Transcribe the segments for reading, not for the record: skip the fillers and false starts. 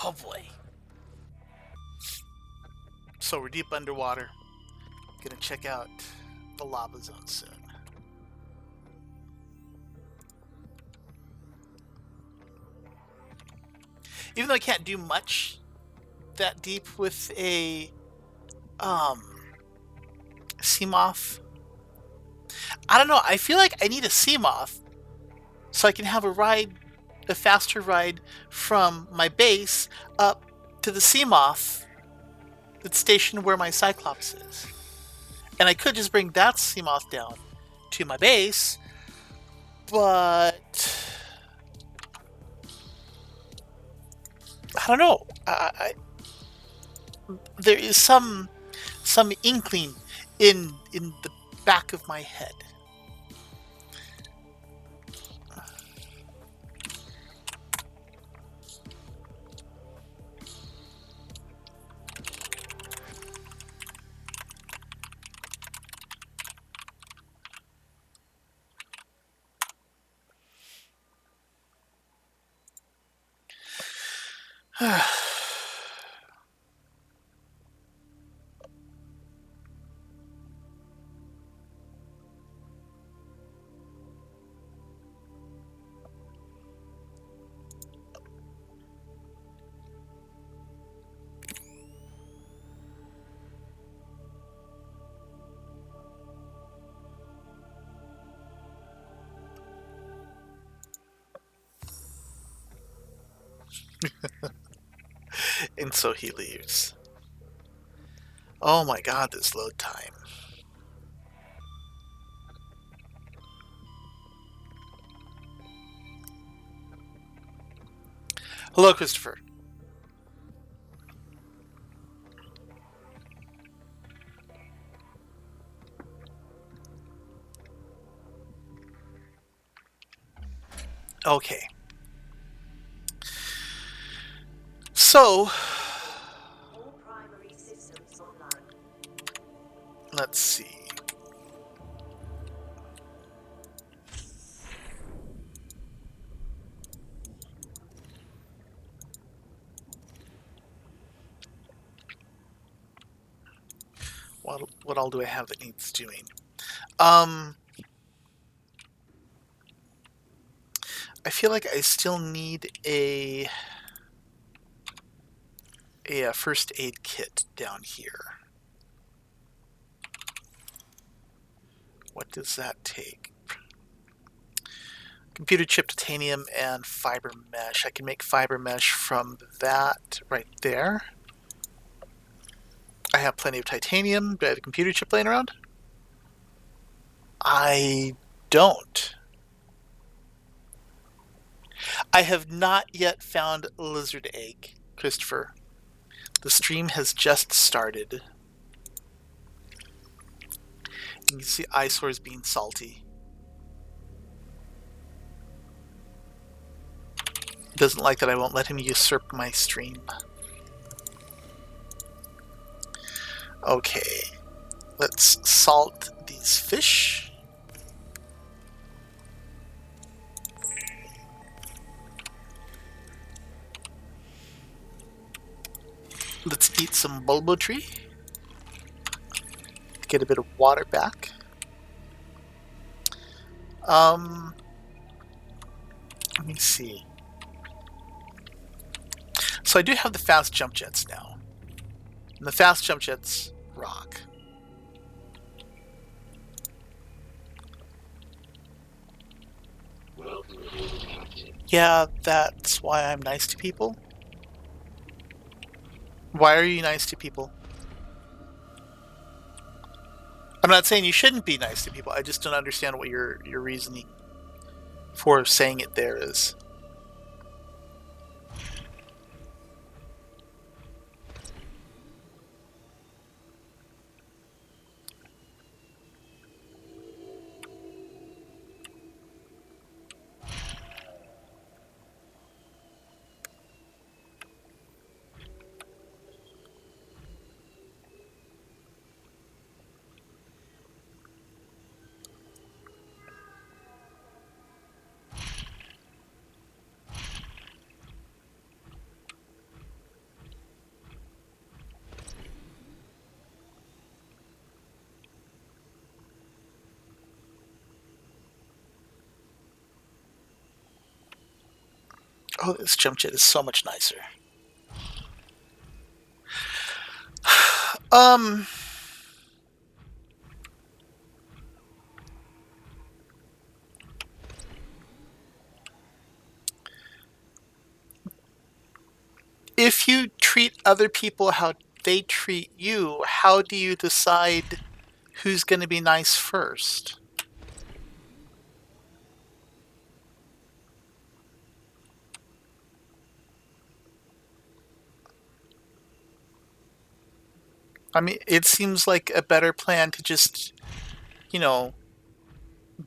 Oh boy. So we're deep underwater. Gonna check out the lava zone soon. Even though I can't do much that deep with a seamoth, I don't know. I feel like I need a seamoth so I can have a faster ride from my base up to the seamoth that's stationed where my Cyclops is. And I could just bring that seamoth down to my base, but I don't know. There is some inkling in the back of my head. And so he leaves. Oh my god, this load time. Hello, Christopher. Okay. So, let's see. What all do I have that needs doing? I feel like I still need a first aid kit down here. What does that take? Computer chip, titanium, and fiber mesh. I can make fiber mesh from that right there. I have plenty of titanium. Do I have a computer chip laying around? I don't. I have not yet found a lizard egg, Christopher. The stream has just started. You can see eyesores being salty. Doesn't like that I won't let him usurp my stream. Okay, let's salt these fish. Let's eat some bulbo tree to get a bit of water back. Let me see. So I do have the fast jump jets now. And the fast jump jets rock. Yeah, that's why I'm nice to people. Why are you nice to people? I'm not saying you shouldn't be nice to people. I just don't understand what your reasoning for saying it there is. Oh, this jump jet is so much nicer. Um, if you treat other people how they treat you, how do you decide who's going to be nice first? I mean, it seems like a better plan to just, you know,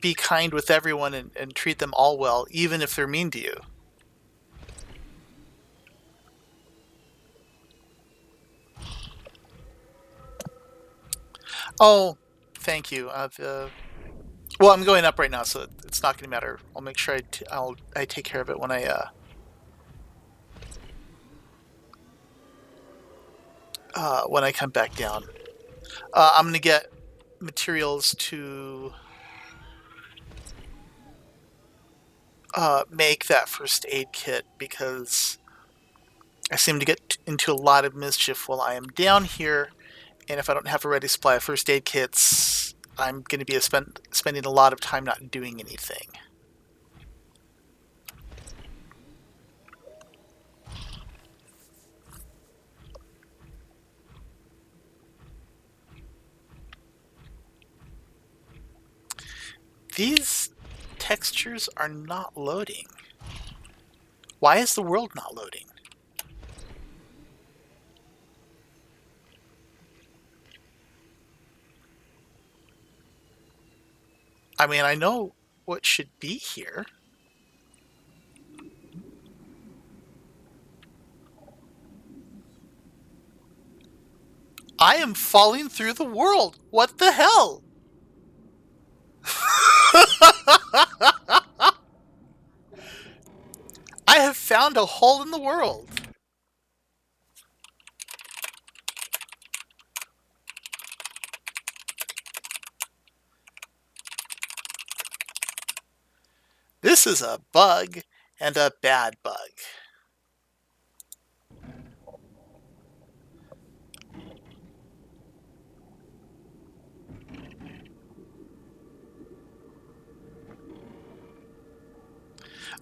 be kind with everyone and treat them all well, even if they're mean to you. Oh, thank you. Well, I'm going up right now, so it's not going to matter. I'll make sure I take care of it when I come back down. I'm going to get materials to make that first aid kit because I seem to get into a lot of mischief while I am down here, and if I don't have a ready supply of first aid kits, I'm going to be spending a lot of time not doing anything. These textures are not loading. Why is the world not loading? I mean, I know what should be here. I am falling through the world. What the hell? I have found a hole in the world. This is a bug, and a bad bug.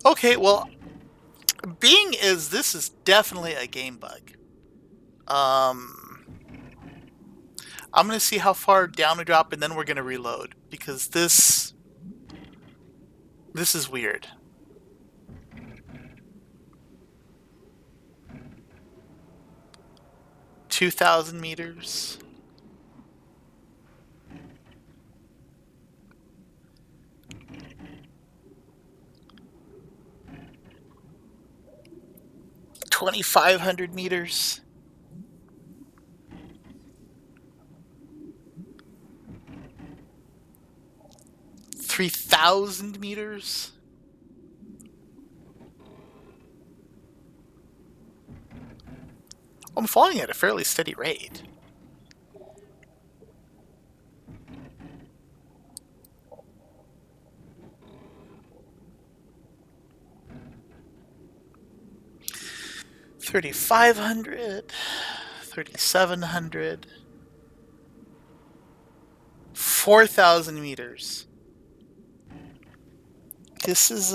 Okay, well, being as this is definitely a game bug, I'm going to see how far down we drop, and then we're going to reload, because this is weird. $2,000 meters. $2,500 meters. 3,000 meters. I'm falling at a fairly steady rate. $3,500, $3,700, 4,000 meters. This is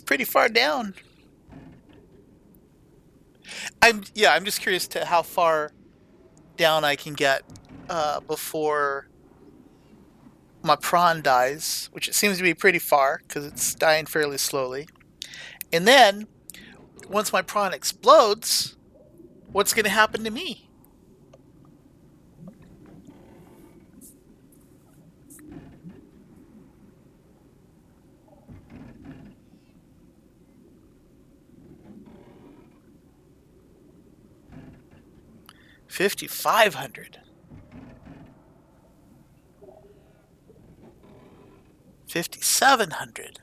pretty far down. I'm just curious to how far down I can get before my prawn dies, which it seems to be pretty far because it's dying fairly slowly. And then once my prawn explodes, what's going to happen to me? $5,500. 5,700.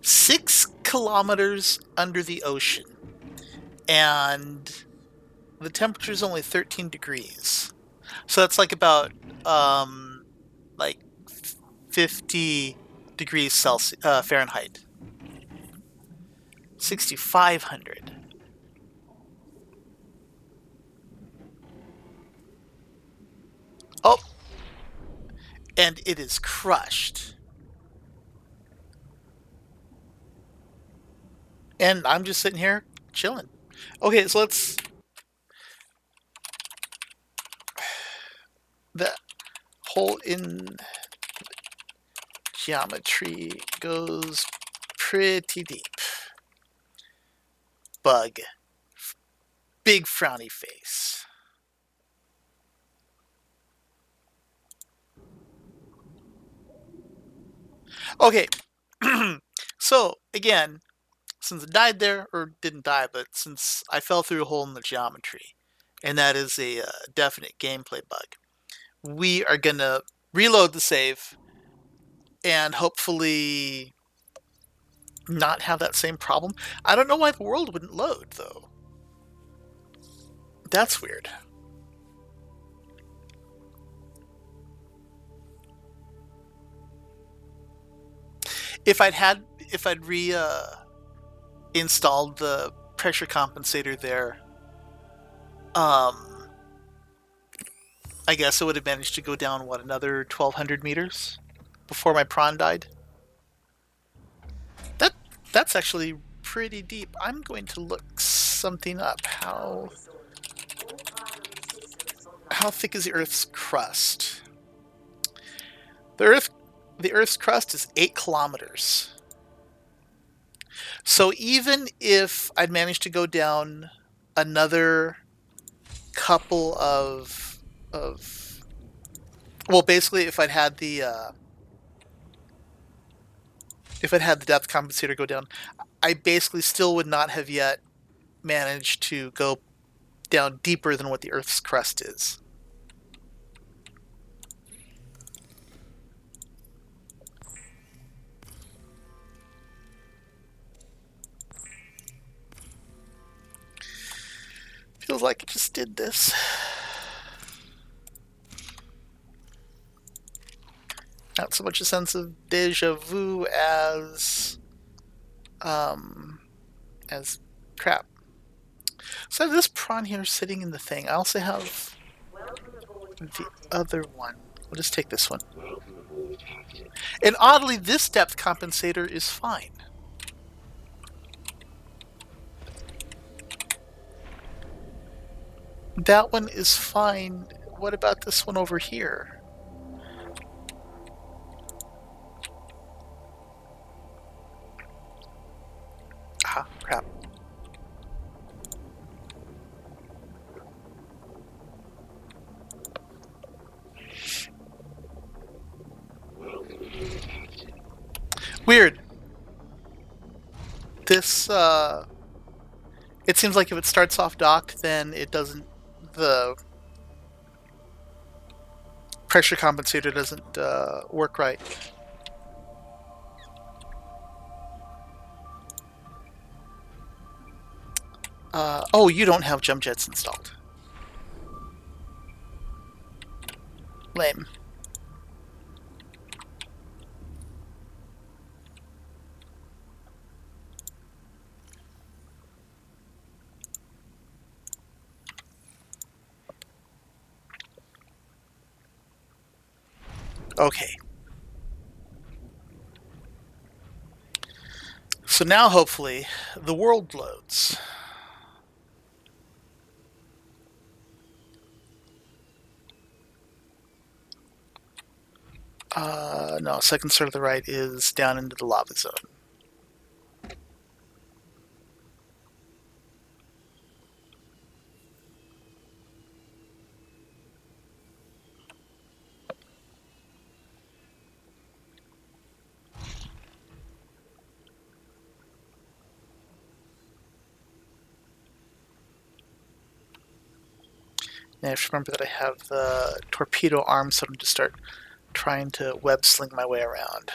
Six kilometers under the ocean. And the temperature is only 13 degrees. So that's like about like 50 degrees Celsius, Fahrenheit. 6,500. Oh, and it is crushed. And I'm just sitting here chilling. Okay, so let's. The hole in geometry goes pretty deep. Bug. Big frowny face. Okay, so again, since it died there, or didn't die, but since I fell through a hole in the geometry, and that is a definite gameplay bug, we are gonna reload the save and hopefully not have that same problem. I don't know why the world wouldn't load, though. That's weird. If I'd installed the pressure compensator there, um, I guess it would have managed to go down, what, another 1,200 meters before my prawn died? That that's actually pretty deep. I'm going to look something up. How thick is the Earth's crust? The Earth's crust is 8 kilometers. So even if I'd managed to go down another couple of well, basically, if I'd had the depth compensator go down, I basically still would not have yet managed to go down deeper than what the Earth's crust is. Feels like I just did this. Not so much a sense of deja vu as crap. So I have this prawn here sitting in the thing. I also have the other one. We'll just take this one. And oddly, this depth compensator is fine. That one is fine. What about this one over here? Ah, crap. Weird. This, it seems like if it starts off dock, then it doesn't, the pressure compensator doesn't work right. Oh, you don't have jump jets installed. Lame. Okay. So now, hopefully, the world loads. No, second star to the right is down into the lava zone. Now I have to remember that I have the torpedo arm, so I'm going to start trying to web sling my way around.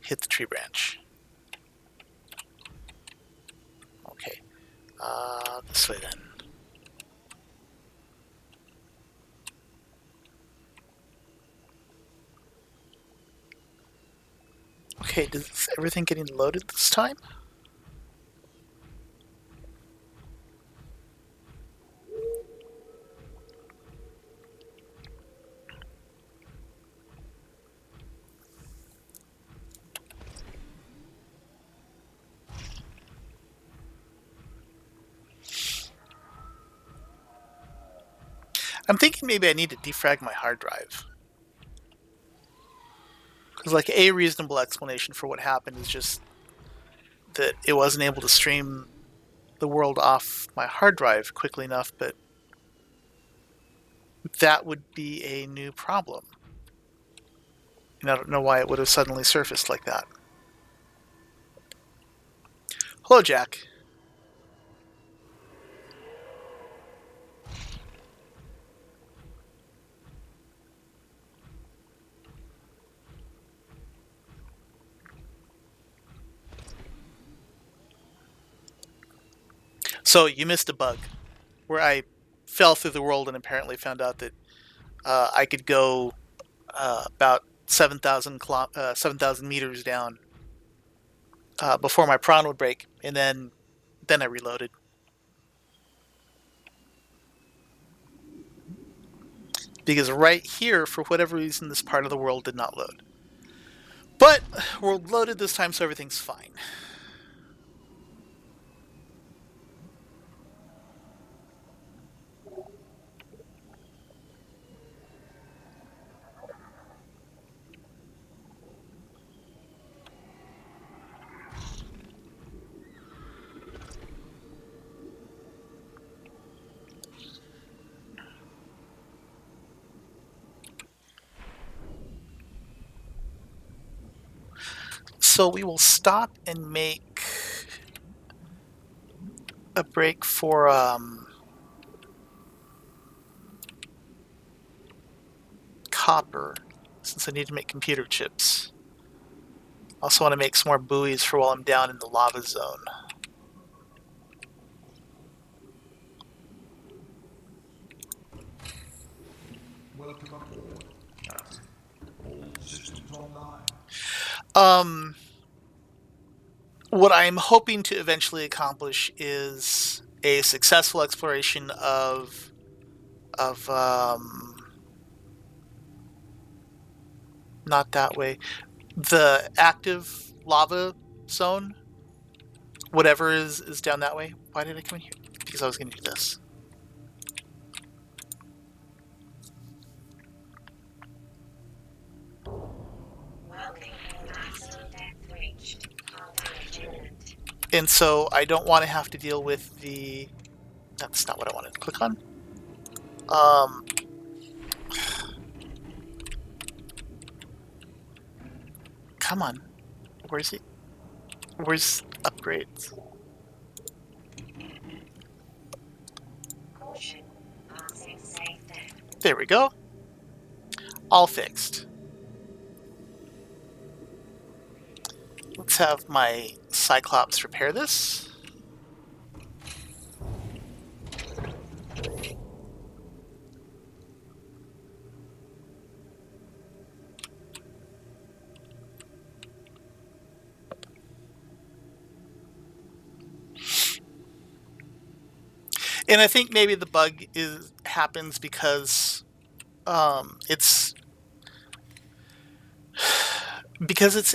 hit the tree branch. Okay. This way then. Okay, is everything getting loaded this time? I'm thinking maybe I need to defrag my hard drive. Because, like, a reasonable explanation for what happened is just that it wasn't able to stream the world off my hard drive quickly enough, but that would be a new problem. And I don't know why it would have suddenly surfaced like that. Hello, Jack. So you missed a bug where I fell through the world and apparently found out that I could go about 7,000 meters down before my prawn would break, and then I reloaded. Because right here, for whatever reason, this part of the world did not load. But we're loaded this time, so everything's fine. So we will stop and make a break for copper, since I need to make computer chips. Also want to make some more buoys for while I'm down in the lava zone. Welcome aboard, Captain. All systems online. What I'm hoping to eventually accomplish is a successful exploration of not that way, the active lava zone, whatever is down that way. Why did I come in here? Because I was going to do this. And so I don't want to have to deal with the... That's not what I wanted to click on. Come on. Where's it? Where's upgrades? There we go. All fixed. Let's have my Cyclops repair this. And I think maybe the bug happens because it's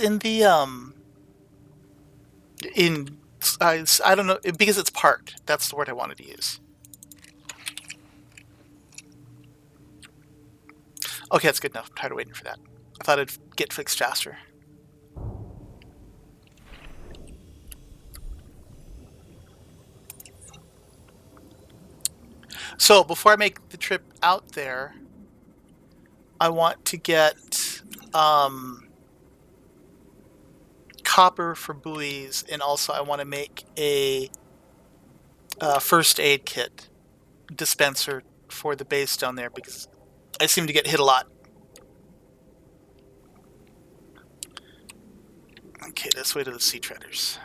in the I don't know, because it's parked. That's the word I wanted to use. Okay, that's good enough. I'm tired of waiting for that. I thought it'd get fixed faster. So before I make the trip out there, I want to get copper for buoys, and also I want to make a first aid kit dispenser for the base down there, because I seem to get hit a lot. Okay, this way to the sea treaders.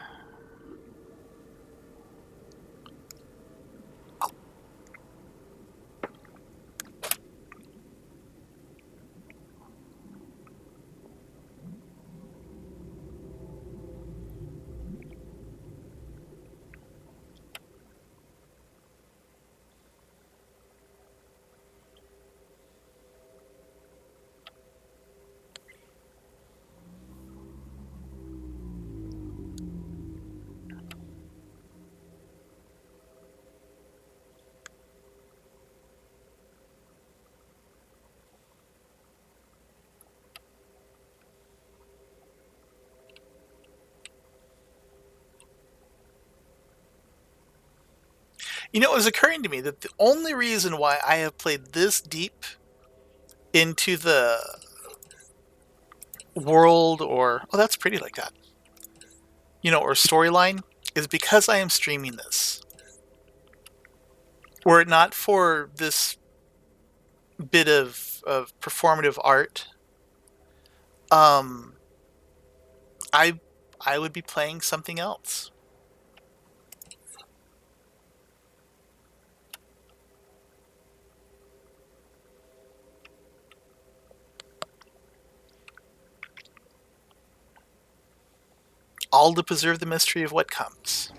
You know, it was occurring to me that the only reason why I have played this deep into the world, or oh, that's pretty like that, you know, or storyline, is because I am streaming this. Were it not for this bit of performative art, um, I I would be playing something else. All to preserve the mystery of what comes.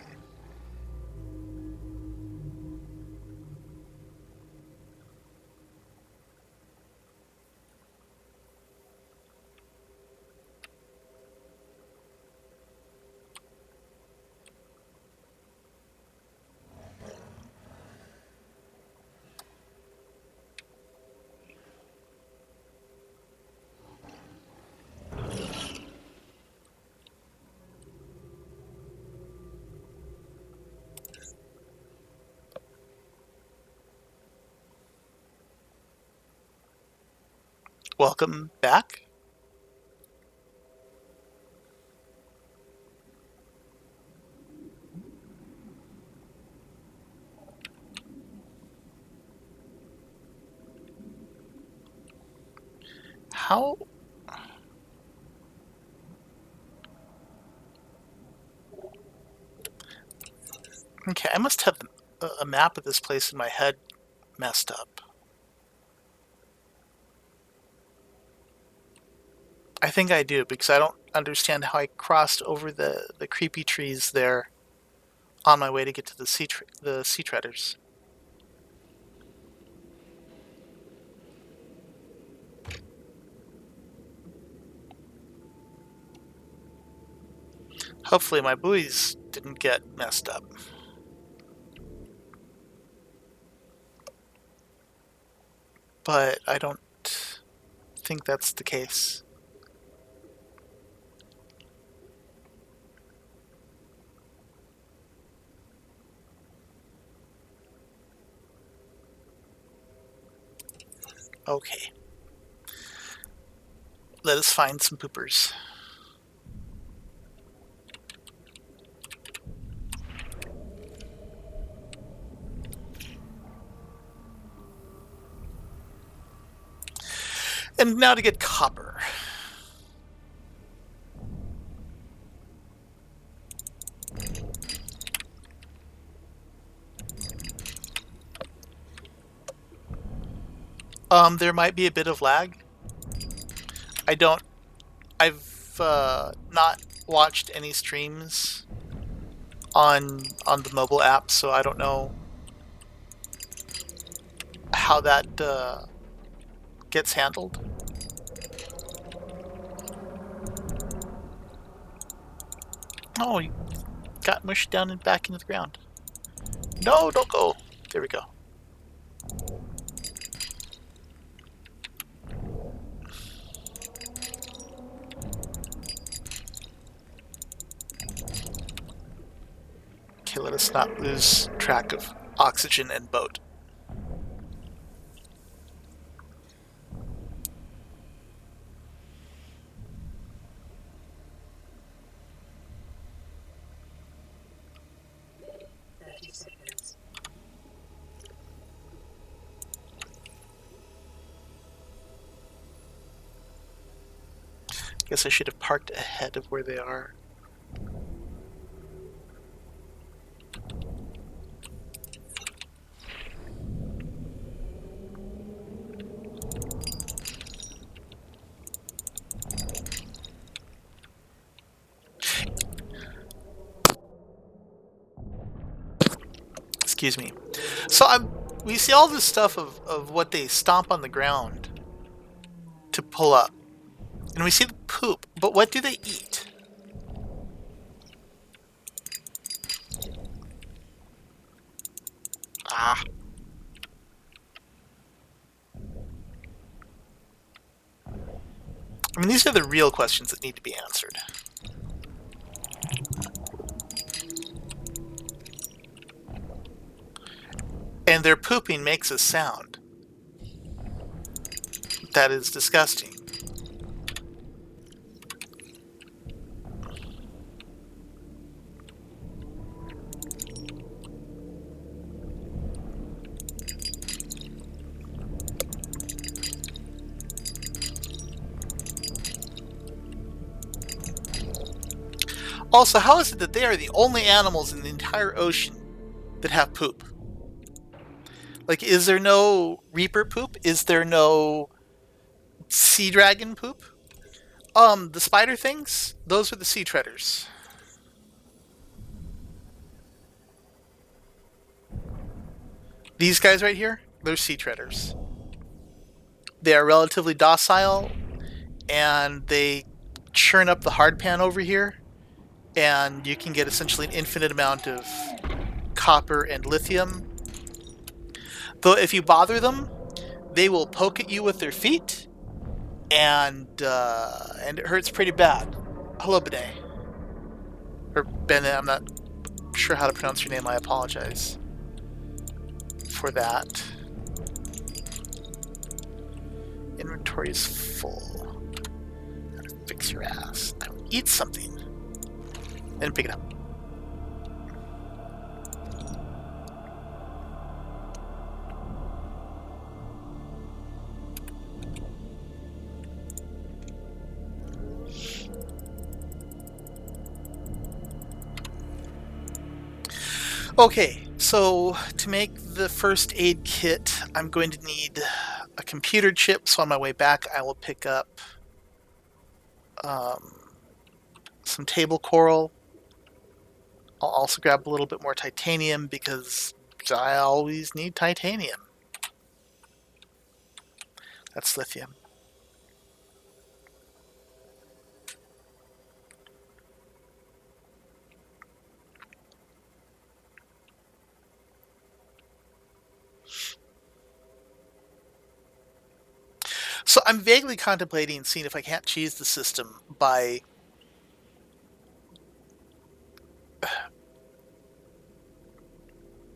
Welcome back. How? Okay, I must have a map of this place in my head messed up. I think I do, because I don't understand how I crossed over the creepy trees there on my way to get to the sea treaders. Hopefully my buoys didn't get messed up. But I don't think that's the case. Okay. Let us find some poopers. And now to get copper. There might be a bit of lag. I've not watched any streams on the mobile app, so I don't know how that gets handled. Oh, you got mushed down and back into the ground. No, don't go. There we go. Okay, let us not lose track of oxygen and boat. Guess I should have parked ahead of where they are. Excuse me. So we see all this stuff of what they stomp on the ground to pull up. And we see the poop, but what do they eat? Ah. I mean, these are the real questions that need to be answered. And their pooping makes a sound. That is disgusting. Also, how is it that they are the only animals in the entire ocean that have poop? Like, is there no reaper poop? Is there no sea dragon poop? The spider things, those are the sea treaders. These guys right here, they're sea treaders. They are relatively docile, and they churn up the hardpan over here, and you can get essentially an infinite amount of copper and lithium. Though if you bother them, they will poke at you with their feet, and it hurts pretty bad. Hello, Benet. Or Benet, I'm not sure how to pronounce your name, I apologize for that. Inventory is full. Gotta fix your ass. Now eat something. Then pick it up. Okay, so to make the first aid kit, I'm going to need a computer chip, so on my way back I will pick up some table coral. I'll also grab a little bit more titanium because I always need titanium. That's lithium. So I'm vaguely contemplating seeing if I can't cheese the system by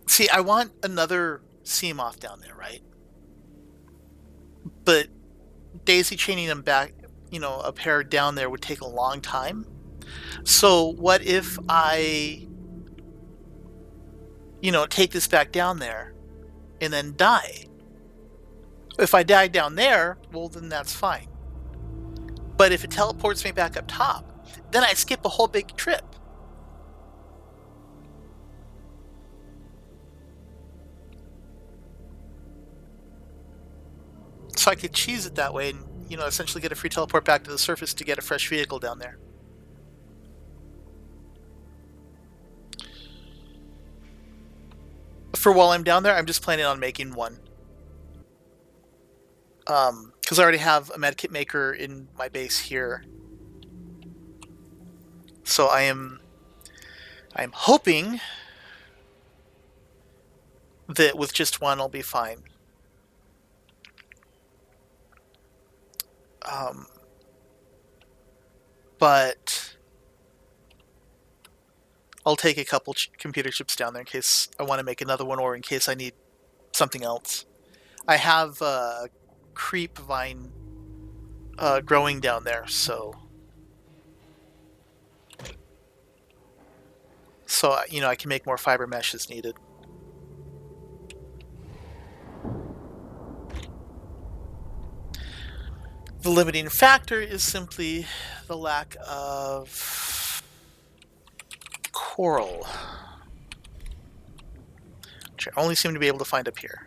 see, I want another seamoth down there, right? But daisy chaining them back, a pair down there would take a long time. So what if I, take this back down there and then die? If I die down there, well, then that's fine. But if it teleports me back up top, then I skip a whole big trip. So I could cheese it that way and, essentially get a free teleport back to the surface to get a fresh vehicle down there. For while I'm down there, I'm just planning on making one. Because I already have a medkit maker in my base here. So I'm hoping that with just one I'll be fine. But I'll take a couple computer chips down there in case I want to make another one or in case I need something else. I have a creep vine growing down there, so I can make more fiber mesh as needed. The limiting factor is simply the lack of coral, which I only seem to be able to find up here.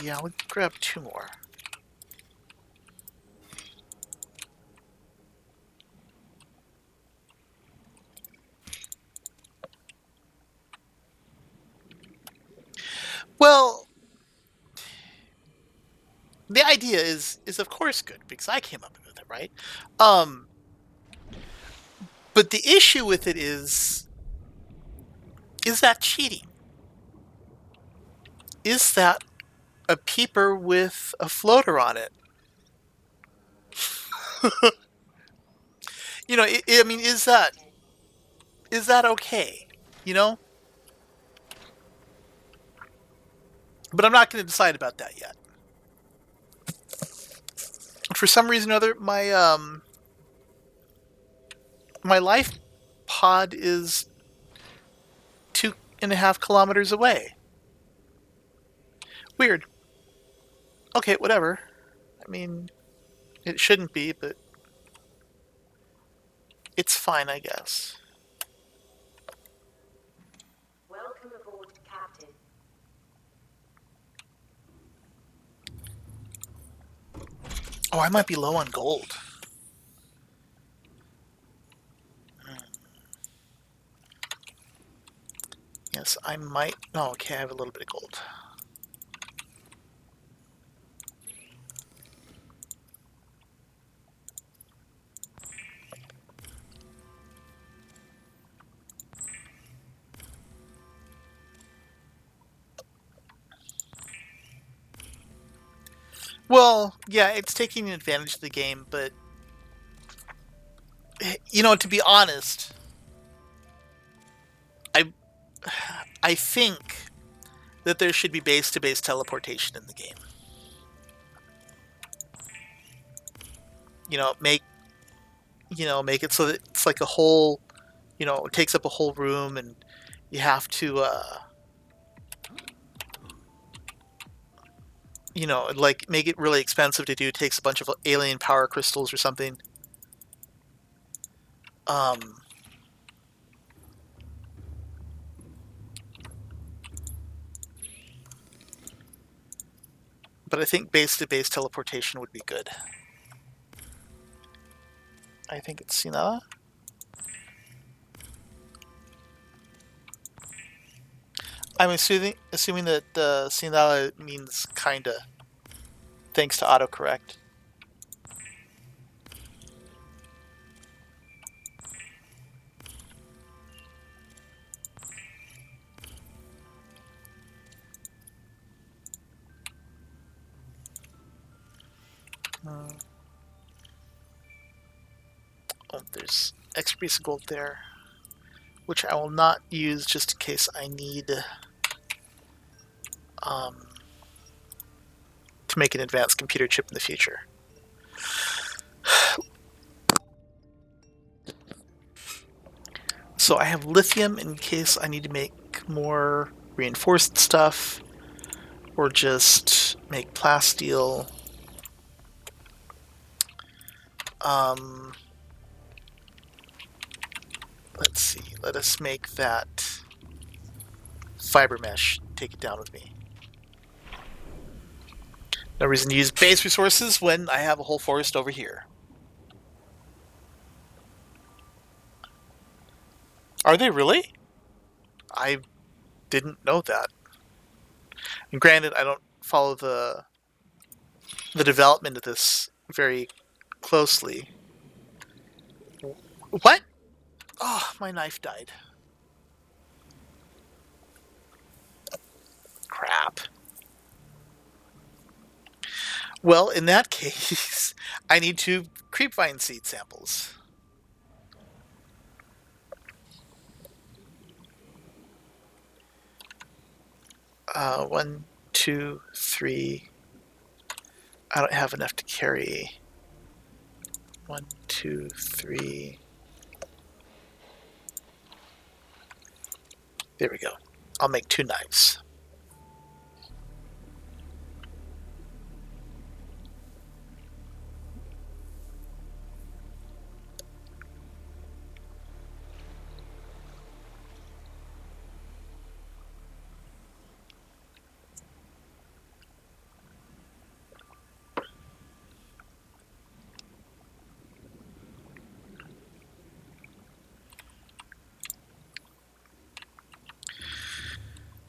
Yeah, we'll grab 2 more. Well, the idea is of course good because I came up with it, right? Um, but the issue with it is that cheating? Is that a peeper with a floater on it? You know, I mean, is that okay? You know, but I'm not going to decide about that yet. For some reason or other, my life pod is 2.5 kilometers away. Weird. Okay, whatever. I mean, it shouldn't be, but it's fine, I guess. Welcome aboard, Captain. Oh, I might be low on gold. Yes, I might. No, okay, I have a little bit of gold. Well, yeah, it's taking advantage of the game, but you know, to be honest, I I think that there should be base-to-base teleportation in the game. You know, make it so that it's like a whole, it takes up a whole room, and you have to, like make it really expensive to do. It takes a bunch of alien power crystals or something. Um, but I think base-to-base teleportation would be good. I think it's Sina. I'm assuming that Sina means kinda, thanks to autocorrect. Oh, there's extra piece of gold there, which I will not use just in case I need um, to make an advanced computer chip in the future. So I have lithium in case I need to make more reinforced stuff, or just make plasteel. Um, let's see. Let us make that fiber mesh. Take it down with me. No reason to use base resources when I have a whole forest over here. Are they really? I didn't know that. And granted, I don't follow the development of this very closely. What? Oh, my knife died. Crap. Well, in that case, I need 2 creepvine seed samples. 1, 2, 3. I don't have enough to carry. 1, 2, 3. There we go. I'll make 2 knives.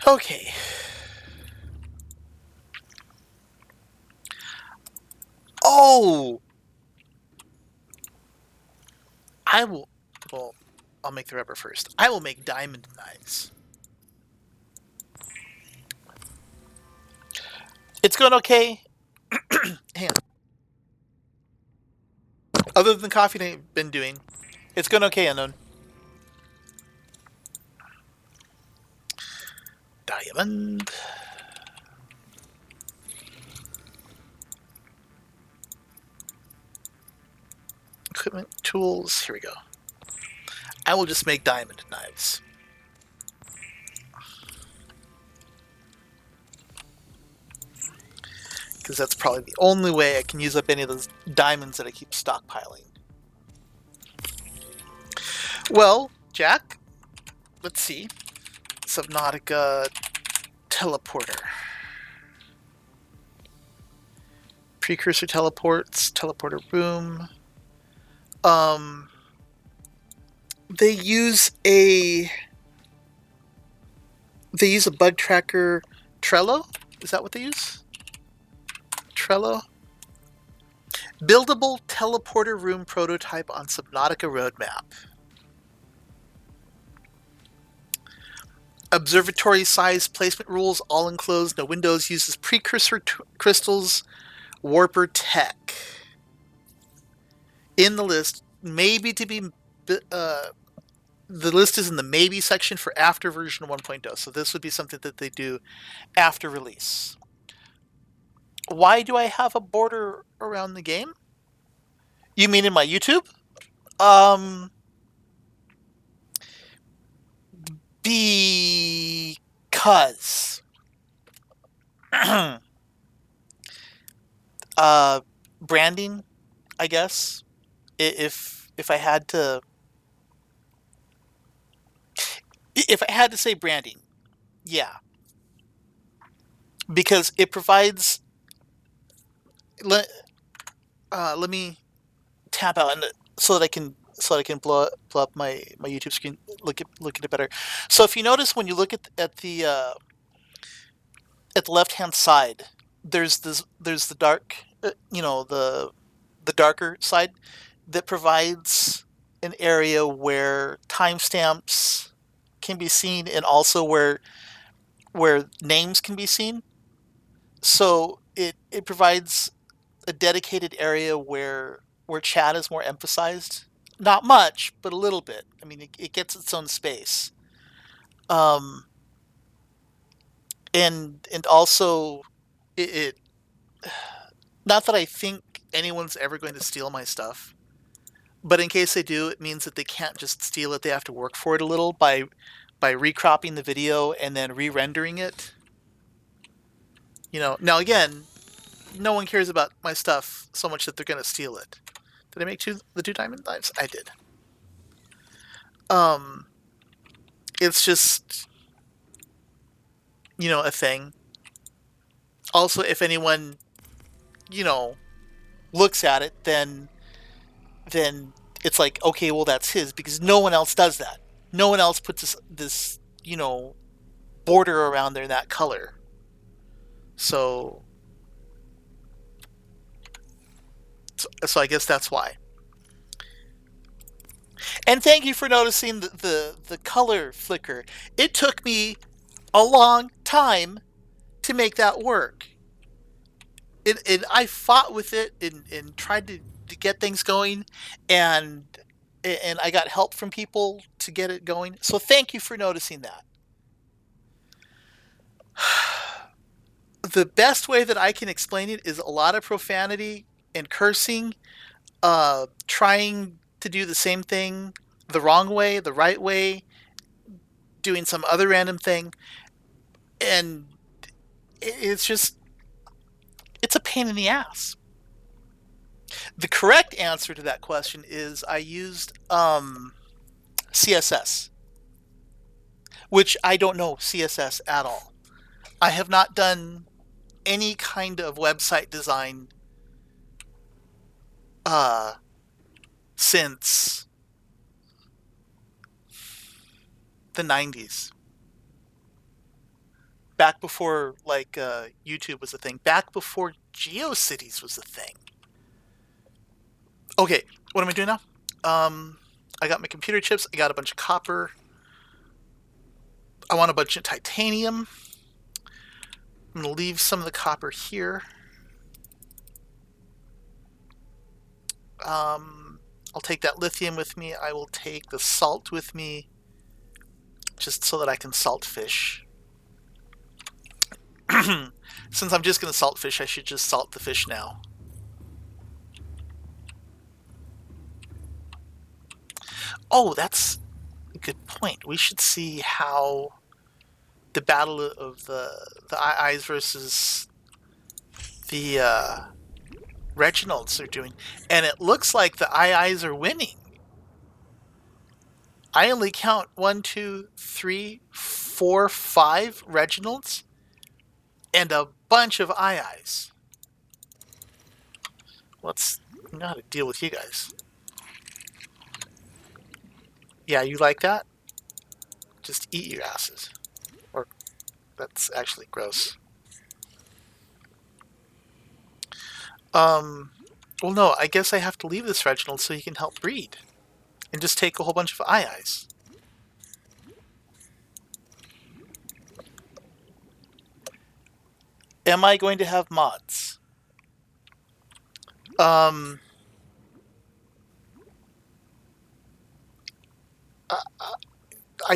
Okay. Oh! I will... Well, I'll make the rubber first. I will make diamond knives. It's going okay. Hang on. Other than the coffee I've been doing, it's going okay, Unknown. Diamond. Equipment, tools. Here we go. I will just make diamond knives. Because that's probably the only way I can use up any of those diamonds that I keep stockpiling. Well, Jack, let's see. Subnautica teleporter. Precursor teleports, teleporter room. They use a bug tracker, Trello. Is that what they use? Trello. Buildable teleporter room prototype on Subnautica roadmap. Observatory size placement rules, all enclosed, no windows, uses precursor crystals, warper tech. In the list, maybe to be... the list is in the maybe section for after version 1.0, so this would be something that they do after release. Why do I have a border around the game? You mean in my YouTube? Because branding, I guess. If I had to say branding, yeah, because it provides. Let me tap out so that I can blow up my YouTube screen, look at it better. So if you notice, when you look at the left hand side, there's the dark, the darker side that provides an area where timestamps can be seen, and also where names can be seen. So it provides a dedicated area where chat is more emphasized. Not much, but a little bit. I mean, it gets its own space. And also it not that I think anyone's ever going to steal my stuff, but in case they do, it means that they can't just steal it. They have to work for it a little by recropping the video and then re-rendering it. Now again, no one cares about my stuff so much that they're going to steal it. Did I make the 2 diamond knives? I did. It's just, a thing. Also, if anyone, looks at it, then it's like, okay, well, that's his, because no one else does that. No one else puts this border around there in that color. So I guess that's why. And thank you for noticing the color flicker. It took me a long time to make that work. And I fought with it and tried to get things going, and I got help from people to get it going. So thank you for noticing that. The best way that I can explain it is a lot of profanity and cursing, trying to do the same thing the wrong way, the right way, doing some other random thing, and it's just it's a pain in the ass. The correct answer to that question is I used CSS, which I don't know CSS at all. I have not done any kind of website design since the 90s. Back before YouTube was a thing. Back before GeoCities was a thing. Okay, what am I doing now? I got my computer chips. I got a bunch of copper. I want a bunch of titanium. I'm going to leave some of the copper here. I'll take that lithium with me. I will take the salt with me, just so that I can salt fish. Since I'm just going to salt fish, I should just salt the fish now. Oh, that's a good point. We should see how the battle of the eyes versus the Reginalds are doing. And it looks like the eyes are winning. I only count 1, 2, 3, 4, 5 Reginalds and a bunch of eyes. Let's know how to deal with you guys. Yeah, you like that? Just eat your asses. Or that's actually gross. Well, no, I guess I have to leave this Reginald so he can help breed. And just take a whole bunch of eyes. Am I going to have mods? I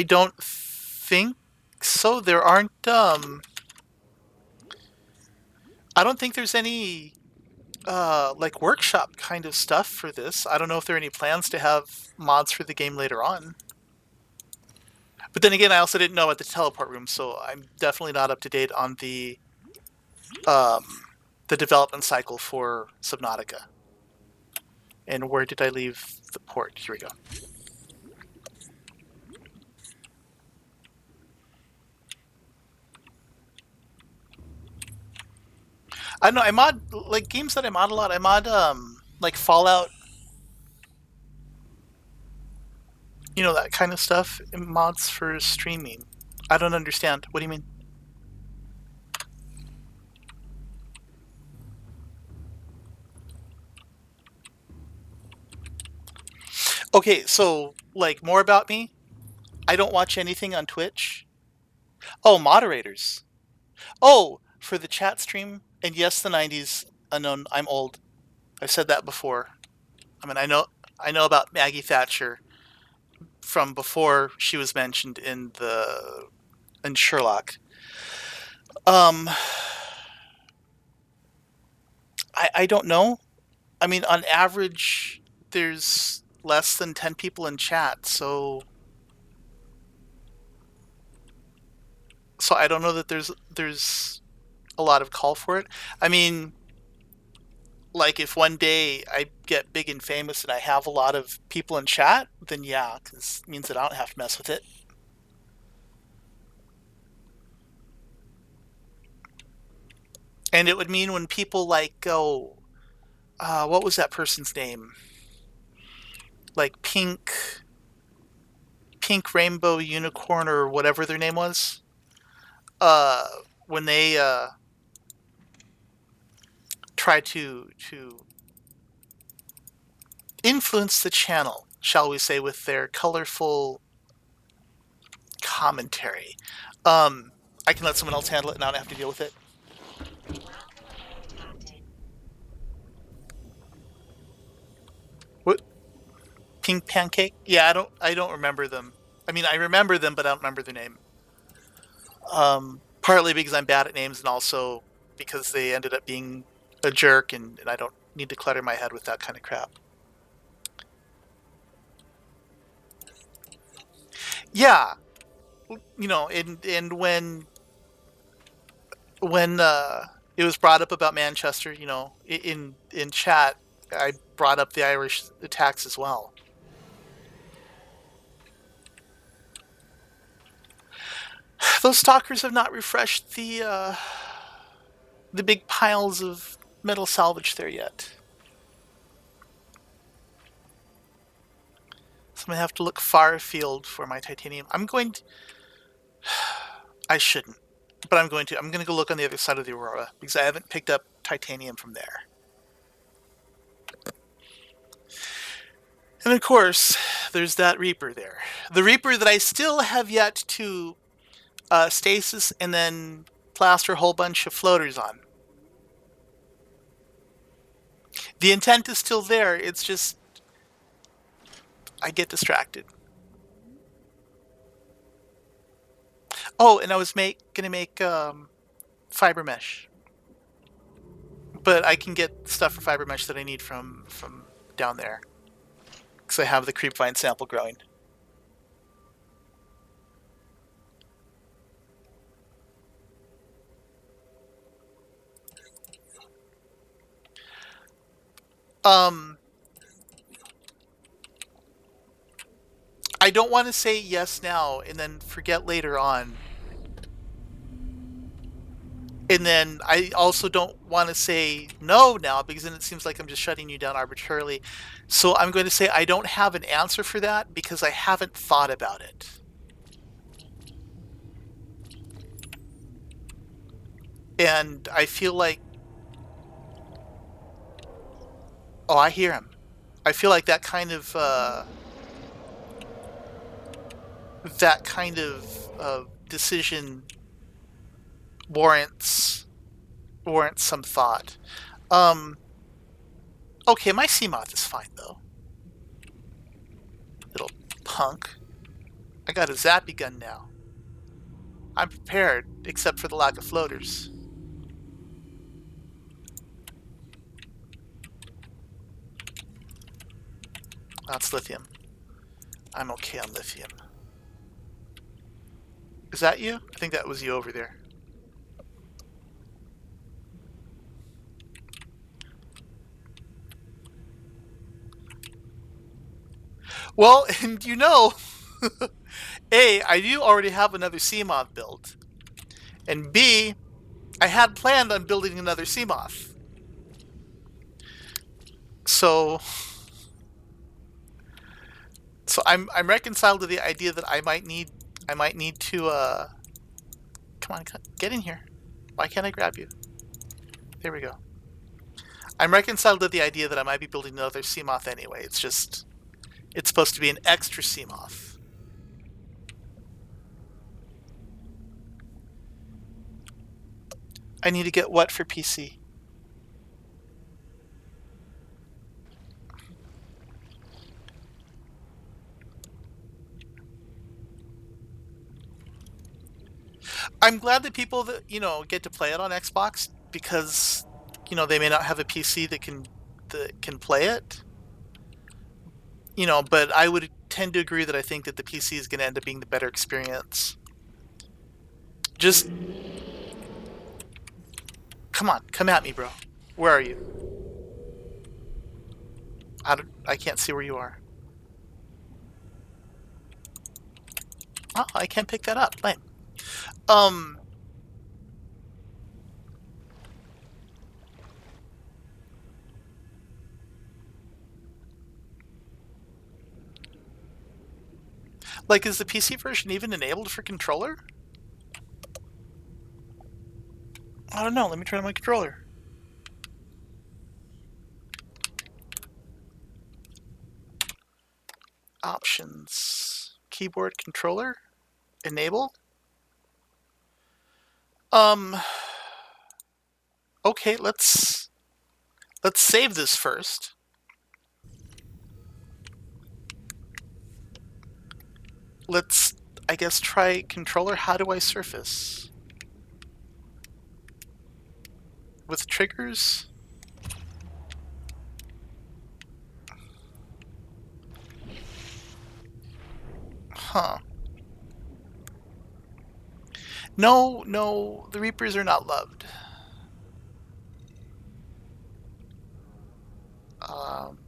don't think so. There aren't, I don't think there's any, like workshop kind of stuff for this. I don't know if there are any plans to have mods for the game later on. But then again, I also didn't know about the teleport room, so I'm definitely not up to date on the development cycle for Subnautica. And where did I leave the port? Here we go. I don't know, I mod, like, games that I mod a lot. I mod, like, Fallout. You know, that kind of stuff. Mods for streaming. I don't understand. What do you mean? Okay, so, like, more about me. I don't watch anything on Twitch. Oh, moderators. Oh, for the chat stream. And yes, the 90s. Unknown. I'm old. I've said that before. I mean, I know about Maggie Thatcher from before she was mentioned in Sherlock. I don't know. I mean, on average, there's less than 10 people in chat, so I don't know that there's a lot of call for it. I mean, like, if one day I get big and famous and I have a lot of people in chat, then yeah, because it means that I don't have to mess with it. And it would mean when people, like, go, what was that person's name? Like Pink Rainbow Unicorn or whatever their name was. When they try to influence the channel, shall we say, with their colorful commentary. I can let someone else handle it and I don't have to deal with it. What? Pink Pancake? Yeah, I don't remember them. I mean, I remember them, but I don't remember their name. Partly because I'm bad at names, and also because they ended up being a jerk, and I don't need to clutter my head with that kind of crap. Yeah, and when it was brought up about Manchester, in chat, I brought up the Irish attacks as well. Those stalkers have not refreshed the big piles of metal salvage there yet. So I'm gonna have to look far afield for my titanium. I shouldn't, but I'm going to. I'm gonna go look on the other side of the Aurora because I haven't picked up titanium from there. And of course, there's that Reaper there. The Reaper that I still have yet to stasis and then plaster a whole bunch of floaters on. The intent is still there, it's just I get distracted. Oh, and I was gonna make fiber mesh. But I can get stuff for fiber mesh that I need from down there. Because I have the creepvine sample growing. I don't want to say yes now and then forget later on. And then I also don't want to say no now because then it seems like I'm just shutting you down arbitrarily. So I'm going to say I don't have an answer for that because I haven't thought about it. And I feel like... Oh, I hear him. I feel like that kind of decision warrants some thought. Okay, my seamoth is fine though. Little punk. I got a zappy gun now. I'm prepared, except for the lack of floaters. That's lithium. I'm okay on lithium. Is that you? I think that was you over there. Well, and A, I do already have another seamoth built. And B, I had planned on building another seamoth. So I'm reconciled to the idea that I might need to come on, get in here. Why can't I grab you? There we go. I'm reconciled to the idea that I might be building another seamoth anyway. It's supposed to be an extra seamoth. I need to get what for PC? I'm glad that people that get to play it on Xbox because they may not have a PC that can play it. But I would tend to agree that I think that the PC is going to end up being the better experience. Just come on, come at me, bro. Where are you? I can't see where you are. Oh, I can't pick that up. Lame. Like, is the PC version even enabled for controller? I don't know. Let me turn on my controller. Options. Keyboard controller. Enable. Okay, let's save this first. Let's, I guess, try controller. How do I surface? with triggers. Huh. No, no, the Reapers are not loved. Um,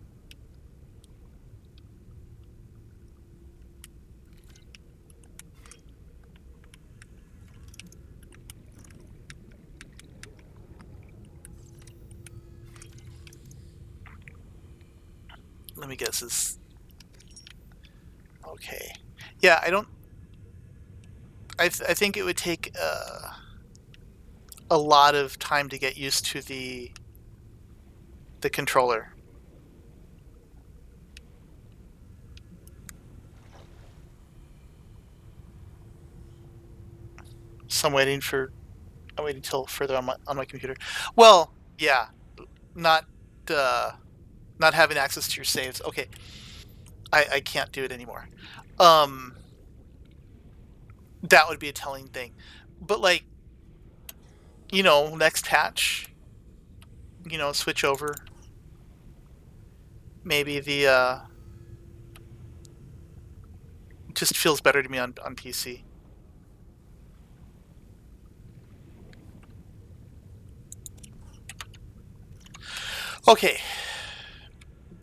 let me guess this. Okay. Yeah, I don't. I think it would take a lot of time to get used to the controller. So I'm waiting till further on my computer. Well, yeah, not uh, not having access to your saves. Okay, I can't do it anymore. Um, that would be a telling thing. But like, next patch, switch over. Maybe the just feels better to me on PC. Okay,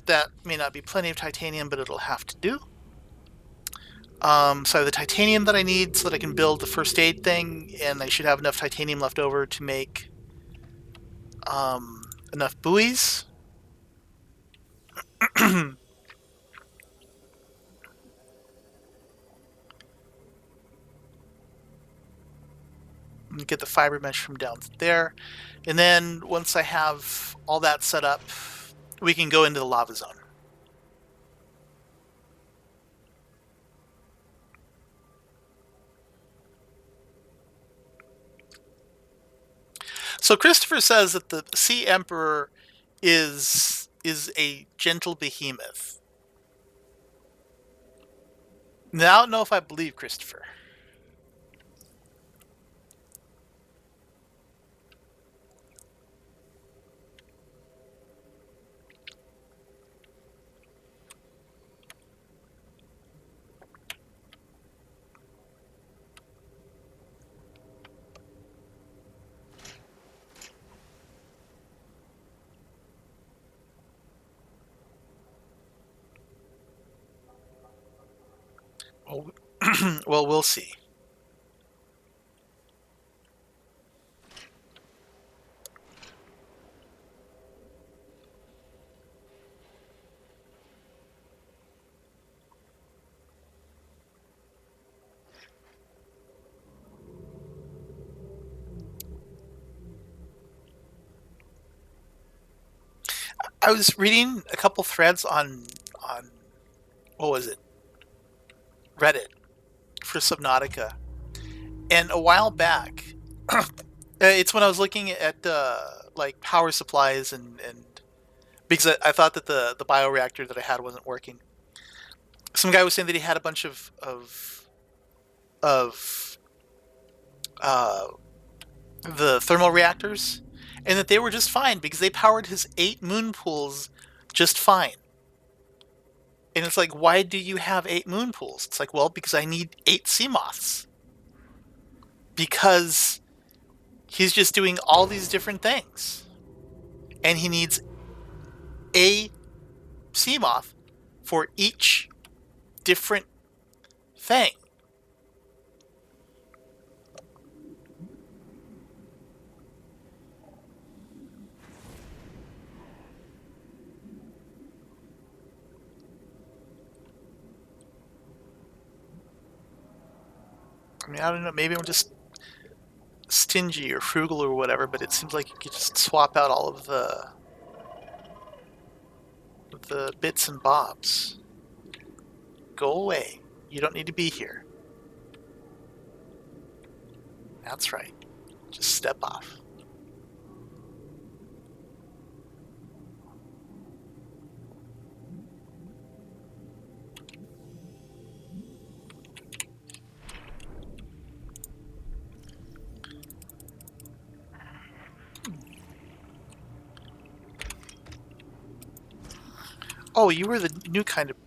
that may not be plenty of titanium, but it'll have to do. So I have the titanium that I need so that I can build the first aid thing, and I should have enough titanium left over to make enough buoys. Get the fiber mesh from down there. And then once I have all that set up, we can go into the lava zone. So Christopher says that the Sea Emperor is a gentle behemoth. Now, I don't know if I believe Christopher. Well, we'll see. I was reading a couple threads on what was it? Reddit for Subnautica. And a while back, it's when I was looking at like power supplies and because I thought that the bioreactor that I had wasn't working. Some guy was saying that he had a bunch of uh, the thermal reactors, and that they were just fine because they powered his 8 moon pools just fine. And it's like, why do you have 8 moon pools? It's like, well, because I need 8 seamoths. Because he's just doing all these different things. And he needs a seamoth for each different thing. I mean, I don't know, maybe I'm just stingy or frugal or whatever, but it seems like you could just swap out all of the bits and bobs. Go away. You don't need to be here. That's right. Just step off. Oh, you were the new kind of...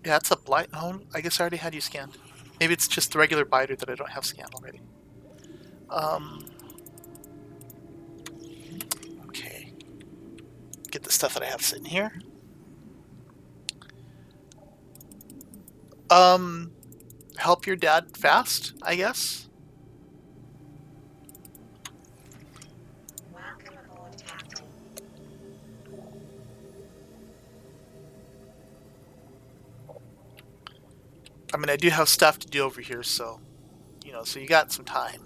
Yeah, that's a blight. Oh, I guess I already had you scanned. Maybe it's just the regular biter that I don't have scanned already. Okay. Get the stuff that I have sitting here. Help your dad fast, I guess. Welcome aboard, Captain. I mean, I do have stuff to do over here, so, so you got some time.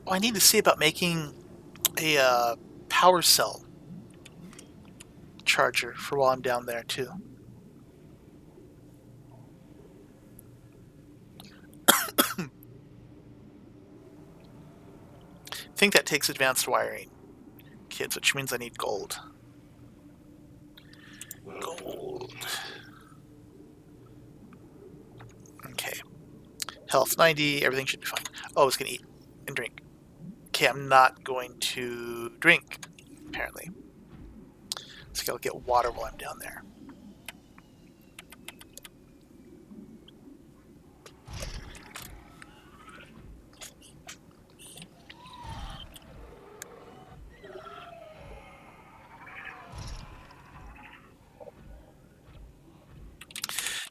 Oh, I need to see about making a power cell charger for while I'm down there, too. I think that takes advanced wiring, kids, which means I need gold. Gold. Okay. Health 90, everything should be fine. Oh, I was going to eat and drink. Okay, I'm not going to drink, apparently. So I'll get water while I'm down there.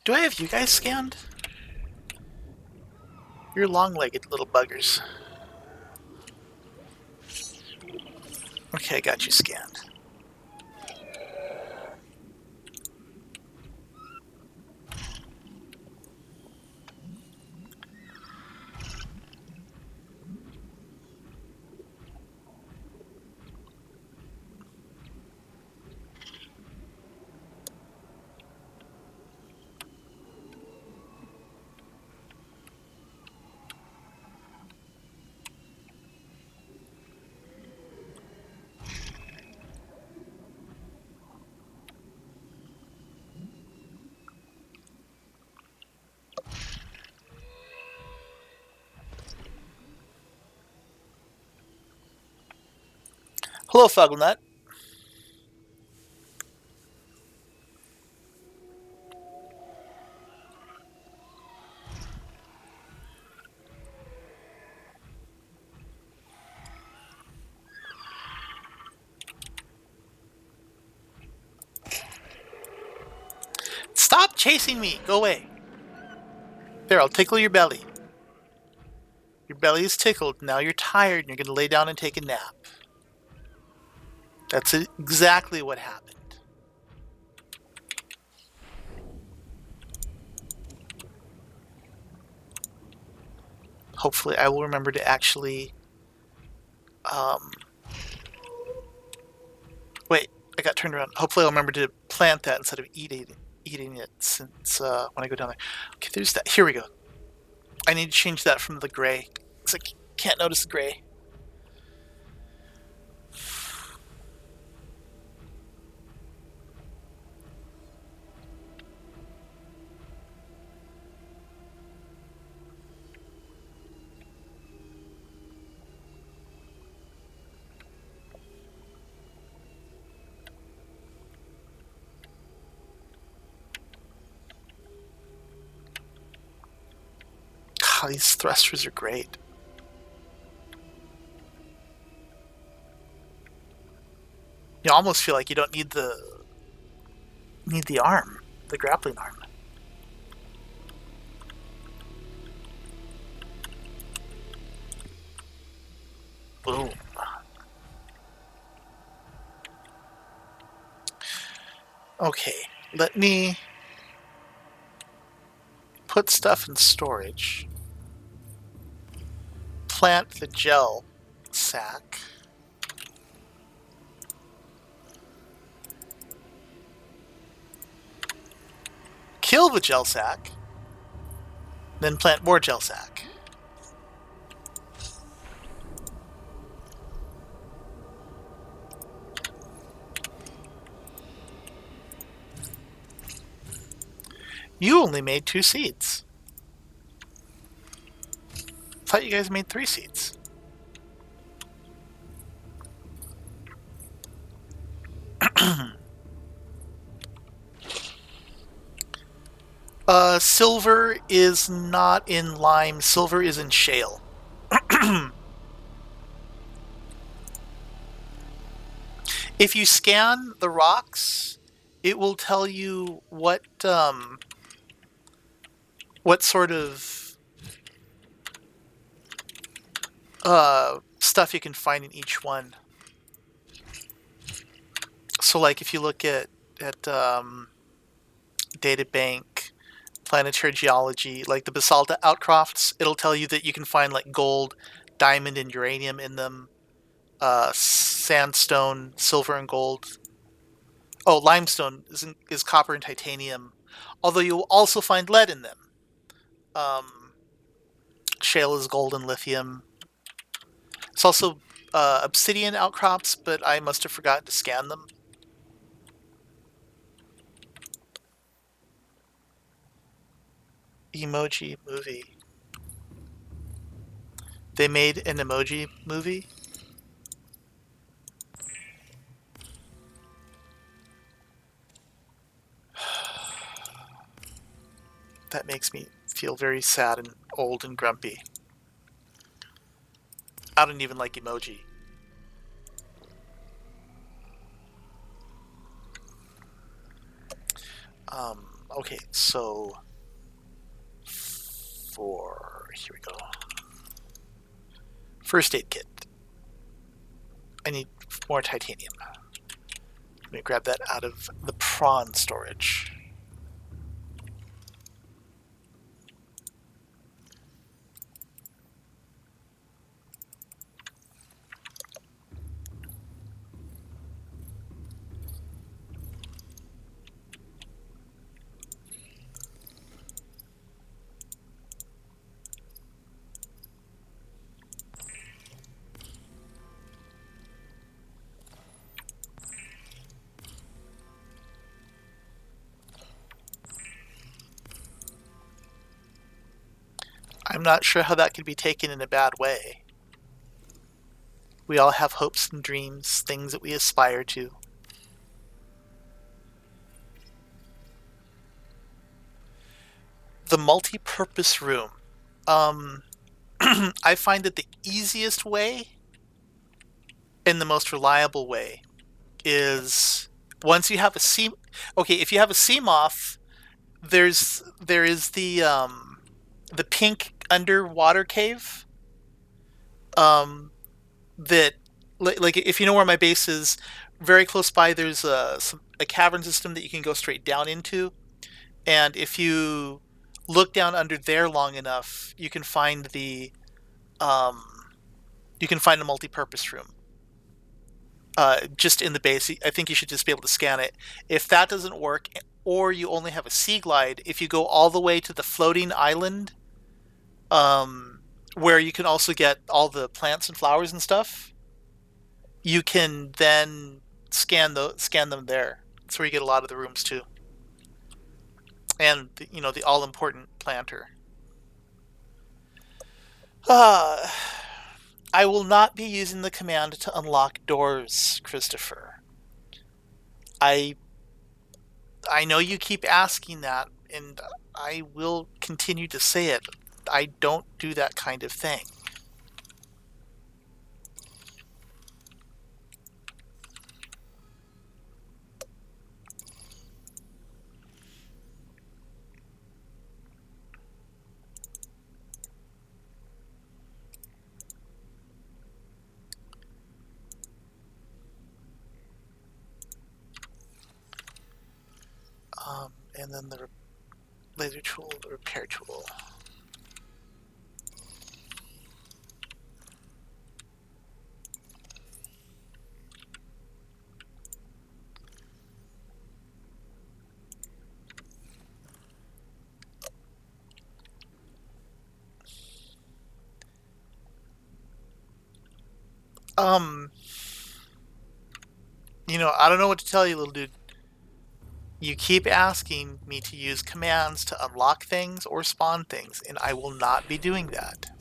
Do I have you guys scanned? You're long-legged little buggers. Okay, I got you scanned. Hello, Fugglenut. Stop chasing me! Go away. There, I'll tickle your belly. Your belly is tickled. Now you're tired and you're going to lay down and take a nap. That's exactly what happened. Hopefully I will remember to actually... Wait, I got turned around. Hopefully I'll remember to plant that instead of eating it since when I go down there. Okay, there's that. Here we go. I need to change that from the gray. Because I can't notice the gray. God, these thrusters are great. You almost feel like you don't need the arm, the grappling arm. Boom. Okay, let me put stuff in storage. Plant the gel sack. Kill the gel sack. Then plant more gel sack. You only made 2 seeds. thought you guys made 3 seeds. Silver is not in lime. Silver is in shale. If you scan the rocks, it will tell you what sort of stuff you can find in each one. So, like, if you look at databank, planetary geology, like the basalt outcrops, it'll tell you that you can find like gold, diamond, and uranium in them. Sandstone, silver, and gold. Oh, limestone is copper and titanium, although you'll also find lead in them. Shale is gold and lithium. It's also obsidian outcrops, but I must have forgotten to scan them. Emoji movie. They made an emoji movie? That makes me feel very sad and old and grumpy. I don't even like emoji. Okay, so here we go. First aid kit. I need more titanium. Let me grab that out of the prawn storage. I'm not sure how that could be taken in a bad way. We all have hopes and dreams, things that we aspire to. The multi-purpose room. I find that the easiest way and the most reliable way is once you have if you have a seamoth, there is the pink underwater cave. That like if you know where my base is, very close by, there's a cavern system that you can go straight down into, and if you look down under there long enough, you can find the multi-purpose room. Just in the base, I think you should just be able to scan it. If that doesn't work, or you only have a sea glide, if you go all the way to the floating island, where you can also get all the plants and flowers and stuff, you can then scan them there. That's where you get a lot of the rooms too, and the all important planter. I will not be using the command to unlock doors, Christopher. I know you keep asking that, and I will continue to say it. I don't do that kind of thing. And then the laser tool, the repair tool. I don't know what to tell you, little dude. You keep asking me to use commands to unlock things or spawn things, and I will not be doing that.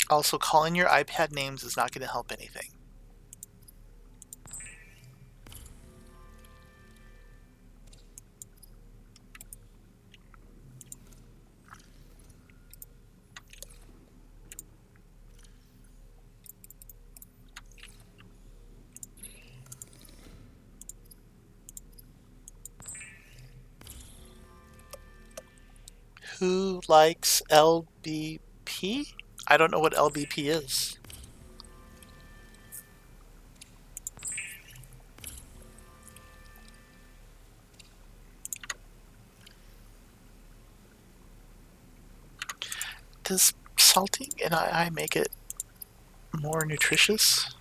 Also, calling your iPad names is not going to help anything. Who likes LBP? I don't know what LBP is. Does salting an II make it more nutritious?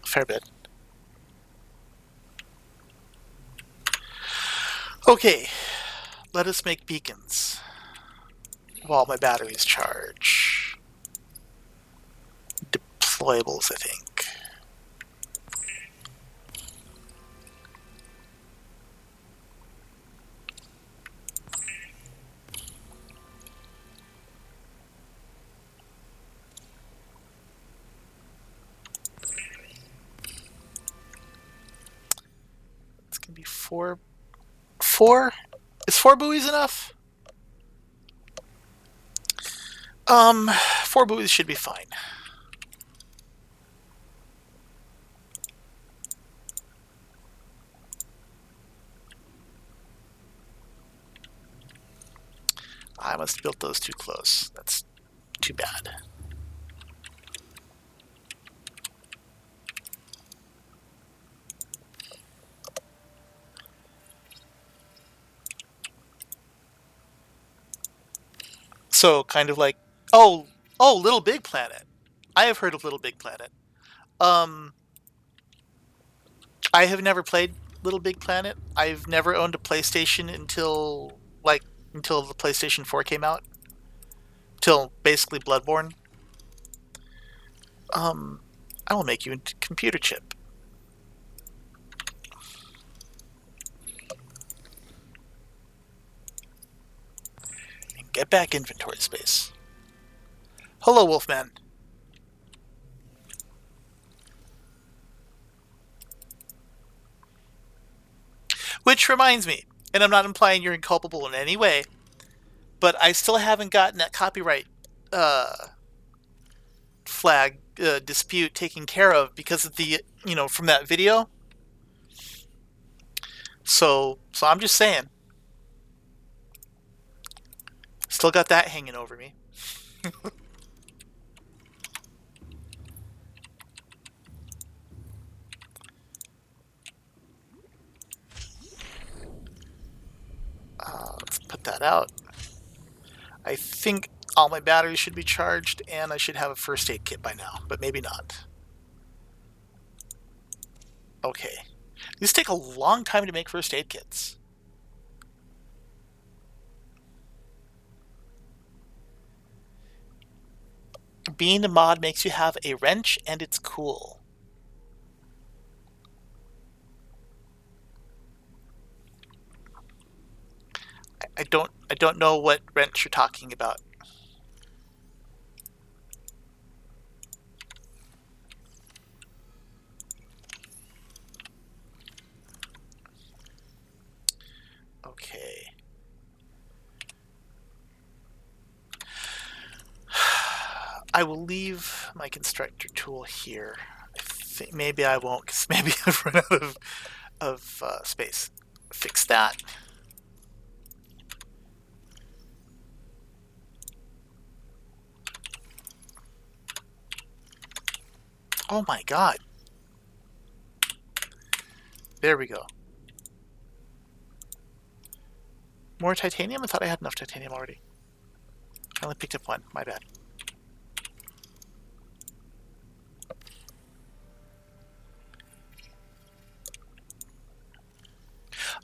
Fair bit. Okay, let us make beacons while my batteries charge. Deployables, I think. It's gonna be four. Four? Is 4 buoys enough? 4 buoys should be fine. I must have built those too close. That's too bad. So kind of like, oh, Little Big Planet. I have heard of Little Big Planet. I have never played Little Big Planet. I've never owned a PlayStation until the PlayStation 4 came out. Till basically Bloodborne. I will make you a computer chip. And get back inventory space. Hello, Wolfman. Which reminds me, and I'm not implying you're inculpable in any way, but I still haven't gotten that copyright flag dispute taken care of because of the, from that video. So I'm just saying. Still got that hanging over me. Let's put that out. I think all my batteries should be charged, and I should have a first aid kit by now, but maybe not. Okay. These take a long time to make first aid kits. Being a mod makes you have a wrench, and it's cool. I don't know what wrench you're talking about. Okay. I will leave my constructor tool here. I think maybe I won't, because maybe I've run out of space. Fix that. Oh my god. There we go. More titanium? I thought I had enough titanium already. I only picked up one. My bad.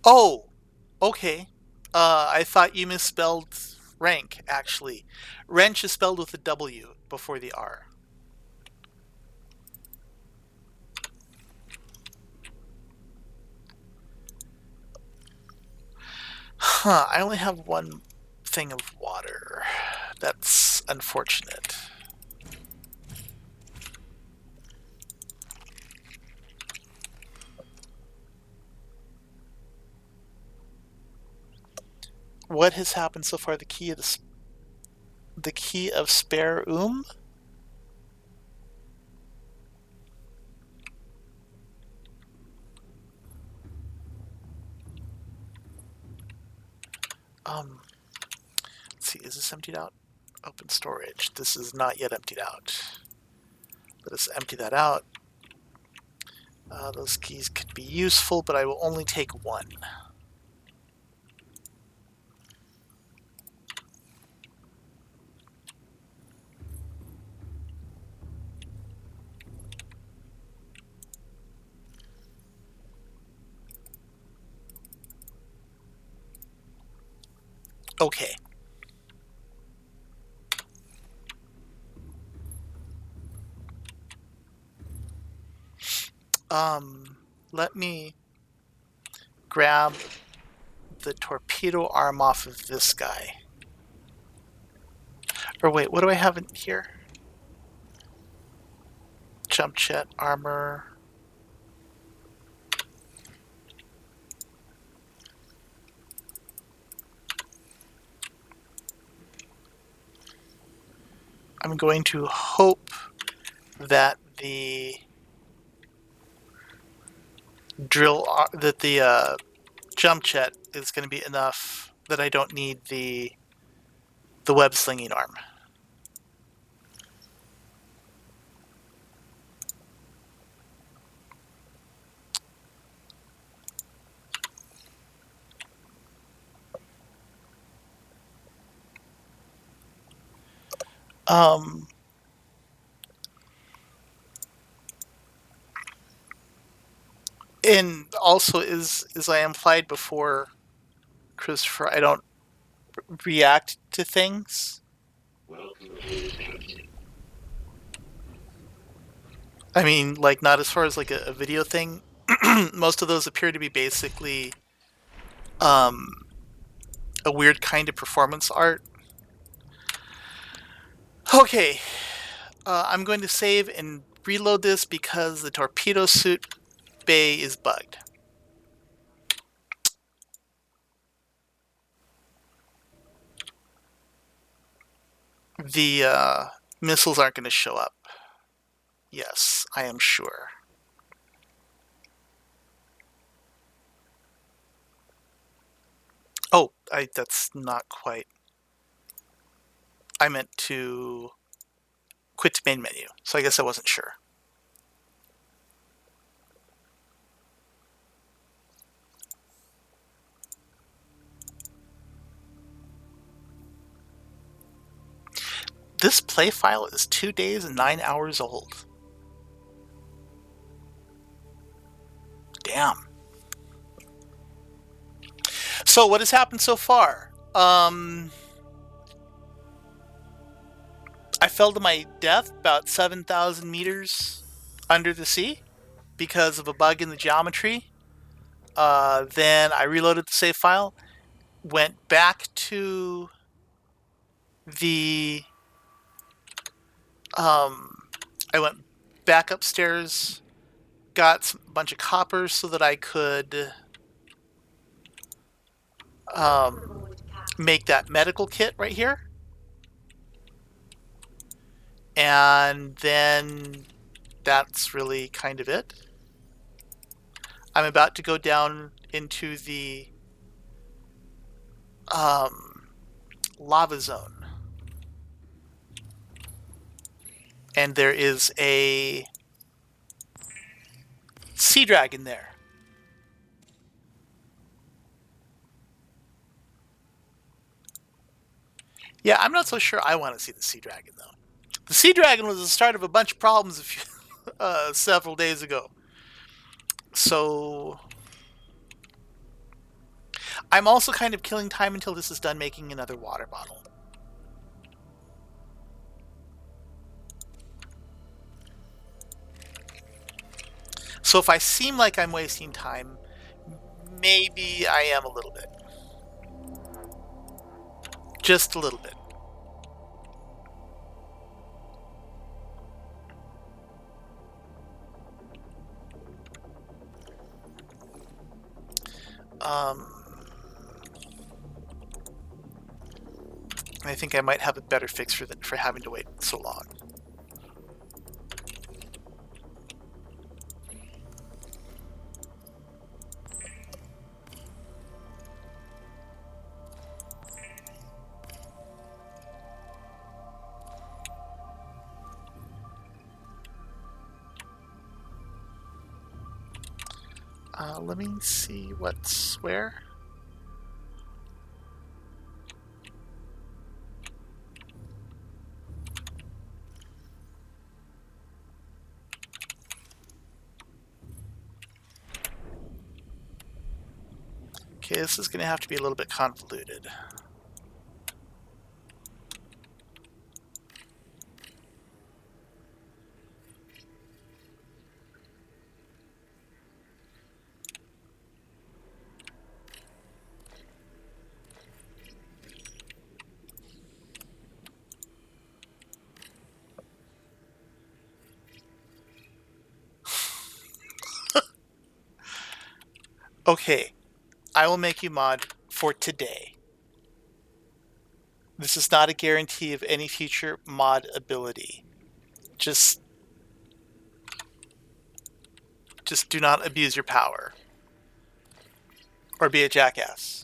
Oh! Okay. I thought you misspelled rank, actually. Wrench is spelled with a W before the R. Huh, I only have one thing of water. That's unfortunate. What has happened so far? The key of spare let's see, is this emptied out? Open storage. This is not yet emptied out. Let us empty that out. Those keys could be useful, but I will only take one. Okay. Let me grab the torpedo arm off of this guy. Or wait, what do I have in here? Jump jet, armor. I'm going to hope that the jump jet is going to be enough that I don't need the web slinging arm. And also, as I implied before, Christopher, I don't react to things. I mean, like, not as far as like a video thing. Most of those appear to be basically a weird kind of performance art. Okay, I'm going to save and reload this because the torpedo suit bay is bugged. The missiles aren't going to show up. Yes, I am sure. Oh, that's not quite. I meant to quit the main menu, so I guess I wasn't sure. This play file is 2 days and 9 hours old. Damn. So what has happened so far? I fell to my death about 7,000 meters under the sea because of a bug in the geometry. Then I reloaded the save file, went back to the I went back upstairs, got a bunch of copper so that I could make that medical kit right here. And then that's really kind of it. I'm about to go down into the lava zone. And there is a sea dragon there. Yeah, I'm not so sure I want to see the sea dragon, though. The sea dragon was the start of a bunch of problems several days ago. So I'm also kind of killing time until this is done making another water bottle. So if I seem like I'm wasting time, maybe I am a little bit. Just a little bit. Um, I think I might have a better fix for having to wait so long. Let me see what's where. Okay, this is going to have to be a little bit convoluted. Okay, I will make you mod for today. This is not a guarantee of any future mod ability. Just do not abuse your power. Or be a jackass.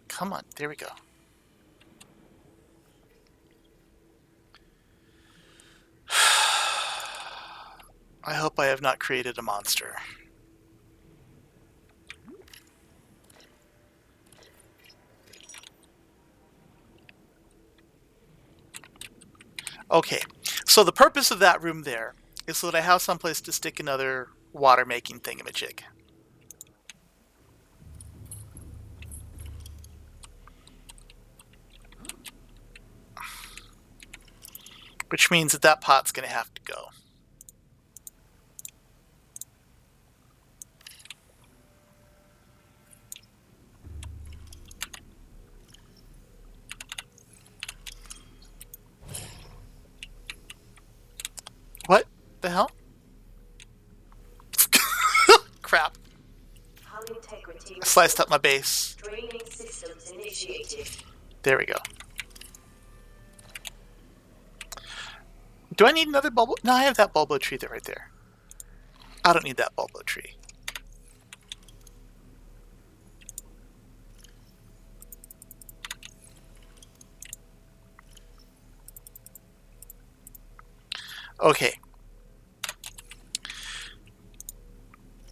Come on, there we go. I hope I have not created a monster. Okay, so the purpose of that room there is so that I have someplace to stick another water-making thingamajig. Which means that that pot's going to have to go. What the hell? Crap. Hull integrity I sliced up my base. Draining systems initiated. There we go. Do I need another bulbo? No, I have that bulbo tree right there. I don't need that bulbo tree. Okay.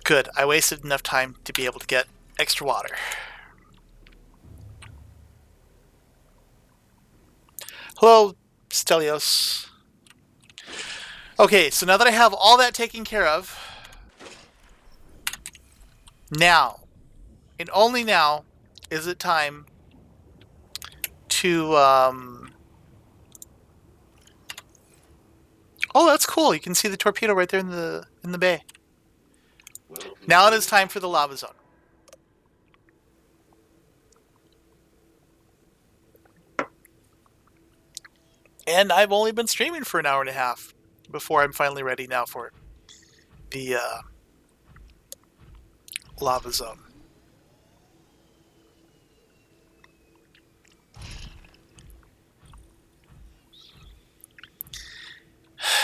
Good. I wasted enough time to be able to get extra water. Hello, Stelios. Okay, so now that I have all that taken care of, now, and only now, is it time to, oh, that's cool. You can see the torpedo right there in the bay. Now it is time for the lava zone. And I've only been streaming for an hour and a half before I'm finally ready now for the lava zone.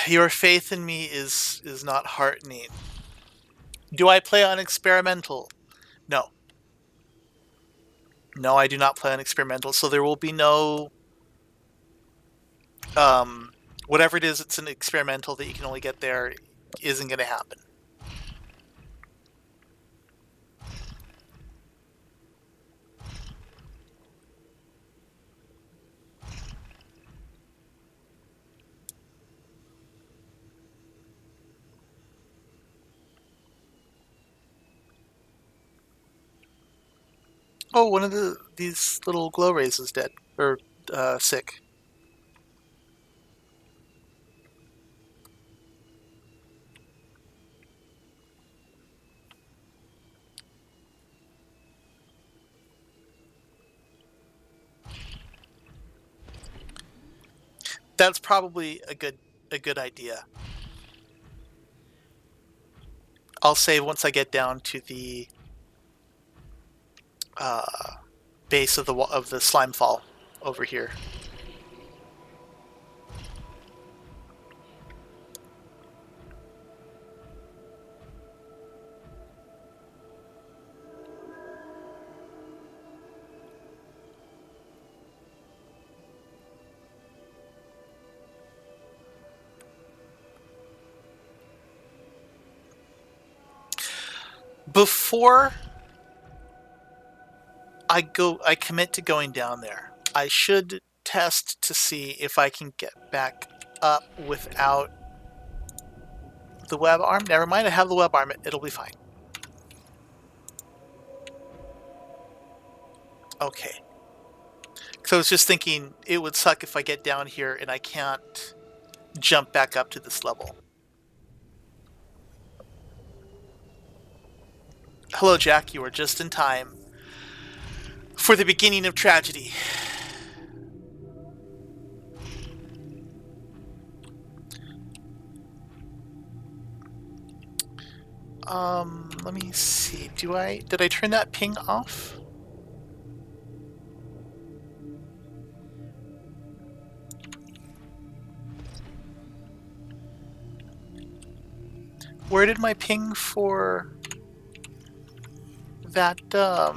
Your faith in me is not heartening. Do I play on experimental? No. No, I do not play on experimental, so there will be no whatever it is it's an experimental that you can only get there isn't going to happen. Oh, one of these little glow rays is dead or sick. That's probably a good idea. I'll save once I get down to the base of the slime fall over here. Before I commit to going down there, I should test to see if I can get back up without the web arm. Never mind, I have the web arm. It'll be fine. Okay. So I was just thinking it would suck if I get down here and I can't jump back up to this level. Hello, Jack. You are just in time for the beginning of tragedy. Let me see. Did I turn that ping off? Where did my ping for that, the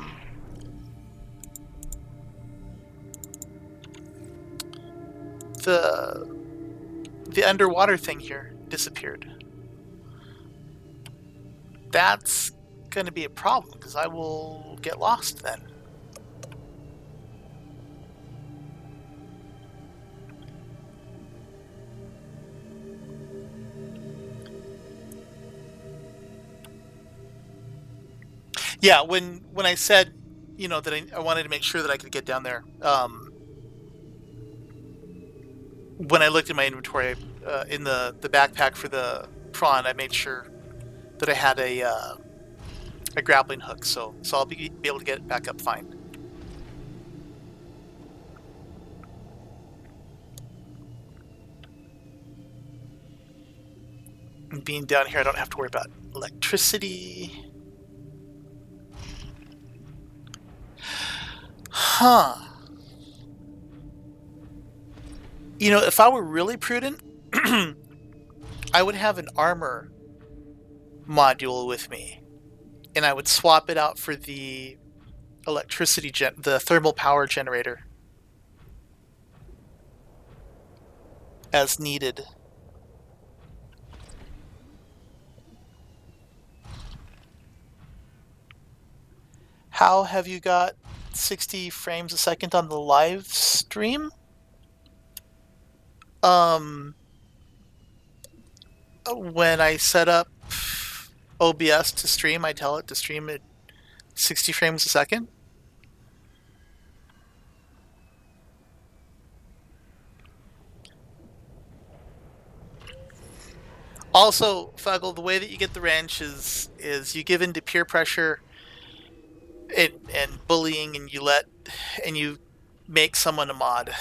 underwater thing here disappeared? That's going to be a problem because I will get lost then. Yeah, when I said, that I wanted to make sure that I could get down there, when I looked at my inventory in the backpack for the prawn, I made sure that I had a grappling hook, so I'll be able to get back up fine. And being down here, I don't have to worry about electricity. Huh. If I were really prudent, I would have an armor module with me, and I would swap it out for the the thermal power generator as needed. How have you got 60 frames a second on the live stream? When I set up OBS to stream, I tell it to stream at 60 frames a second. Also, Fuggle, the way that you get the wrench is you give in to peer pressure and bullying, and you make someone a mod.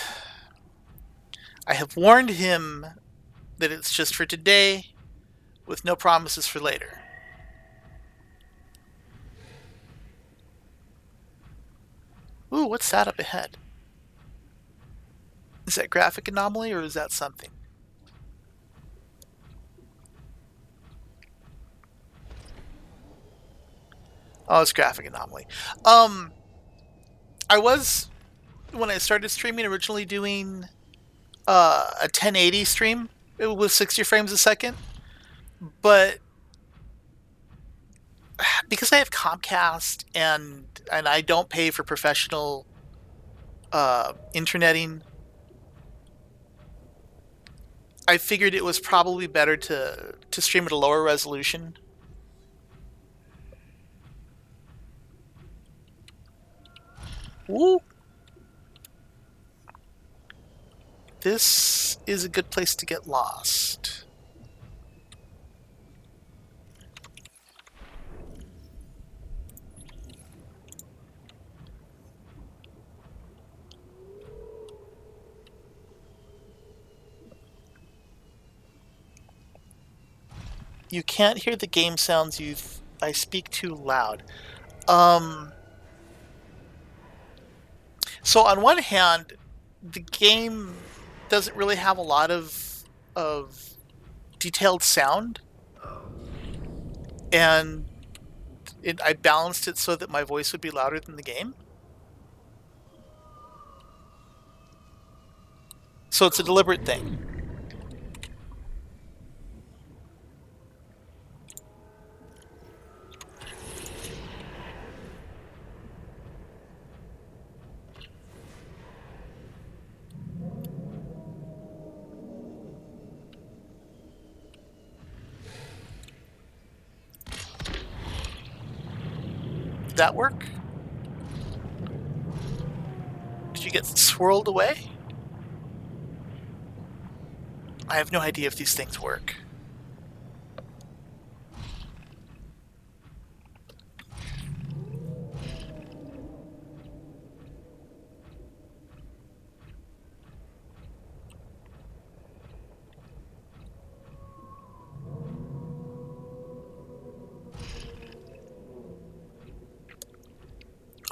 I have warned him that it's just for today, with no promises for later. Ooh, what's that up ahead? Is that graphic anomaly or is that something? Oh, it's graphic anomaly. I was, when I started streaming, originally doing a 1080 stream with 60 frames a second, but because I have Comcast and I don't pay for professional interneting, I figured it was probably better to stream at a lower resolution. Woo! This is a good place to get lost. You can't hear the game sounds. I speak too loud. Um, so on one hand, the game doesn't really have a lot of detailed sound, and I balanced it so that my voice would be louder than the game. So it's a deliberate thing. Did that work? Did you get swirled away? I have no idea if these things work.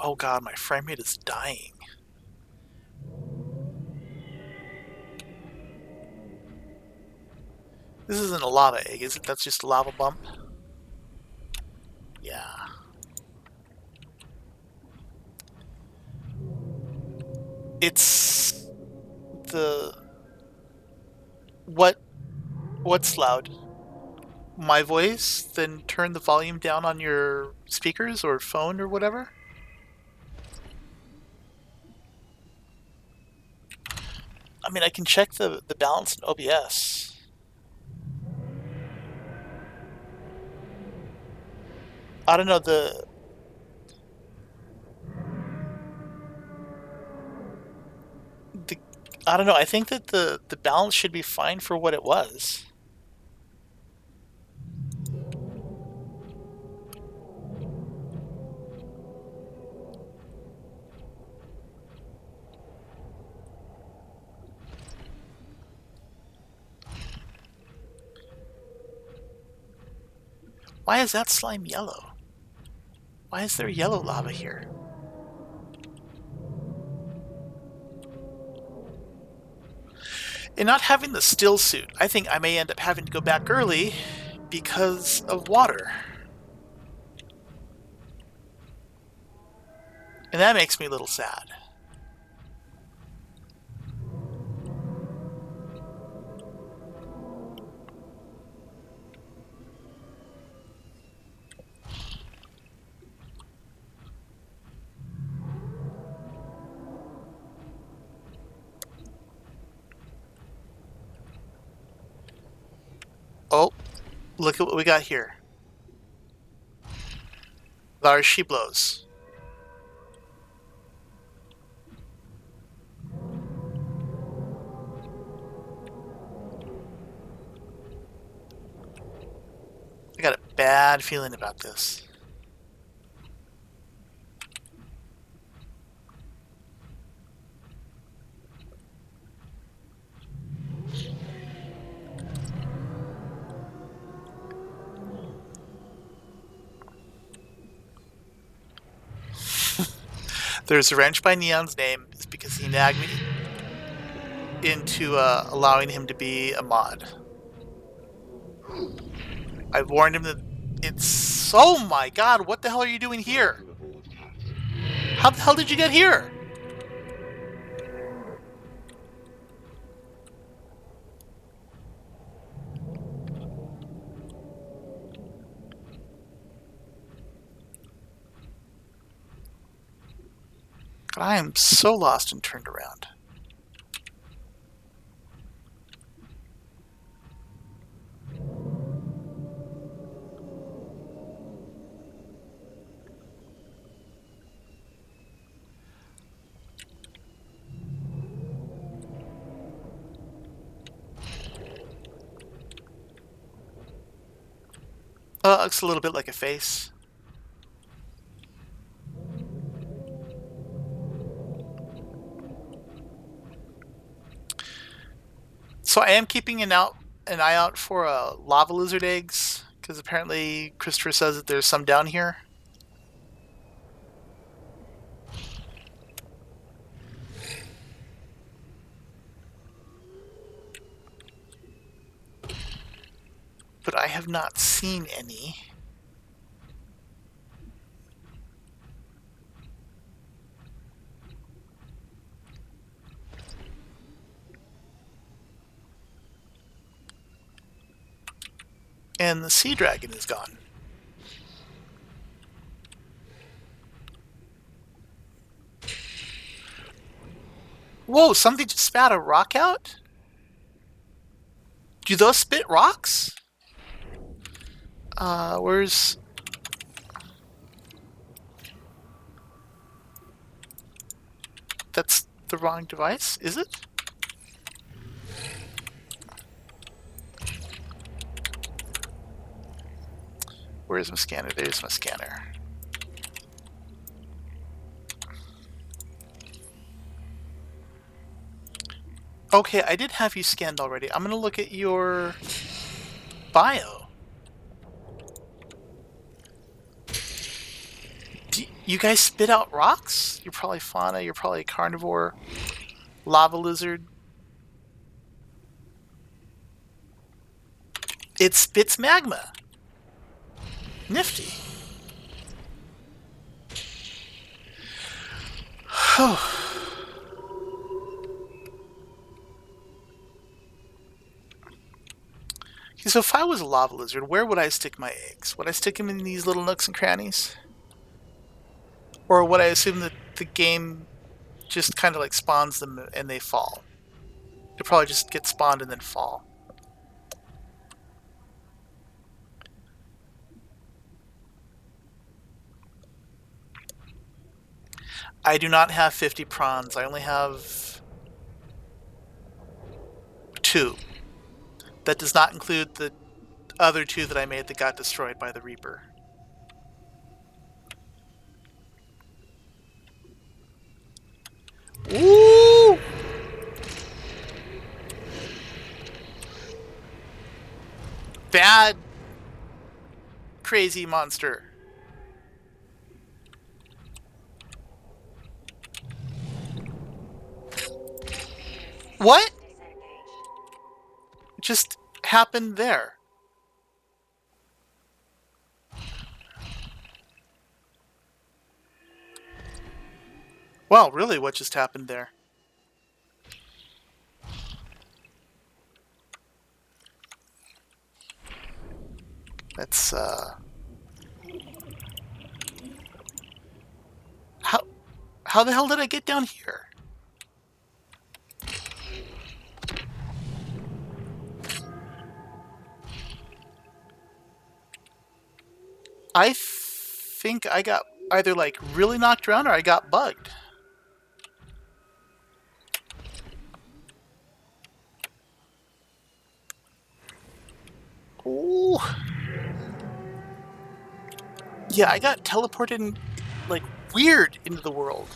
Oh god, my frame rate is dying. This isn't a lava egg, is it? That's just a lava bump? Yeah. It's the... What's loud? My voice? Then turn the volume down on your speakers or phone or whatever? I mean, I can check the balance in OBS. I don't know, I don't know, I think that the balance should be fine for what it was. Why is that slime yellow? Why is there yellow lava here? In not having the still suit, I think I may end up having to go back early because of water. And that makes me a little sad. Oh, look at what we got here. Large she blows. I got a bad feeling about this. There's a wrench by Neon's name is because he nagged me into allowing him to be a mod. I warned him that it's... Oh my god, what the hell are you doing here? How the hell did you get here? I am so lost and turned around. Looks a little bit like a face. So I am keeping an eye out for lava lizard eggs Because apparently Christopher says that there's some down here. But I have not seen any. And the sea dragon is gone. Whoa, something just spat a rock out? Do those spit rocks? Where's... That's the wrong device, is it? Where's my scanner? There's my scanner. Okay, I did have you scanned already. I'm gonna look at your bio. You guys spit out rocks? You're probably fauna, you're probably a carnivore, lava lizard. It spits magma. Nifty. Okay, so if I was a lava lizard, where would I stick my eggs? Would I stick them in these little nooks and crannies? Or would I assume that the game just kind of like spawns them and they fall? They'll probably just get spawned and then fall. I do not have 50 prawns. I only have 2. That does not include the other 2 that I made that got destroyed by the Reaper. Ooh! Bad, crazy monster. What? It just happened there. Well, really, what just happened there? That's, How the hell did I get down here? I think I got either, like, really knocked around or I got bugged. Ooh. Yeah, I got teleported, like, weird into the world.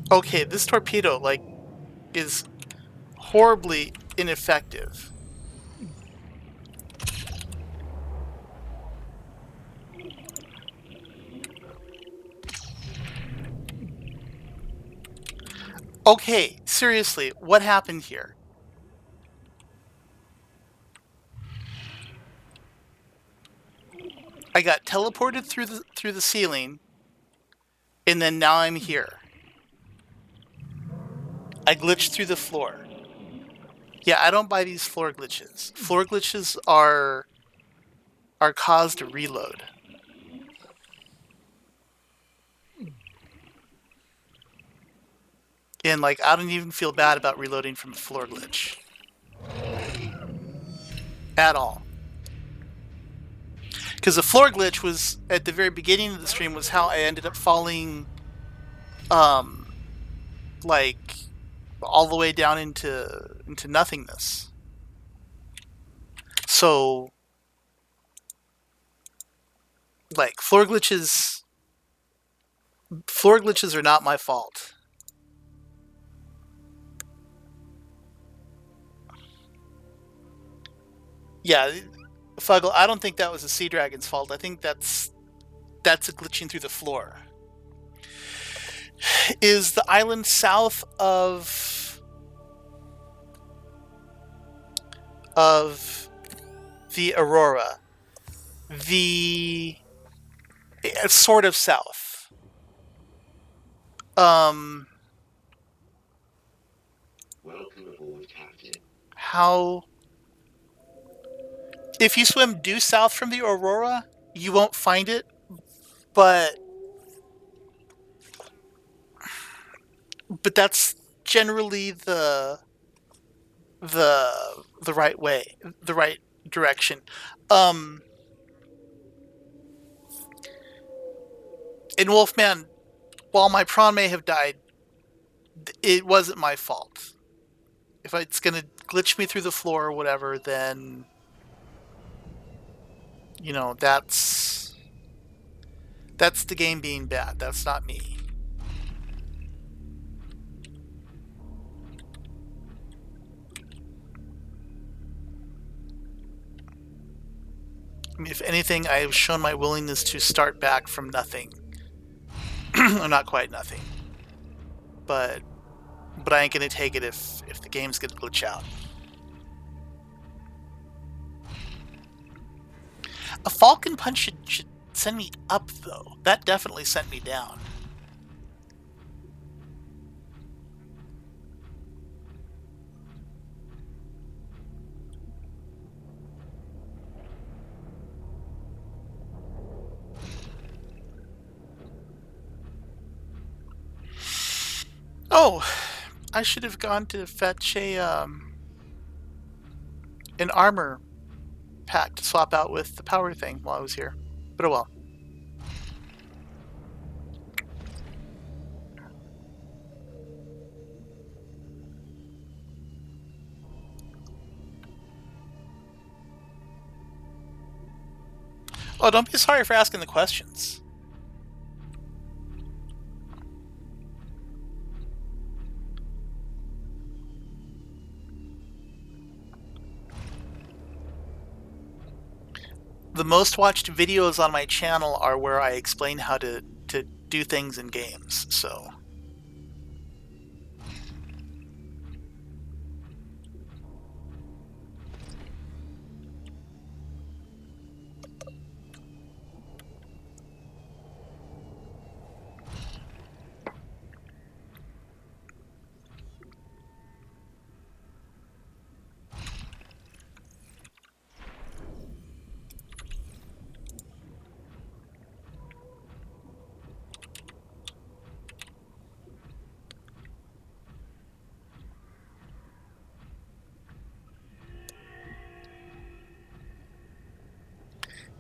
Okay, this torpedo, like, is horribly ineffective. Okay, seriously, what happened here? I got teleported through the ceiling, and then now I'm here. I glitched through the floor. Yeah, I don't buy these floor glitches. Floor glitches are caused to reload. And, like, I don't even feel bad about reloading from a floor glitch. At all. Because the floor glitch was, at the very beginning of the stream, was how I ended up falling, like, all the way down into into nothingness. So, like, floor glitches are not my fault. Yeah, Fuggle, I don't think that was a sea dragon's fault. I think that's a glitching through the floor. Is the island south of the Aurora? The It's sort of south. Um, Welcome aboard, Captain. how? If you swim due south from the Aurora, you won't find it, but that's generally the right way, the right direction. Um, in Wolfman, while my prawn may have died, it wasn't my fault. If it's gonna glitch me through the floor or whatever, then that's the game being bad. That's not me. I mean, if anything, I have shown my willingness to start back from nothing. Or not quite nothing. But I ain't gonna take it if the game's gonna glitch out. A Falcon Punch should send me up, though. That definitely sent me down. Oh, I should have gone to fetch an armor pack to swap out with the power thing while I was here. But oh well. Oh, don't be sorry for asking the questions. The most watched videos on my channel are where I explain how to do things in games, so...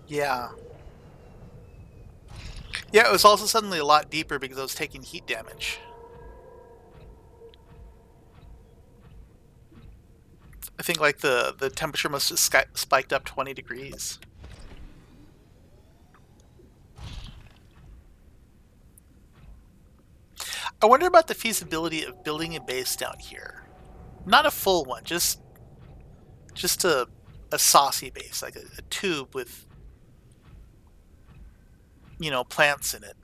Yeah. Yeah, it was also suddenly a lot deeper because I was taking heat damage. I think like the temperature must have spiked up 20 degrees. I wonder about the feasibility of building a base down here. Not a full one, just a saucy base, like a tube with, plants in it.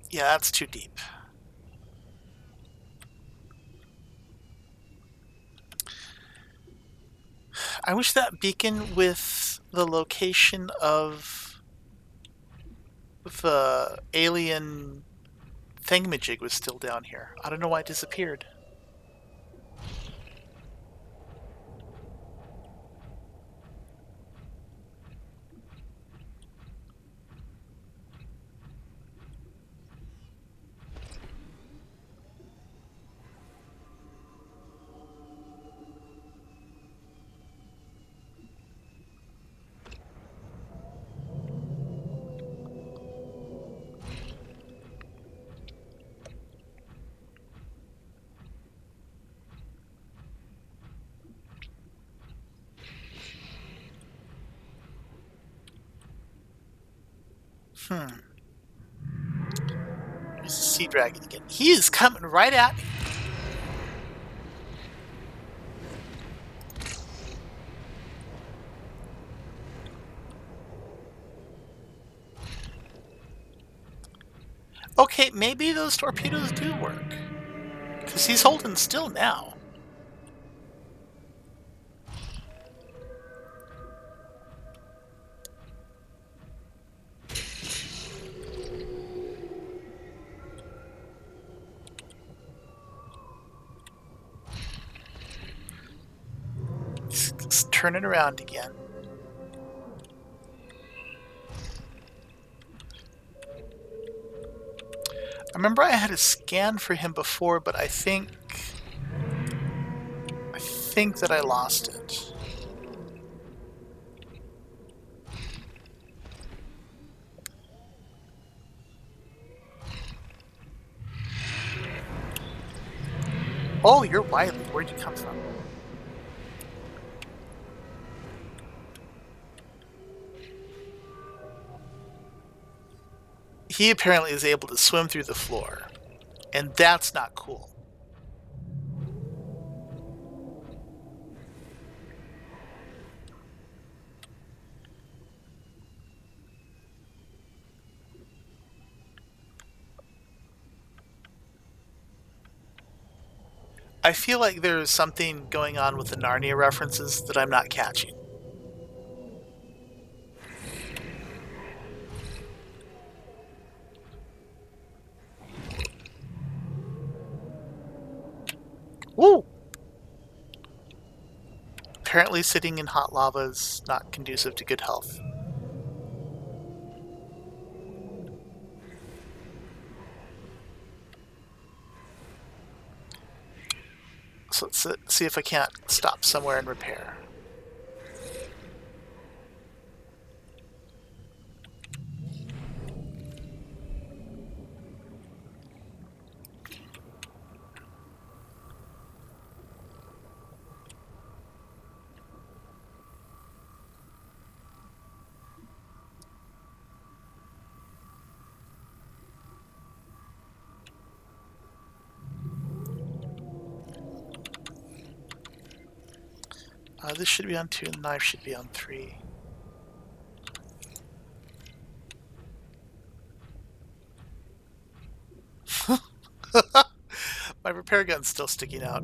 Yeah, that's too deep. I wish that beacon with the location of the alien thingamajig was still down here. I don't know why it disappeared. Hmm. There's a sea dragon again. He is coming right at me. Okay, maybe those torpedoes do work. Because he's holding still now. He's turning around again. I remember I had a scan for him before, but I think that I lost it. Oh, you're wily. Where'd you come from? He apparently is able to swim through the floor, and that's not cool. I feel like there's something going on with the Narnia references that I'm not catching. Woo! Apparently sitting in hot lava is not conducive to good health. So let's see if I can't stop somewhere and repair. This should be on 2, and the knife should be on 3. My repair gun's still sticking out.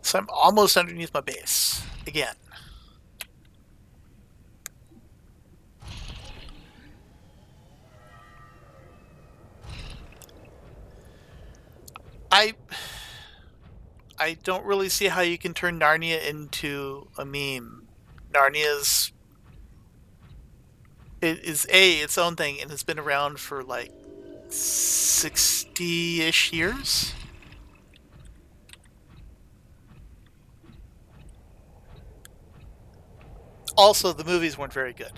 So I'm almost underneath my base. Again. I don't really see how you can turn Narnia into a meme. Narnia's it is its own thing and has been around for like 60-ish years. Also, the movies weren't very good.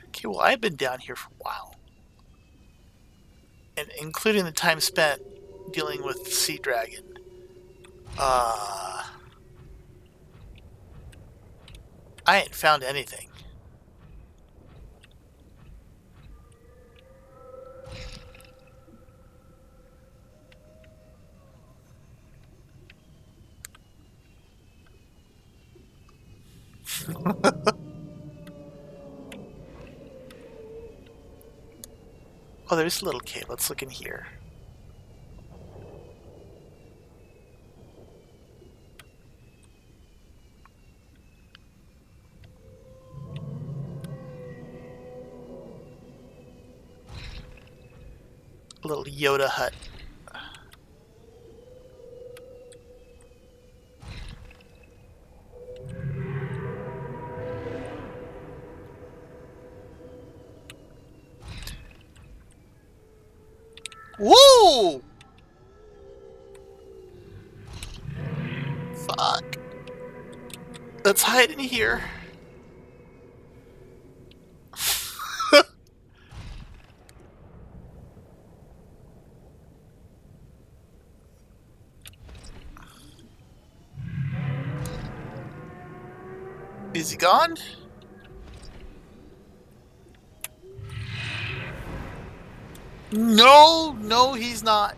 Okay, well, I've been down here for a while. And including the time spent dealing with the sea dragon. I ain't found anything. Oh, there's a little cave. Let's look in here. little Yoda hut. Woo! Fuck. Let's hide in here. Is he gone? No, no, he's not.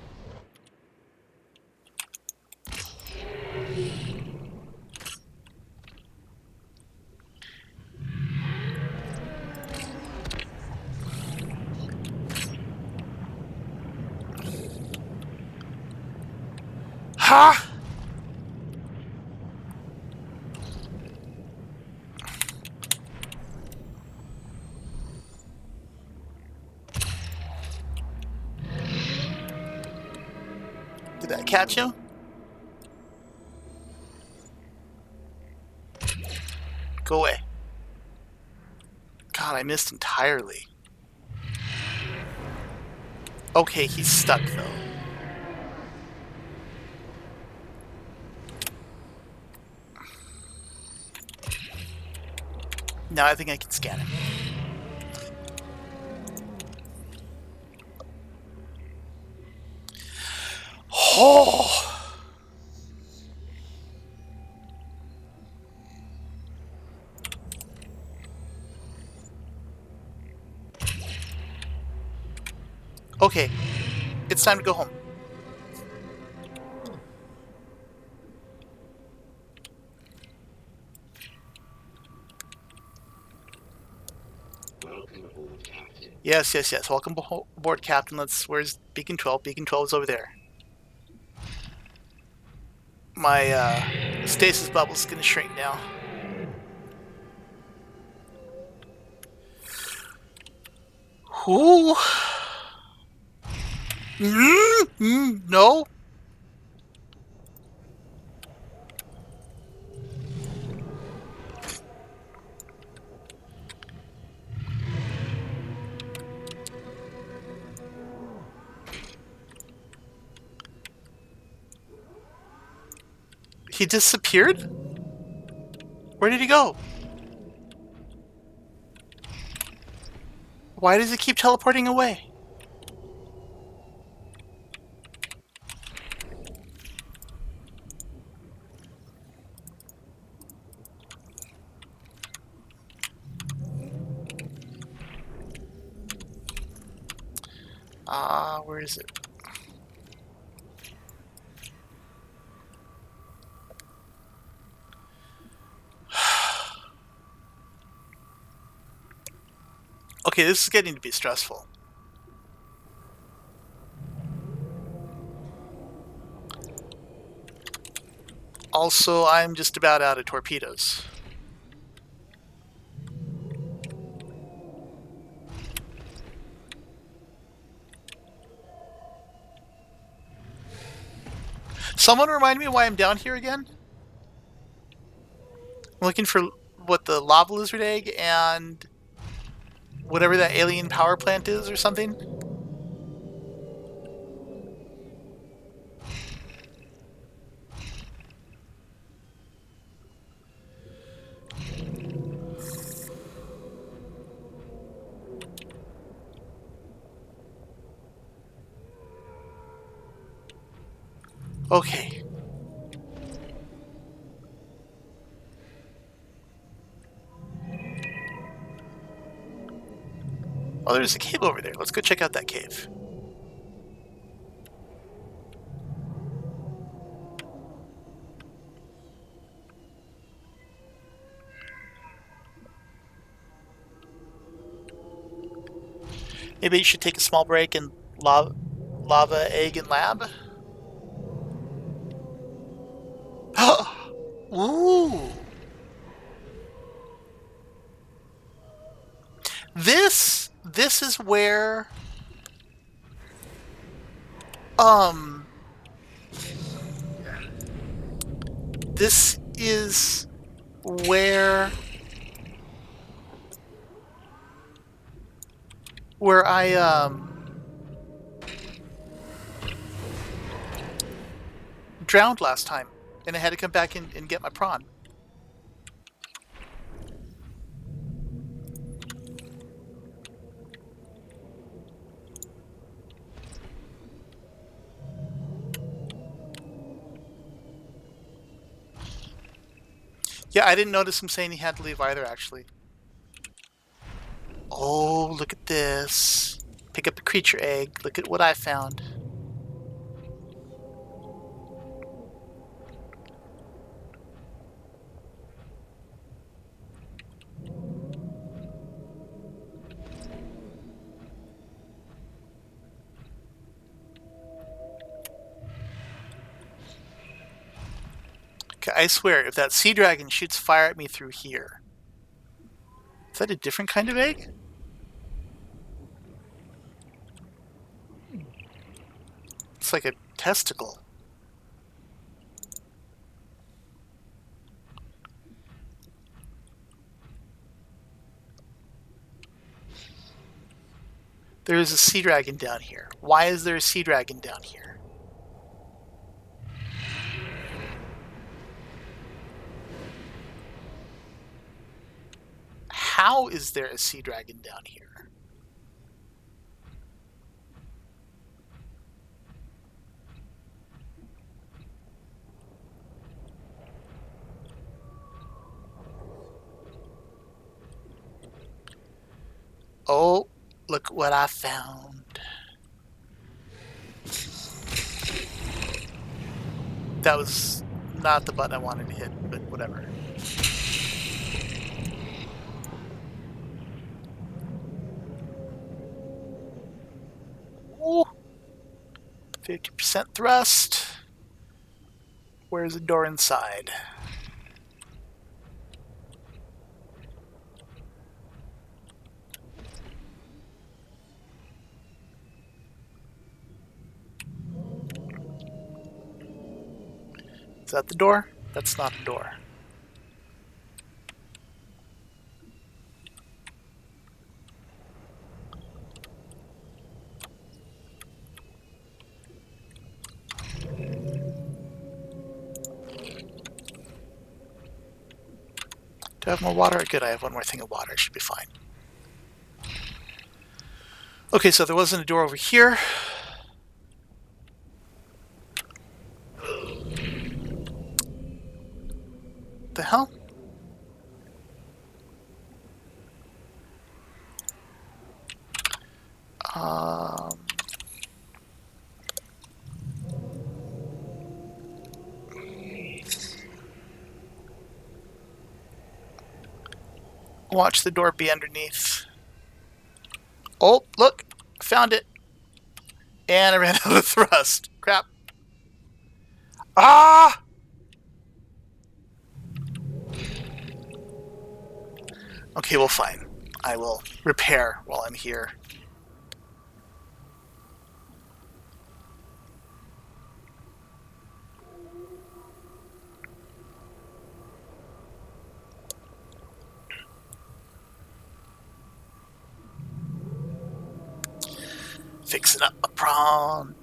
Ha! Did that catch him? Go away. God, I missed entirely. Okay, he's stuck though. Now I think I can scan him. Oh! Okay, it's time to go home. Welcome aboard, Captain. Yes, yes, yes. Welcome aboard, Captain. Where's Beacon 12? Beacon 12 is over there. My stasis bubble's gonna shrink now. Ooh. No. He disappeared? Where did he go? Why does he keep teleporting away? Where is it? Okay, this is getting to be stressful. Also, I'm just about out of torpedoes. Someone remind me why I'm down here again? I'm looking for what the lava lizard egg and whatever that alien power plant is or something. Okay. Oh, there's a cave over there. Let's go check out that cave. Maybe you should take a small break in lava egg and lab. Ooh. This is where Um, this is where I drowned last time, and I had to come back and get my prawn. Yeah, I didn't notice him saying he had to leave either, actually. Oh, look at this. Pick up a creature egg. Look at what I found. Okay, I swear, if that sea dragon shoots fire at me through here, is that a different kind of egg? It's like a testicle. There is a sea dragon down here. Why is there a sea dragon down here? How is there a sea dragon down here? Oh, look what I found. That was not the button I wanted to hit, but whatever. Ooh. 50% thrust. Where's the door inside? Is that the door? That's not the door. Do I have more water? Good, I have one more thing of water. I should be fine. Okay, so there wasn't a door over here. The hell? Watch the door be underneath. Oh, look! Found it! And I ran out of thrust. Crap. Ah! Okay, well, fine. I will repair while I'm here. Fixing up my prawn.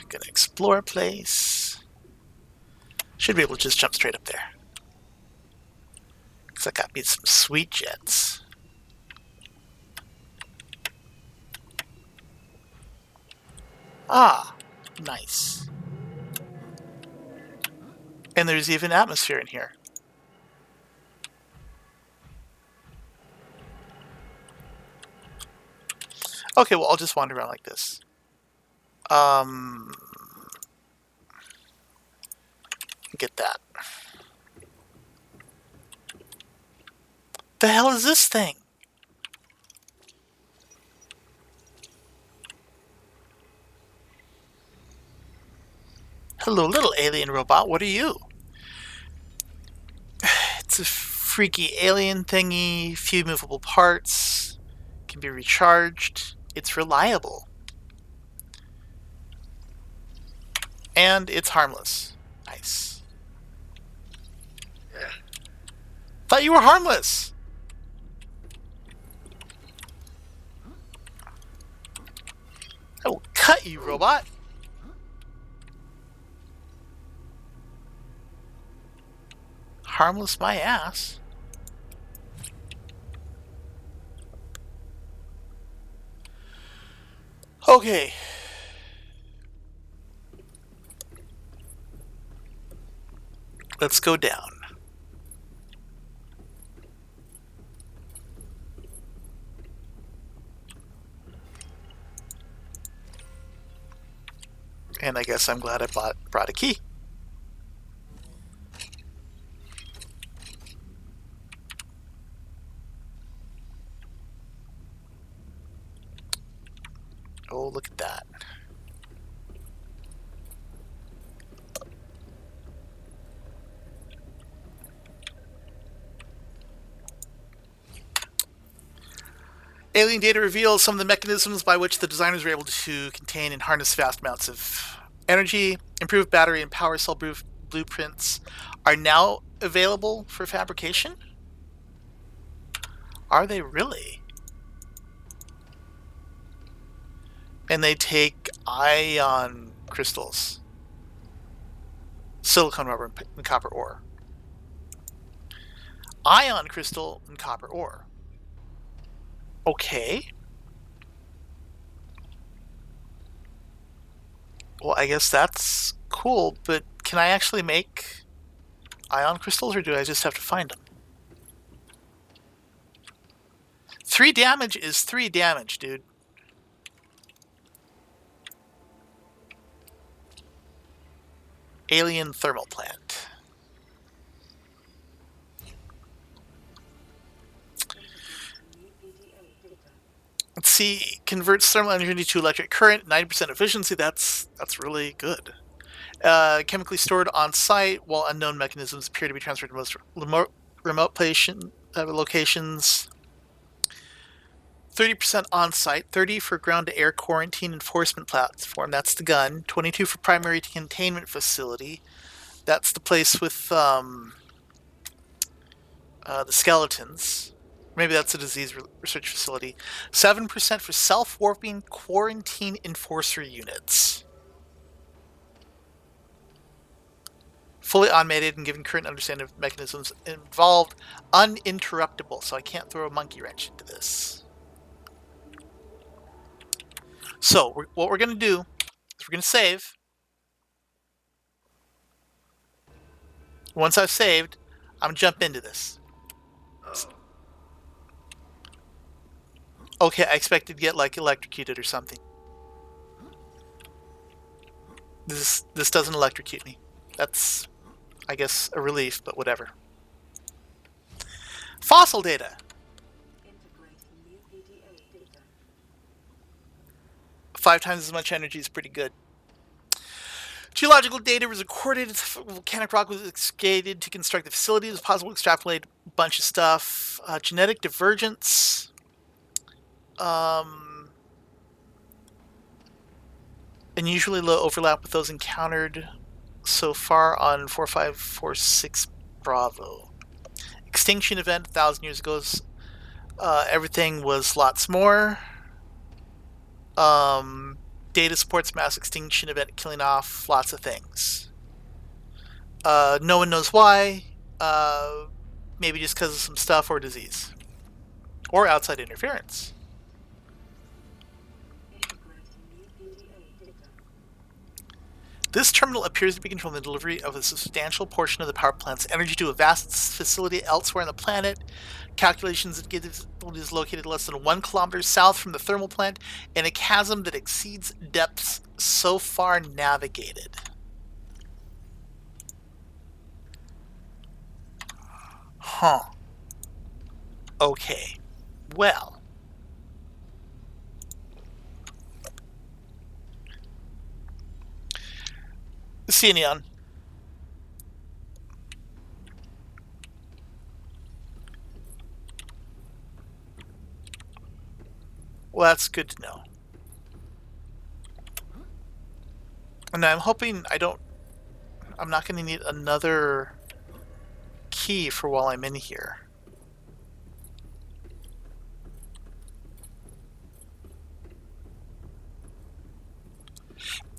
Gonna explore a place. Should be able to just jump straight up there. Because I got me some sweet jets. Ah, nice. And there's even atmosphere in here. Okay, well, I'll just wander around like this. Get that. The hell is this thing? Hello, little alien robot. What are you? It's a freaky alien thingy. Few movable parts. Can be recharged. It's reliable. And it's harmless. Nice. Yeah. Thought you were harmless. I will cut you, robot. Harmless my ass. Okay. Let's go down. And I guess I'm glad I brought a key. Oh, look at that. Alien data reveals some of the mechanisms by which the designers were able to contain and harness vast amounts of energy. Improved battery and power cell blueprints are now available for fabrication? Are they really? And they take ion crystals, silicon rubber, and copper ore. Ion crystal and copper ore. Okay. Well, I guess that's cool, but can I actually make ion crystals, or do I just have to find them? 3 damage is 3 damage, dude. Alien thermal plant. Let's see, converts thermal energy to electric current, 90% efficiency. That's really good. Chemically stored on site, while unknown mechanisms appear to be transferred to most remote locations. 30% on site, 30 for ground to air quarantine enforcement platform. That's the gun. 22 for primary containment facility. That's the place with the skeletons. Maybe that's a disease research facility. 7% for self-warping quarantine enforcer units. Fully automated and given current understanding of mechanisms involved, uninterruptible. So I can't throw a monkey wrench into this. So what we're going to do is we're going to save. Once I've saved, I'm going to jump into this. Okay, I expected to get like electrocuted or something. This doesn't electrocute me. That's, I guess, a relief, but whatever. Fossil data. 5 times as much energy is pretty good. Geological data was recorded. Volcanic rock was excavated to construct the facility. It was possible to extrapolate a bunch of stuff. Genetic divergence. Unusually low overlap with those encountered so far on 4546 Bravo. Extinction event 1,000 years ago. Everything was lots more. Data supports mass extinction event killing off lots of things. No one knows why. Maybe just because of some stuff or disease. Or outside interference. This terminal appears to be controlling the delivery of a substantial portion of the power plant's energy to a vast facility elsewhere on the planet. Calculations indicate it is located less than 1 kilometer south from the thermal plant in a chasm that exceeds depths so far navigated. Huh. Okay. Well. See you, Neon. Well, that's good to know. And I'm hoping I'm not going to need another key for while I'm in here.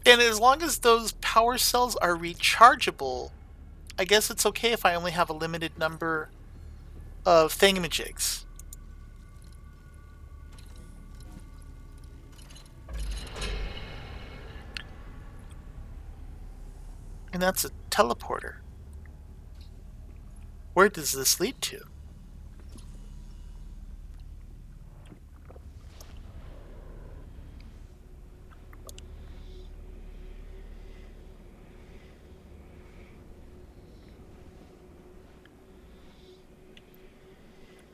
And as long as those power cells are rechargeable, I guess it's okay if I only have a limited number of thingamajigs. And that's a teleporter. Where does this lead to?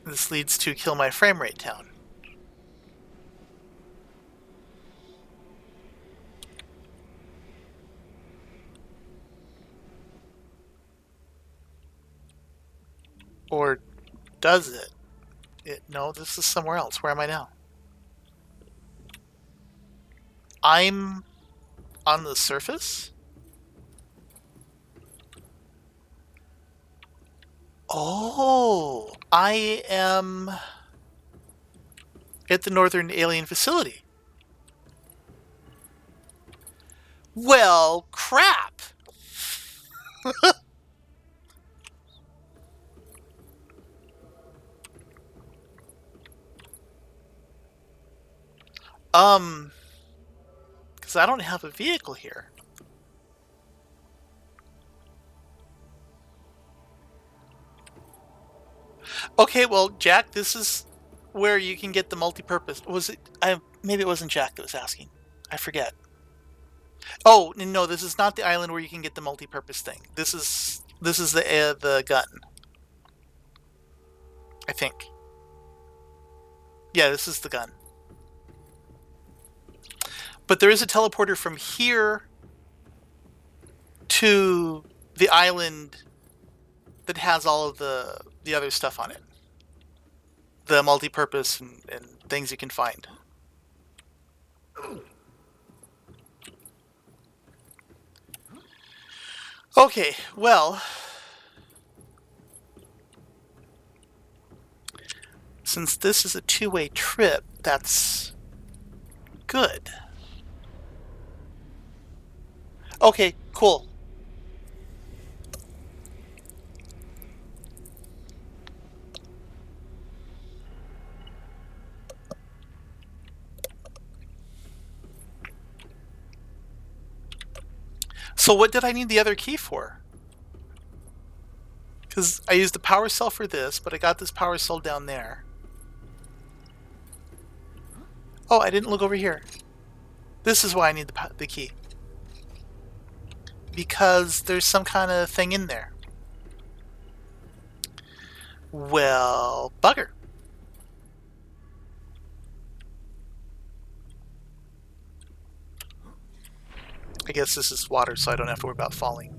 This leads to Kill My Frame Rate Town. Or does it? No, this is somewhere else. Where am I now? I'm on the surface? Oh, I am at the Northern Alien Facility. Well, crap! Because I don't have a vehicle here. Okay, well, Jack, this is where you can get the multi-purpose. Was it? Maybe it wasn't Jack that was asking. I forget. Oh no, this is not the island where you can get the multi-purpose thing. This is the gun. I think. Yeah, this is the gun. But there is a teleporter from here to the island that has all of the other stuff on it. The multi-purpose and things you can find. Okay, well, since this is a two-way trip, that's good. Okay, cool. So what did I need the other key for? Because I used the power cell for this, but I got this power cell down there. Oh, I didn't look over here. This is why I need the key. Because there's some kind of thing in there. Well, bugger. I guess this is water, so I don't have to worry about falling.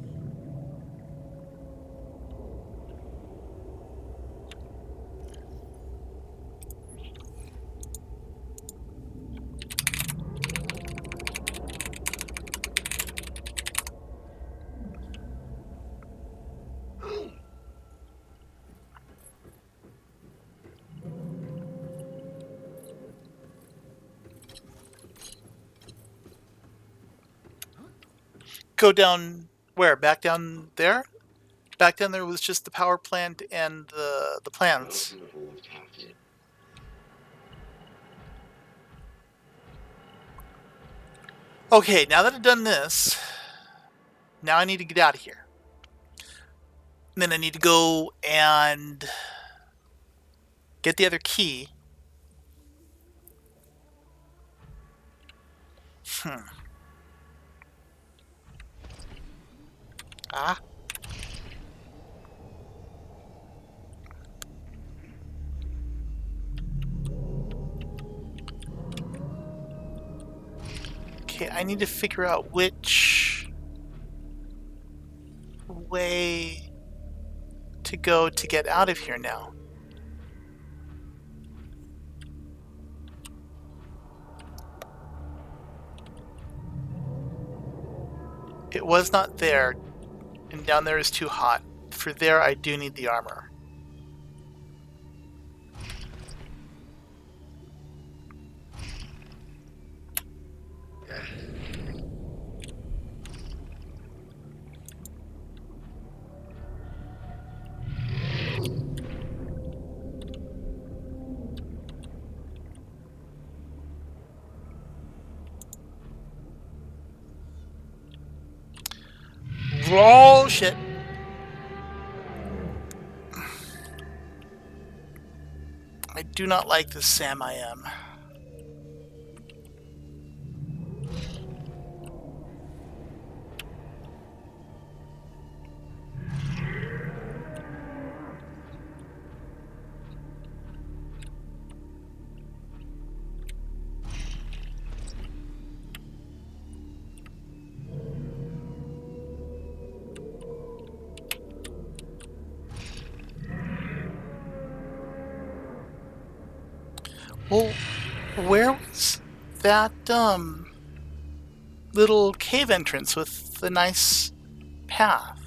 Go down where? Back down there? Back down there was just the power plant and the plans. Welcome aboard, Captain. Okay, now that I've done this, now I need to get out of here. And then I need to go and get the other key. Ah. Okay, I need to figure out which way to go to get out of here now. It was not there, and down there is too hot. For there, I do need the armor. Oh, shit. I do not like the Sam I am. Well, where was that, little cave entrance with the nice path?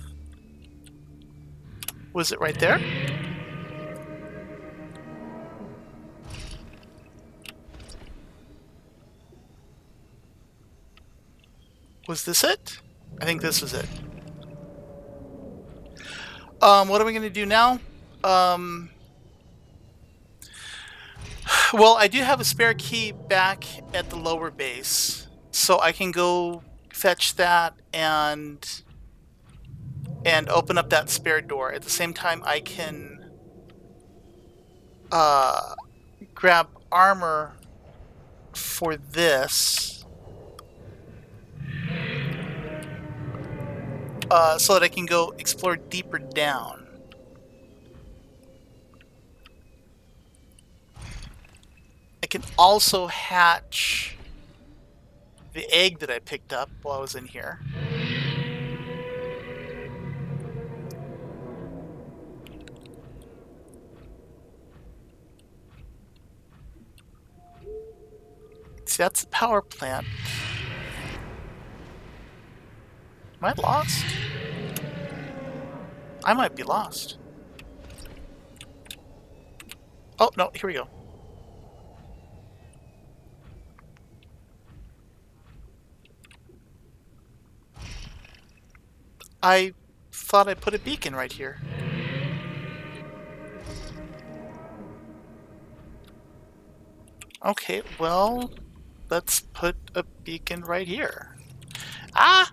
Was it right there? Was this it? I think this was it. What are we gonna do now? Well, I do have a spare key back at the lower base, so I can go fetch that and open up that spare door. At the same time, I can grab armor for this, so that I can go explore deeper down. I can also hatch the egg that I picked up while I was in here. See, that's the power plant. Am I lost? I might be lost. Oh, no, here we go. I thought I put a beacon right here. Okay, well, let's put a beacon right here. Ah!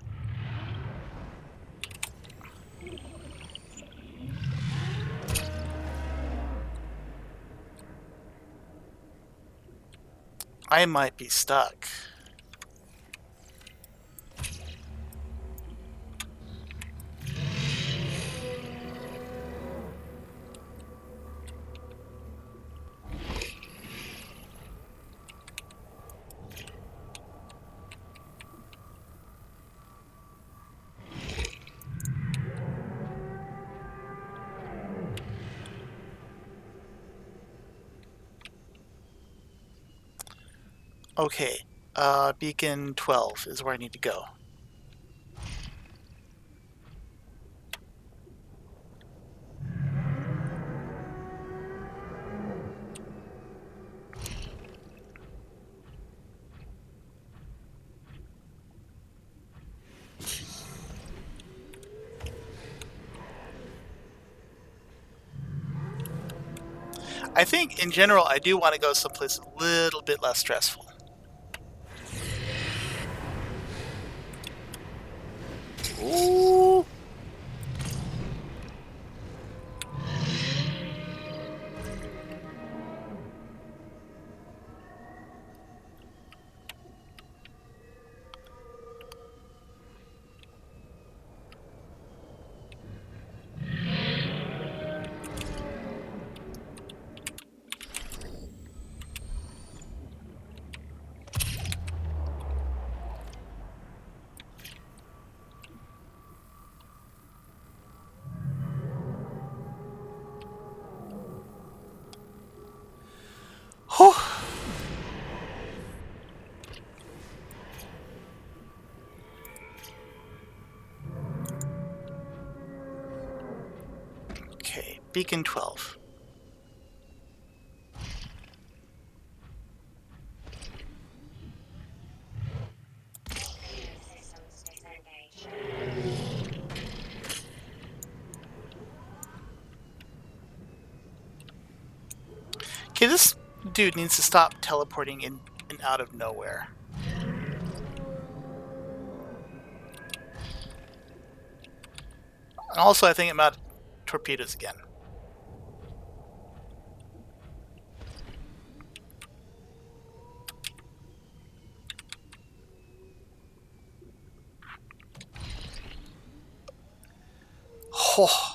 I might be stuck. Okay, beacon 12 is where I need to go. I think, in general, I do want to go someplace a little bit less stressful. Ooh. Beacon 12. Systems disengaged. Okay, this dude needs to stop teleporting in and out of nowhere. And also, I think I'm out of torpedoes again. Oh.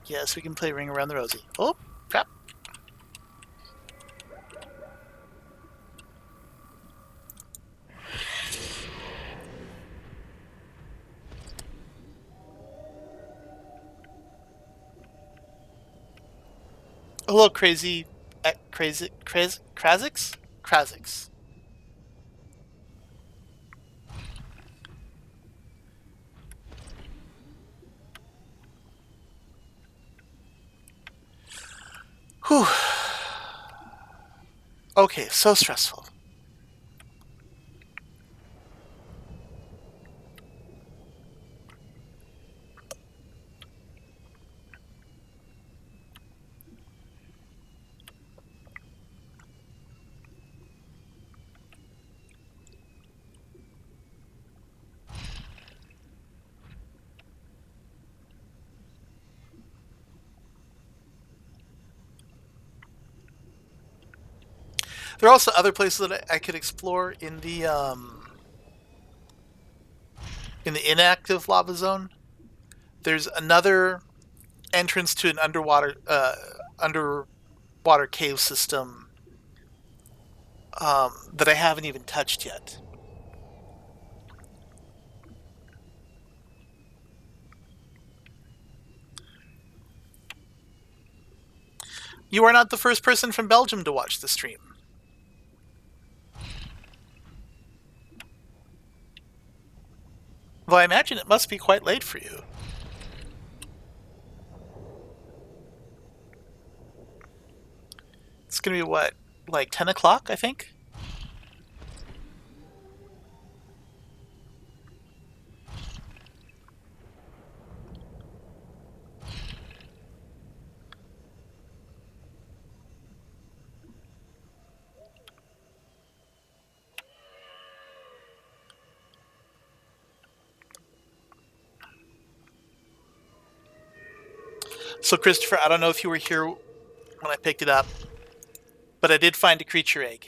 Yes, we can play Ring Around the Rosie. Oh, crap. Hello, crazy, Krazix? Krazix. Whew. Okay, so stressful. There are also other places that I could explore in the inactive lava zone. There's another entrance to an underwater cave system that I haven't even touched yet. You are not the first person from Belgium to watch the stream. Well, I imagine it must be quite late for you. It's gonna be what, like 10 o'clock, I think? So, Christopher, I don't know if you were here when I picked it up, but I did find a creature egg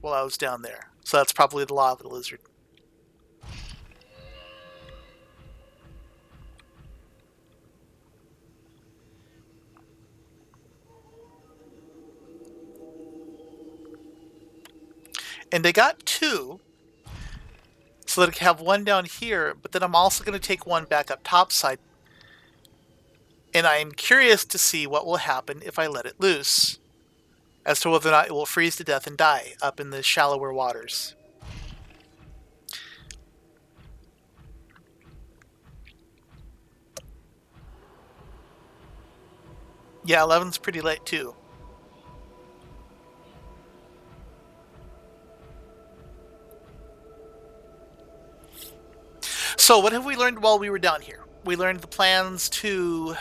while I was down there. So that's probably the lava lizard. And I got two, so that I can have one down here, but then I'm also going to take one back up topside. And I'm curious to see what will happen if I let it loose, as to whether or not it will freeze to death and die up in the shallower waters. Yeah, 11's pretty late too. So what have we learned while we were down here? We learned the plans to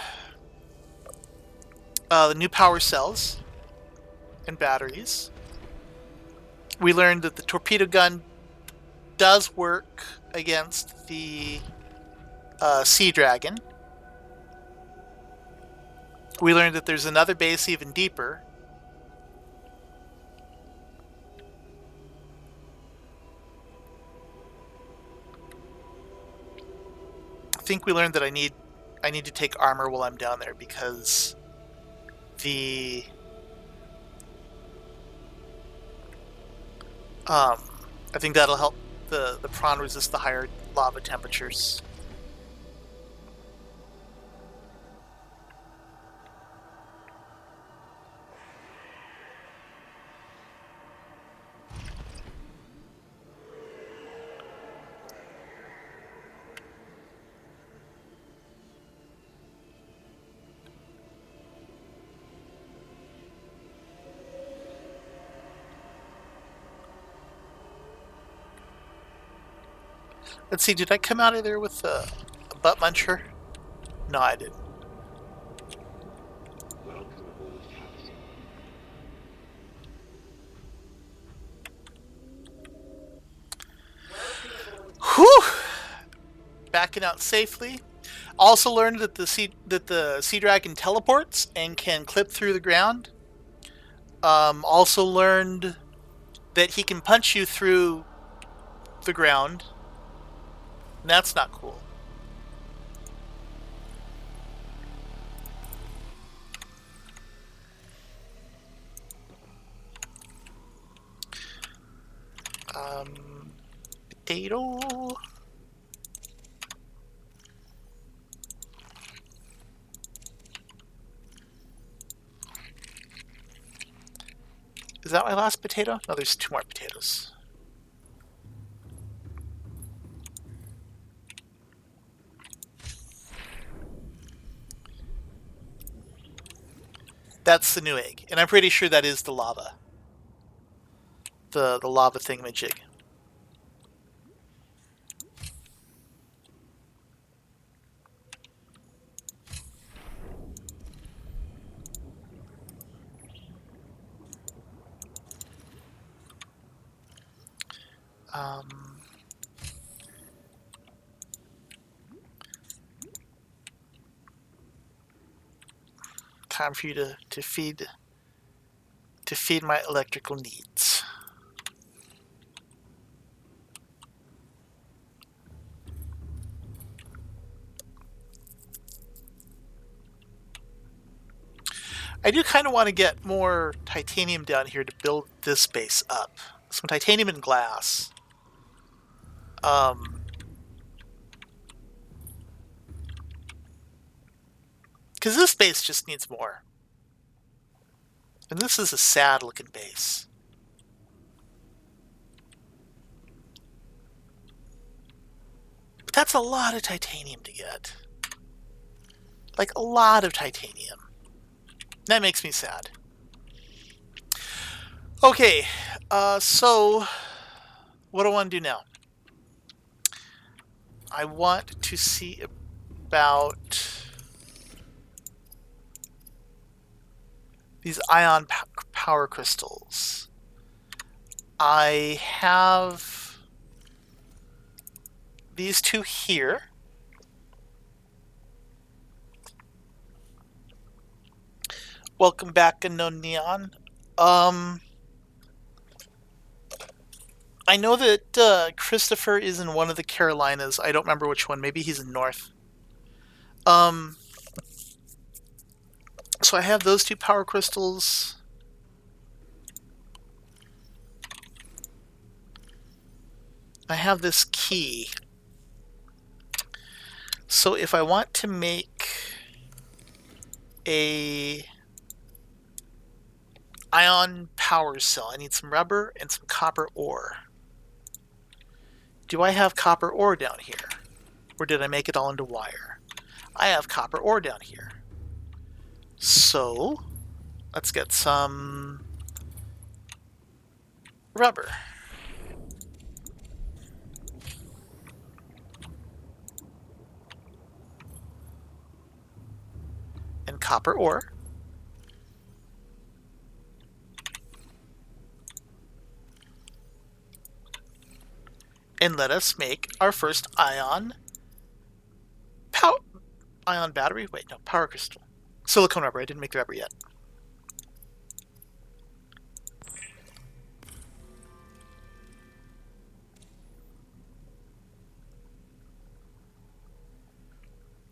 the new power cells and batteries. We learned that the torpedo gun does work against the Sea Dragon. We learned that there's another base even deeper. I think we learned that I need to take armor while I'm down there because the I think that'll help the prawn resist the higher lava temperatures. Let's see, did I come out of there with a butt muncher? No, I didn't. Welcome aboard, Captain. Whew! Backing out safely. Also learned that the sea dragon teleports and can clip through the ground. Also learned that he can punch you through the ground. And that's not cool. Potato. Is that my last potato? No, there's 2 more potatoes. That's the new egg, and I'm pretty sure that is the lava. The lava thingamajig. Time for you to feed my electrical needs. I do kind of want to get more titanium down here to build this base up. Some titanium and glass. Because this base just needs more. And this is a sad looking base. But that's a lot of titanium to get. Like a lot of titanium. That makes me sad. Okay, so what do I want to do now? I want to see about these ion power crystals. I have these 2 here. Welcome back, Unknown Neon. I know that Christopher is in one of the Carolinas. I don't remember which one. Maybe he's in North. So I have those 2 power crystals. I have this key. So if I want to make a ion power cell, I need some rubber and some copper ore. Do I have copper ore down here? Or did I make it all into wire? I have copper ore down here. So, let's get some rubber. And copper ore. And let us make our first ion battery. Wait, no, power crystal. Silicone rubber. I didn't make the rubber yet.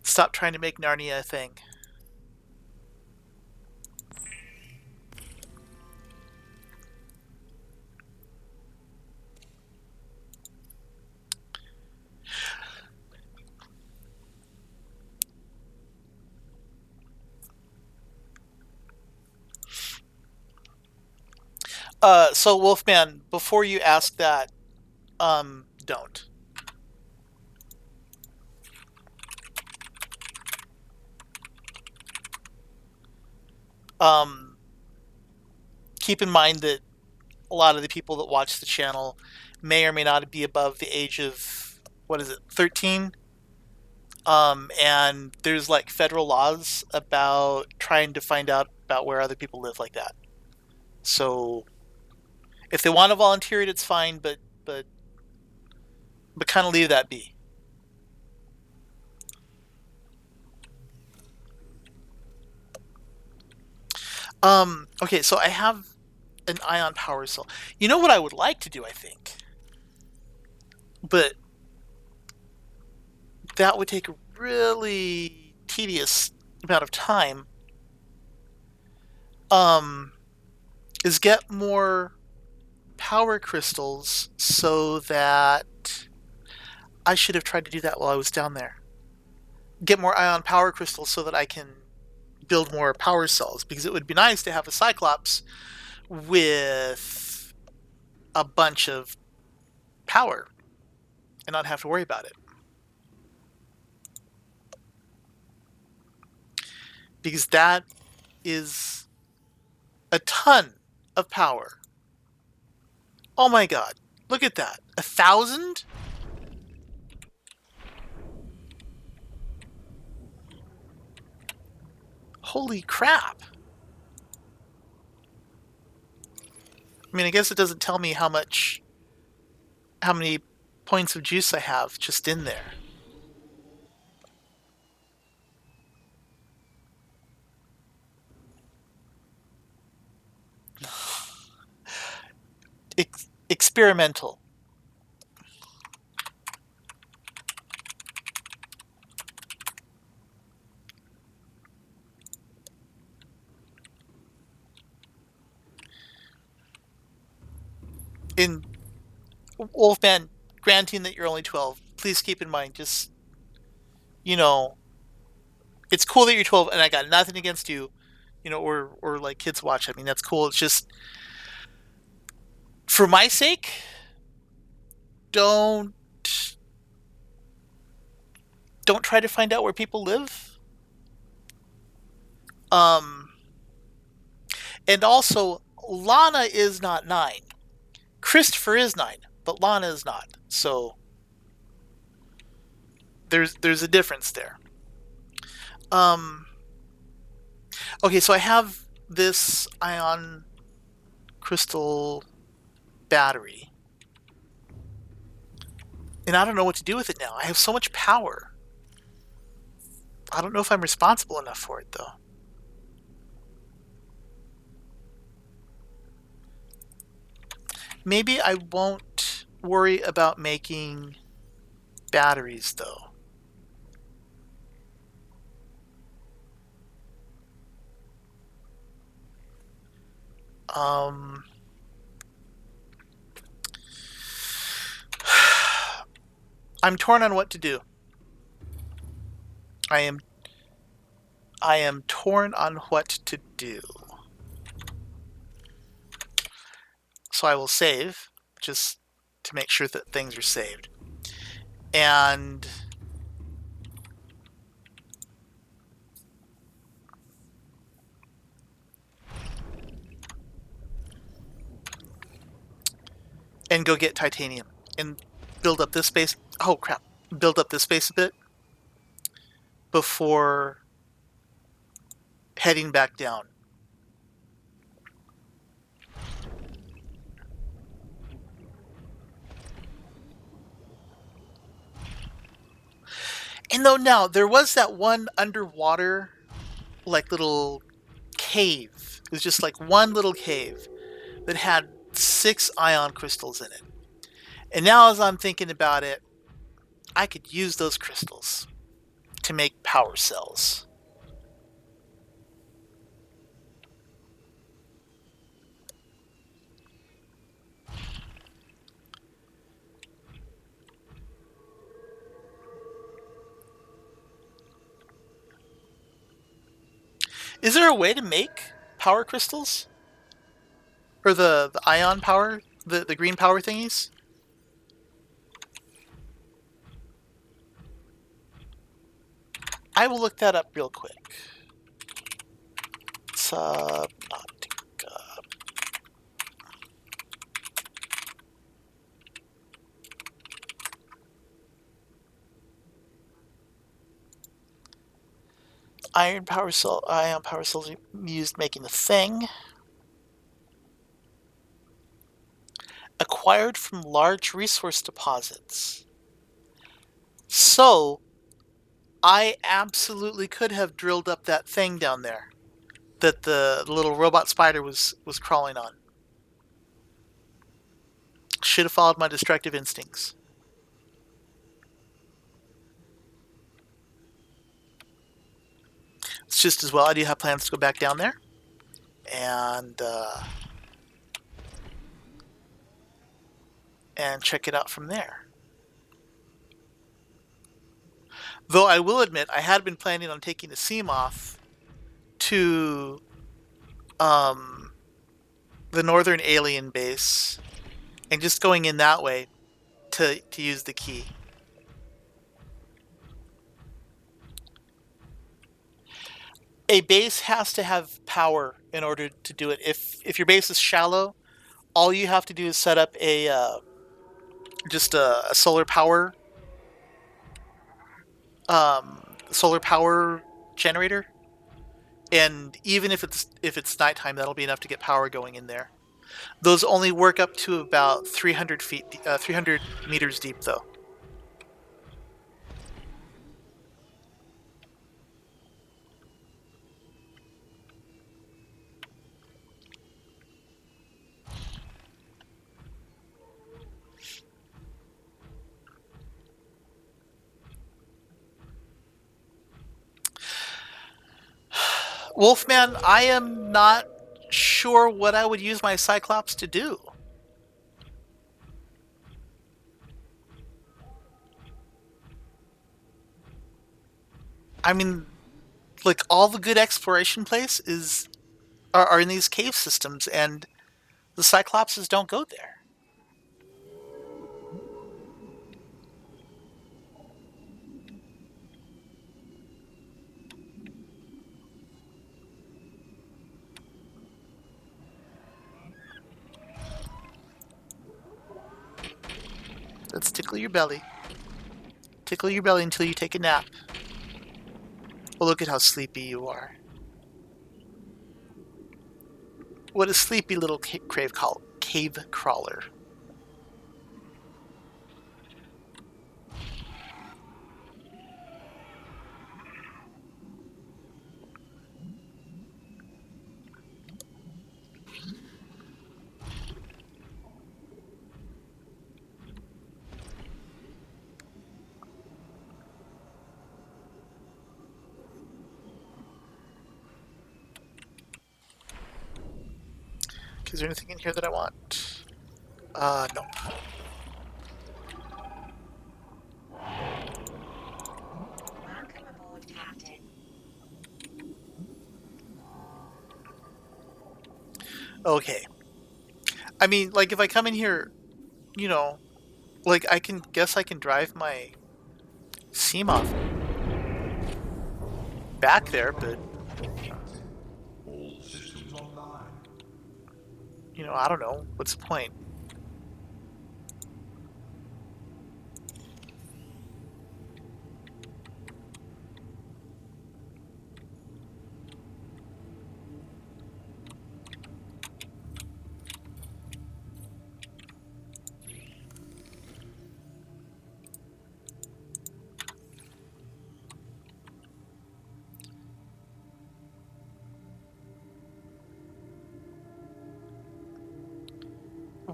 Stop trying to make Narnia a thing. So Wolfman, before you ask that, don't. Um, keep in mind that a lot of the people that watch the channel may or may not be above the age of, what is it, 13? And there's like federal laws about trying to find out about where other people live like that. So if they want to volunteer it, it's fine, but kind of leave that be. Okay, so I have an ion power cell. You know what I would like to do, I think? But that would take a really tedious amount of time. Is get more power crystals so that I should have tried to do that while I was down there. Get more ion power crystals so that I can build more power cells, because it would be nice to have a Cyclops with a bunch of power and not have to worry about it. Because that is a ton of power. Oh my god, look at that. 1,000? Holy crap. I mean, I guess it doesn't tell me how many points of juice I have just in there. Experimental. In Wolfman, granting that you're only 12, please keep in mind, just, it's cool that you're 12, and I got nothing against you, or like kids watch. I mean, that's cool. It's just, for my sake, don't try to find out where people live. And also, Lana is not 9. Christopher is 9, but Lana is not. So there's a difference there. Okay, so I have this ion crystal battery, and I don't know what to do with it now. I have so much power. I don't know if I'm responsible enough for it, though. Maybe I won't worry about making batteries, though. I'm torn on what to do. I am torn on what to do. So I will save, just to make sure that things are saved. And go get titanium and build up this space. Oh crap. Build up this space a bit before heading back down. And though now, there was that one underwater like little cave. It was just like one little cave that had 6 ion crystals in it. And now as I'm thinking about it, I could use those crystals to make power cells. Is there a way to make power crystals? Or the ion power? The green power thingies? I will look that up real quick. Subnautica. Ion power cells used making the thing. Acquired from large resource deposits. So, I absolutely could have drilled up that thing down there that the little robot spider was crawling on. Should have followed my destructive instincts. It's just as well I do have plans to go back down there and check it out from there. Though I will admit, I had been planning on taking the seamoth to the northern alien base and just going in that way to use the key. A base has to have power in order to do it. If your base is shallow, all you have to do is set up a solar power generator, and even if it's nighttime, that'll be enough to get power going in there. Those only work up to about 300 meters deep, though. Wolfman, I am not sure what I would use my Cyclops to do. I mean, like, all the good exploration places are in these cave systems, and the Cyclopses don't go there. Let's tickle your belly. Tickle your belly until you take a nap. Well, look at how sleepy you are. What a sleepy little cave crawler. Is there anything in here that I want? No. Welcome aboard, Captain. Okay. I mean, like, if I come in here, you know, like, I can drive my seamoth back there, but, All systems online. I don't know. What's the point?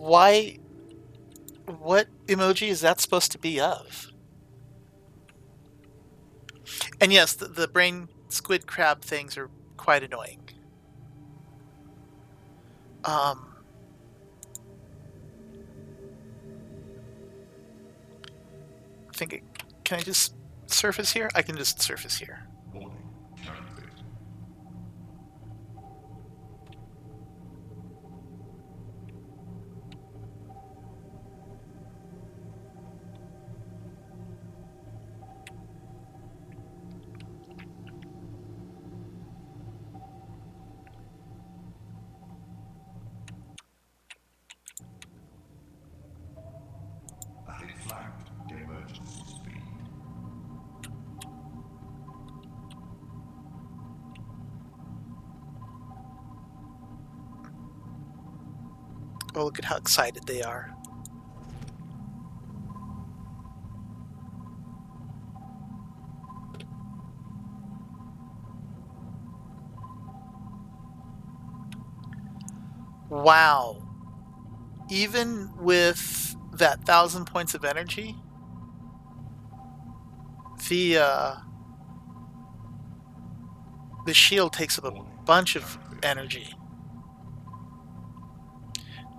Why? What emoji is that supposed to be of? And yes, the brain squid crab things are quite annoying. I think can I just surface here? I can just surface here. Warning, counterfeit. At its flanked emergency speed. Oh, look at how excited they are. Wow. Even with that 1,000 points of energy, the shield takes up a bunch of energy.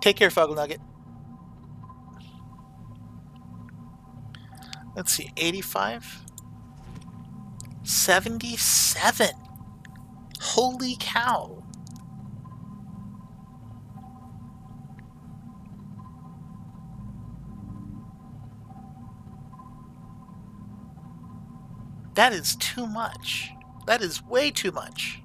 Take care, Fuggle Nugget. Let's see, 85? 77! Holy cow! That is too much. That is way too much.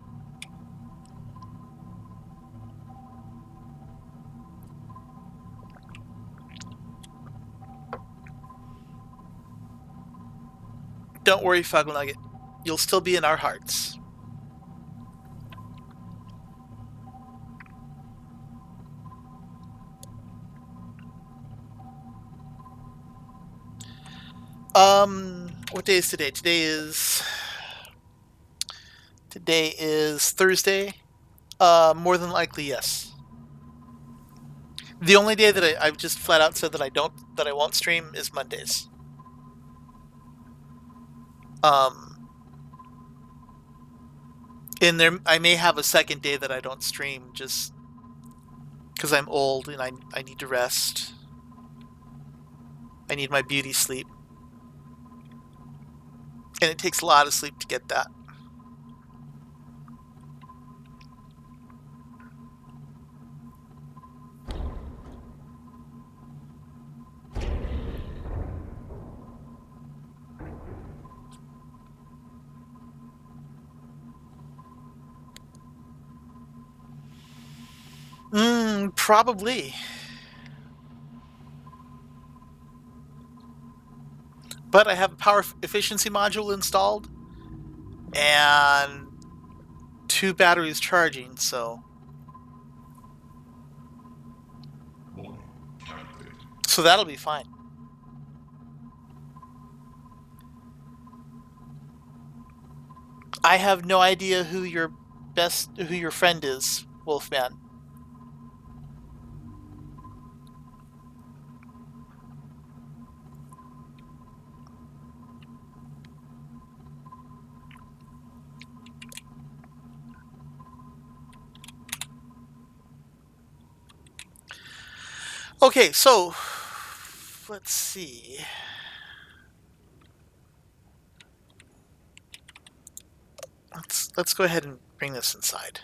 Don't worry, Fuggle Nugget. You'll still be in our hearts. What day is today? Today is Thursday. More than likely, yes. The only day that I've just flat out said that I won't stream is Mondays. And there, I may have a second day that I don't stream just because I'm old and I need to rest. I need my beauty sleep. And it takes a lot of sleep to get that. Probably. But I have a power efficiency module installed and 2 batteries charging, so Warning, counterfeit. so that'll be fine. I have no idea who your friend is, Wolfman. Okay, so let's see. Let's go ahead and bring this inside.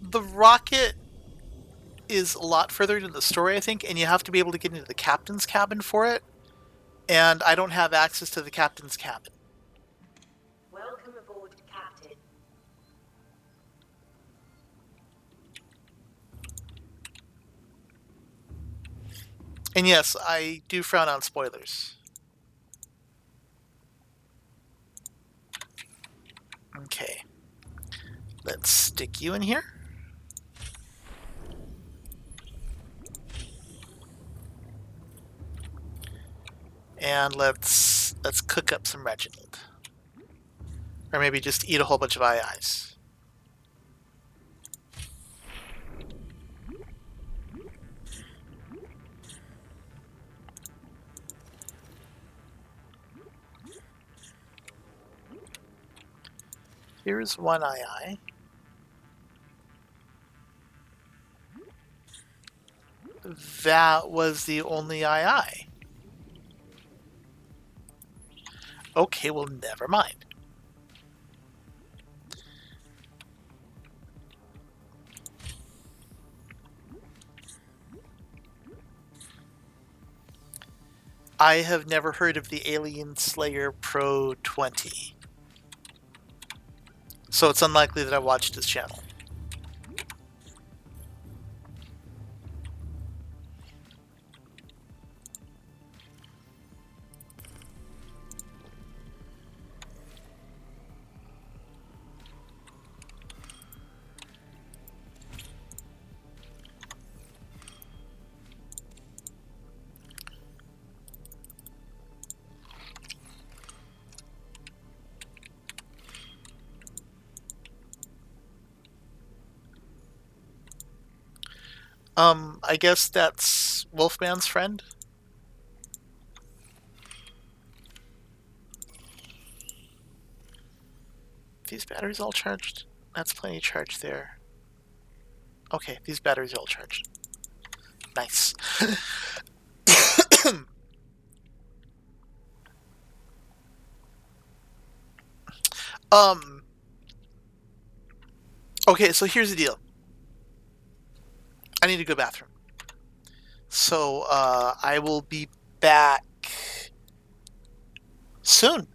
The rocket is a lot further into the story, I think, and you have to be able to get into the captain's cabin for it. And I don't have access to the captain's cabin. Welcome aboard, Captain. And yes, I do frown on spoilers. Okay. Let's stick you in here. And let's cook up some Reginald. Or maybe just eat a whole bunch of IIs. Here's one II. That was the only II. Okay, well, never mind. I have never heard of the Alien Slayer Pro 20. So it's unlikely that I watched his channel. I guess that's Wolfman's friend. These batteries all charged? That's plenty of charge there. Okay, these batteries are all charged. Nice. um. Okay, so here's the deal. I need to go to the bathroom. So, I will be back soon.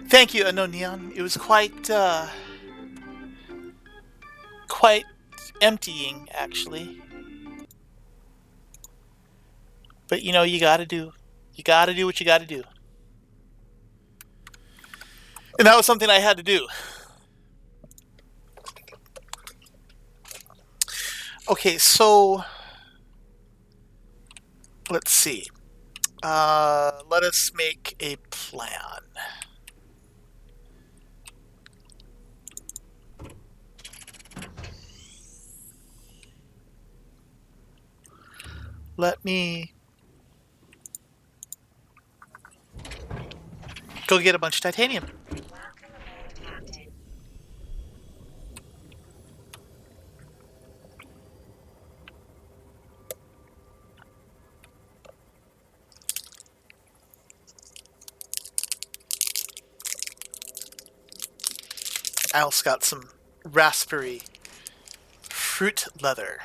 Thank you, No Neon. It was quite emptying, actually. But you know, you gotta do what you gotta do. And that was something I had to do. Okay, so let's see. Let us make a plan. Let me go get a bunch of titanium. Welcome aboard, Captain. I also got some raspberry fruit leather.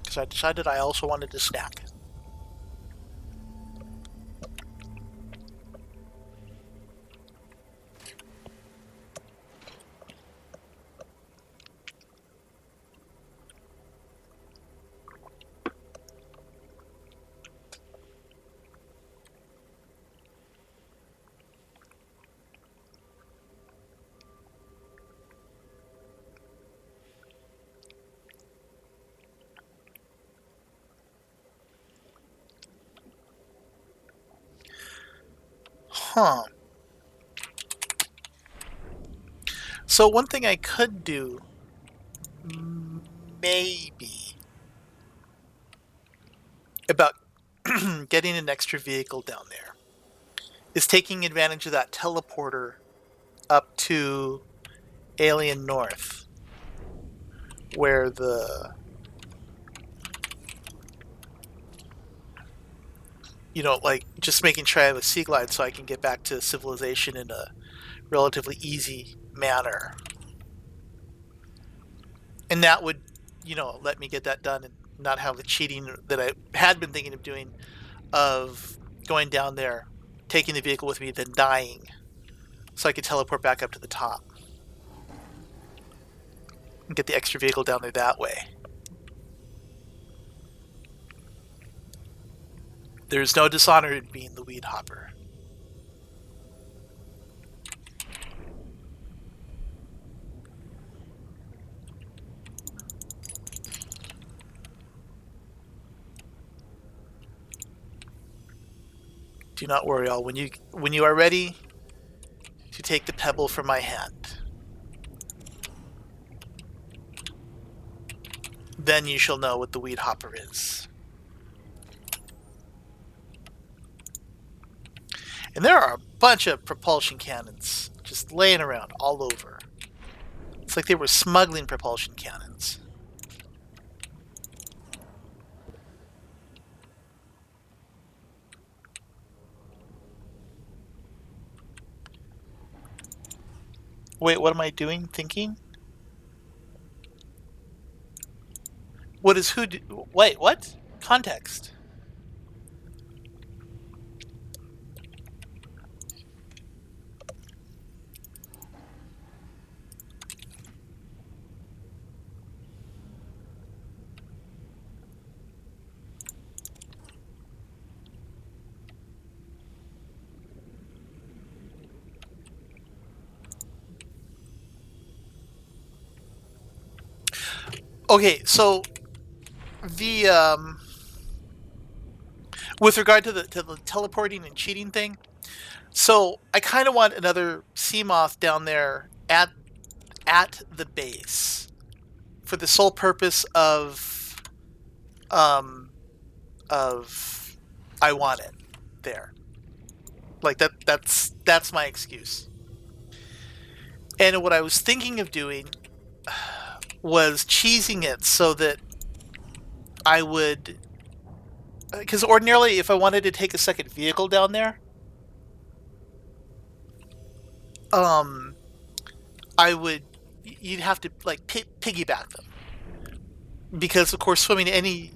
Because I decided I also wanted to snack. Huh. So one thing I could do, maybe, about getting an extra vehicle down there, is taking advantage of that teleporter up to Alien North, where like just making sure I have a sea glide so I can get back to civilization in a relatively easy manner. And that would, let me get that done and not have the cheating that I had been thinking of doing, of going down there, taking the vehicle with me, then dying, so I could teleport back up to the top and get the extra vehicle down there that way. There's no dishonor in being the weed hopper. Do not worry, all. When you are ready to take the pebble from my hand, then you shall know what the weed hopper is. And there are a bunch of propulsion cannons just laying around all over. It's like they were smuggling propulsion cannons. Wait, what am I doing? Thinking? What is who do? Wait, what? Context. Okay, so the with regard to the teleporting and cheating thing, so I kind of want another seamoth down there at the base for the sole purpose of I want it there. Like that's my excuse. And what I was thinking of doing was cheesing it so that I would, because ordinarily if I wanted to take a second vehicle down there, I would, you'd have to like piggyback them, because of course swimming any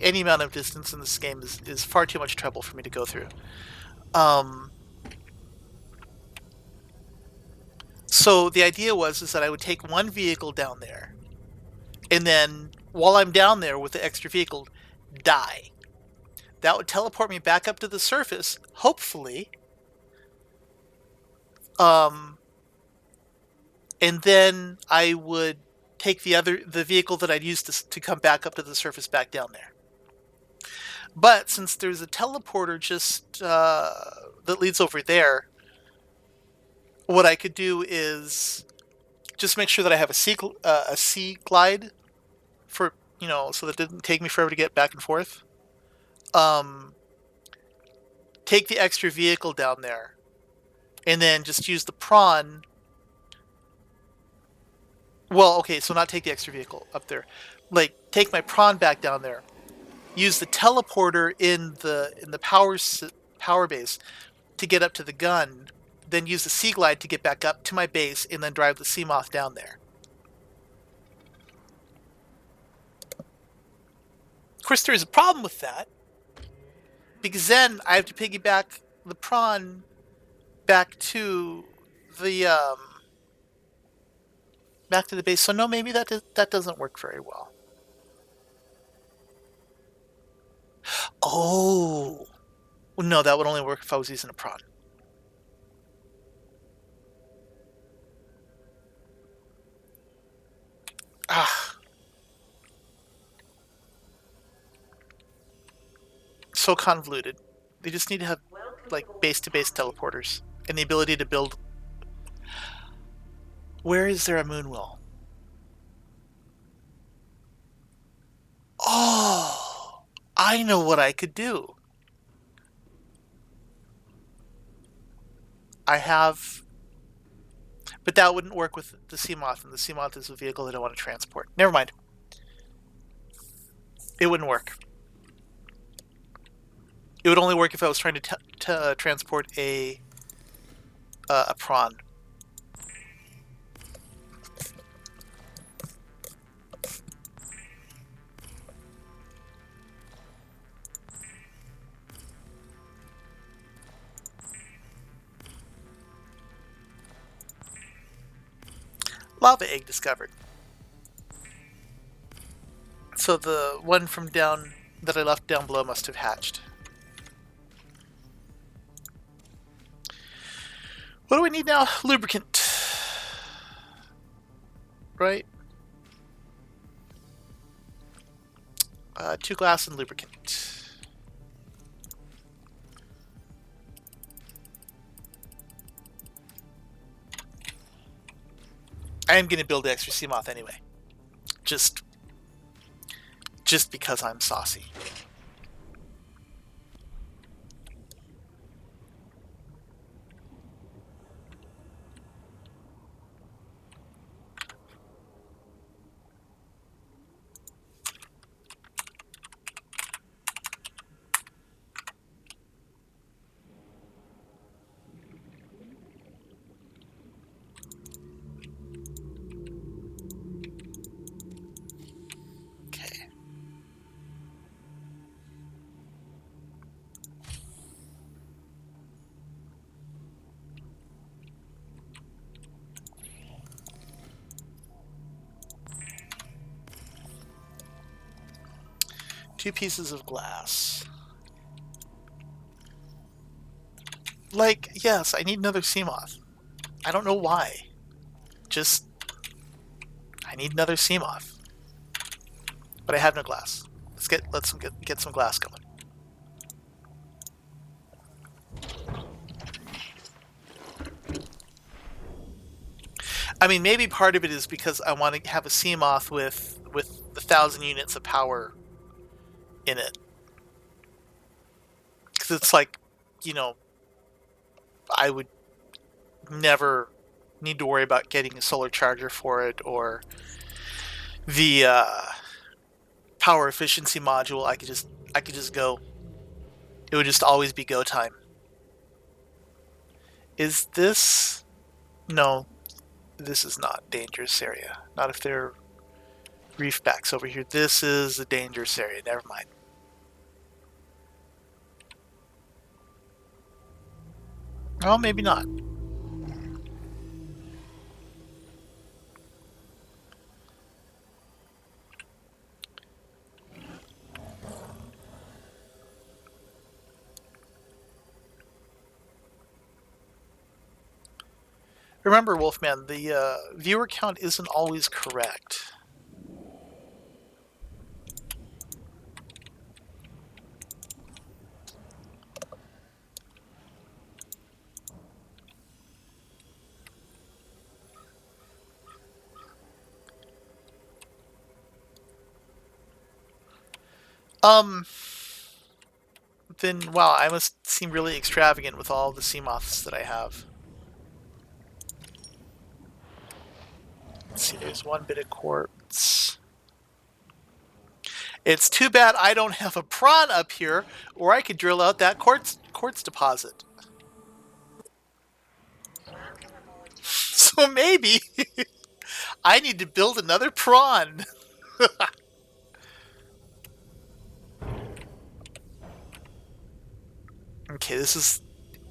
amount of distance in this game is far too much trouble for me to go through. So the idea was is that I would take one vehicle down there, and then while I'm down there with the extra vehicle, die. That would teleport me back up to the surface, hopefully. Um, and then I would take the vehicle that I'd used to come back up to the surface back down there. But since there's a teleporter just that leads over there, what I could do is just make sure that I have a sea glide for so that it didn't take me forever to get back and forth. Take the extra vehicle down there, and then just use the prawn. Well, okay, so not take the extra vehicle up there. Like, take my prawn back down there. Use the teleporter in the power base to get up to the gun. Then use the sea glide to get back up to my base, and then drive the seamoth down there. Of course, there is a problem with that, because then I have to piggyback the prawn back to the base. So no, maybe that doesn't work very well. Oh, no, that would only work if I was using a prawn. Ah, so convoluted. They just need to have like base-to-base teleporters and the ability to build. Where is there a moonwell? Oh, I know what I could do. I have, but that wouldn't work with the seamoth, and the seamoth is a vehicle that I want to transport. Never mind. It wouldn't work. It would only work if I was trying to transport a prawn. Lava egg discovered. So the one from down that I left down below must have hatched. What do we need now? Lubricant. Right? 2 glass and lubricant. I am going to build the extra seamoth anyway. Just because I'm saucy. Okay. Two pieces of glass. Like, yes, I need another seamoth. I don't know why. Just, I need another seamoth. But I have no glass. Let's get some glass going. I mean, maybe part of it is because I want to have a seamoth with 1,000 units of power in it. Because it's like, I would never need to worry about getting a solar charger for it or the power efficiency module. I could just go. It would just always be go time. Is this? No, this is not dangerous area. Not if they're reefbacks over here. This is a dangerous area. Never mind. Oh, maybe not. Remember, Wolfman, the viewer count isn't always correct. Then, wow, I must seem really extravagant with all the seamoths that I have. Let's see, there's one bit of quartz. It's too bad I don't have a prawn up here, or I could drill out that quartz deposit. Welcome aboard, Captain. So maybe I need to build another prawn. Okay, this is...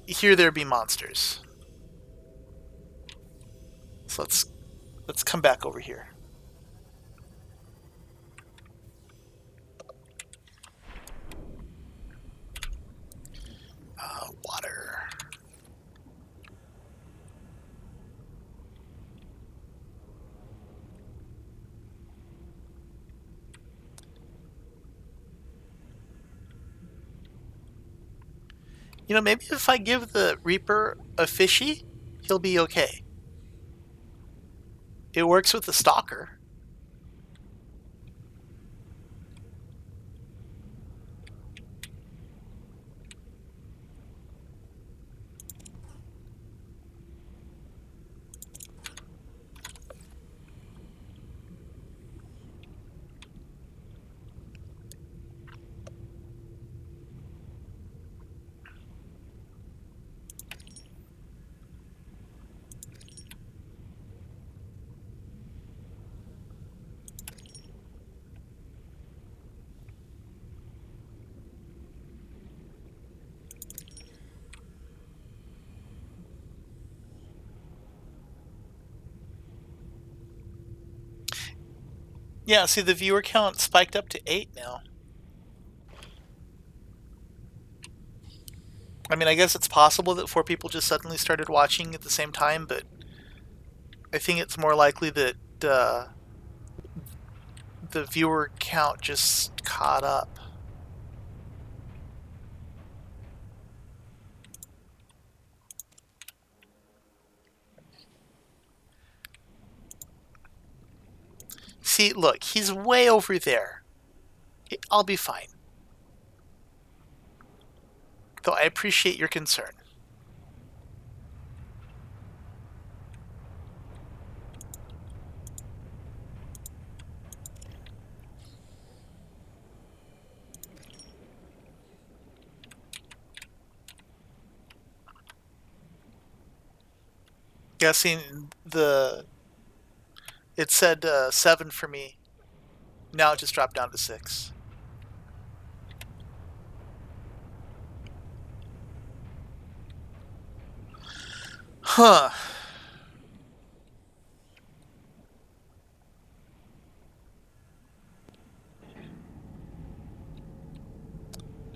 Here there be monsters. So let's come back over here. Water. You know, maybe if I give the Reaper a fishy, he'll be okay. It works with the Stalker. Yeah, see, the viewer count spiked up to 8 now. I mean, I guess it's possible that 4 people just suddenly started watching at the same time, but I think it's more likely that the viewer count just caught up. See, look, he's way over there. I'll be fine. Though I appreciate your concern. Yeah, see, it said 7 for me. Now it just dropped down to 6. Huh.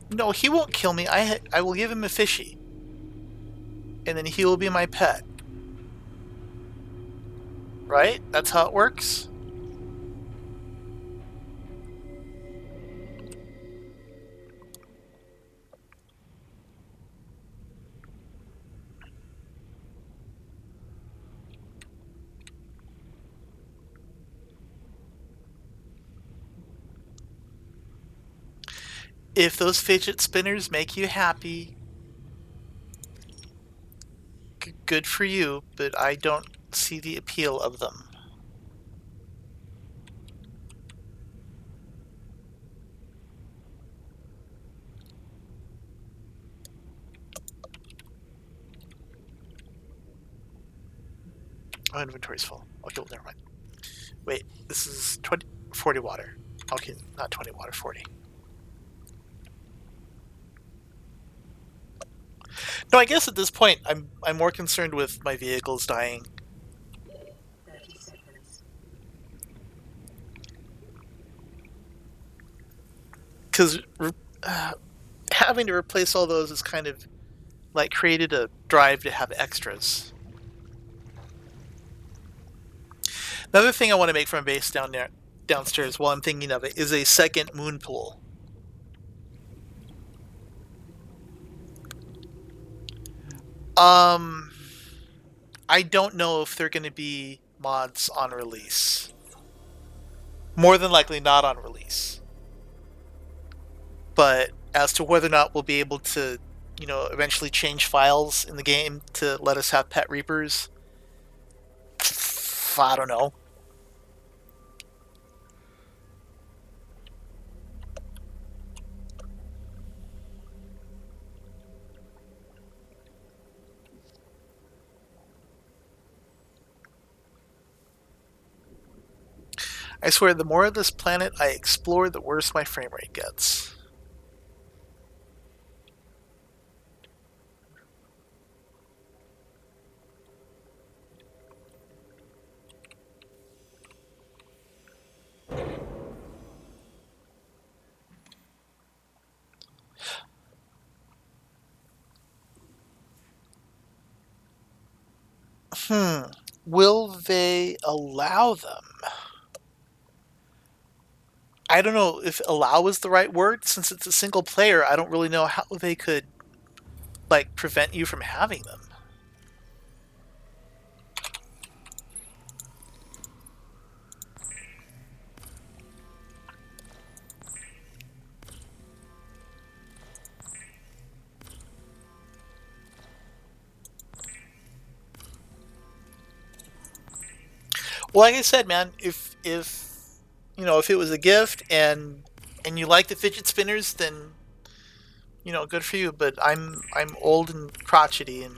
No, he won't kill me. I will give him a fishy. And then he will be my pet. Right? That's how it works? If those fidget spinners make you happy, good for you, but I don't see the appeal of them. Oh, inventory's full. Okay, well, never mind. Wait, this is 40 water. Okay, not 20 water, 40. No, I guess at this point I'm more concerned with my vehicles dying. 30 seconds. Because having to replace all those is kind of like created a drive to have extras. Another thing I want to make from a base downstairs while I'm thinking of it is a second moon pool. Um, I don't know if they're going to be mods on release. More than likely not on release. But as to whether or not we'll be able to, eventually change files in the game to let us have pet reapers, I don't know. I swear, the more of this planet I explore, the worse my frame rate gets. Will they allow them? I don't know if allow is the right word. Since it's a single player, I don't really know how they could, prevent you from having them. Well, like I said, man, if it was a gift and you like the fidget spinners, then good for you. But I'm old and crotchety, and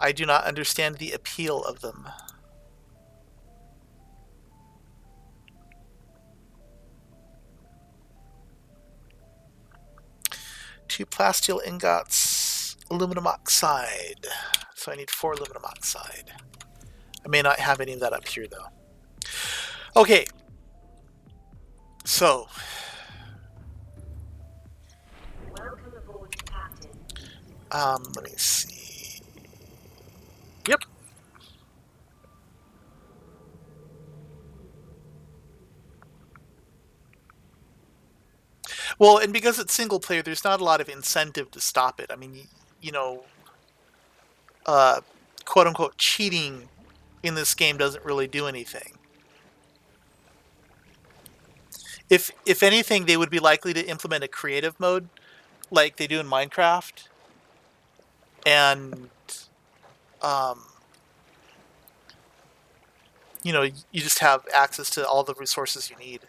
I do not understand the appeal of them. Two plasteel ingots, aluminum oxide. So I need 4 aluminum oxide. I may not have any of that up here, though. Okay. So. Welcome aboard, Captain. Let me see. Yep. Well, and because it's single player, there's not a lot of incentive to stop it. I mean, quote unquote cheating in this game doesn't really do anything. If anything, they would be likely to implement a creative mode like they do in Minecraft, and um, you just have access to all the resources you need.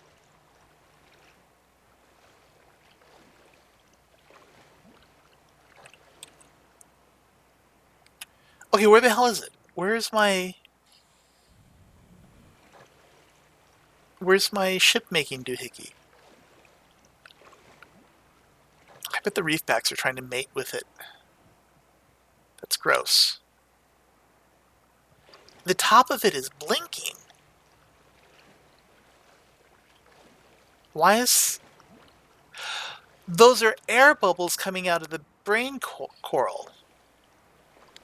Okay, where the hell is it? Where's my ship making doohickey? I bet the reefbacks are trying to mate with it. That's gross. The top of it is blinking. Why is... Those are air bubbles coming out of the brain coral,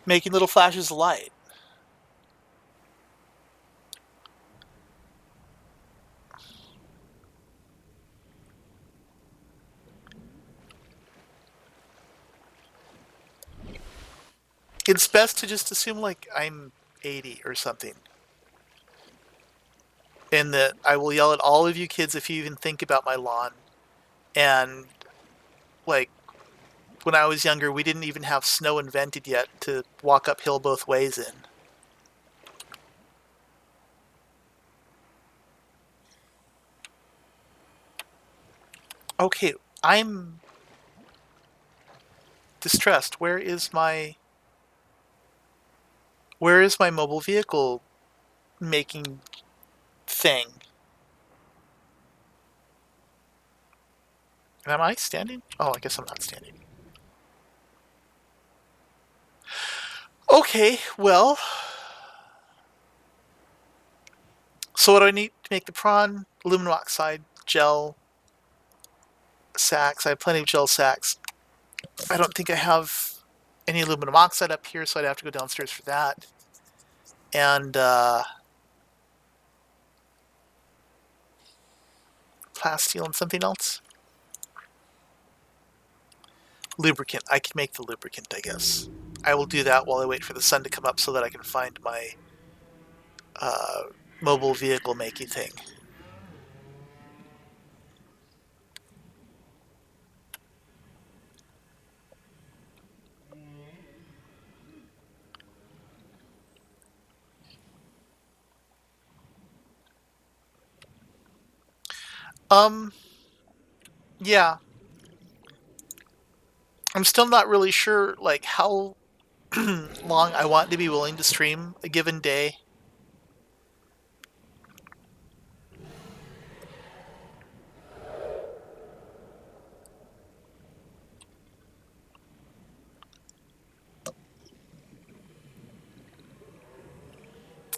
making little flashes of light. It's best to just assume I'm 80 or something. And that I will yell at all of you kids if you even think about my lawn. And when I was younger, we didn't even have snow invented yet to walk uphill both ways in. Okay, I'm distressed. Where is my mobile vehicle making thing? And am I standing? Oh, I guess I'm not standing. Okay, well. So what do I need to make the prawn? Aluminum oxide, gel, sacks. I have plenty of gel sacks. I don't think I have any aluminum oxide up here, so I'd have to go downstairs for that. And Class steel and something else. Lubricant. I can make the lubricant, I guess. I will do that while I wait for the sun to come up so that I can find my mobile vehicle making thing. Yeah. I'm still not really sure, like, how long I want to be willing to stream a given day.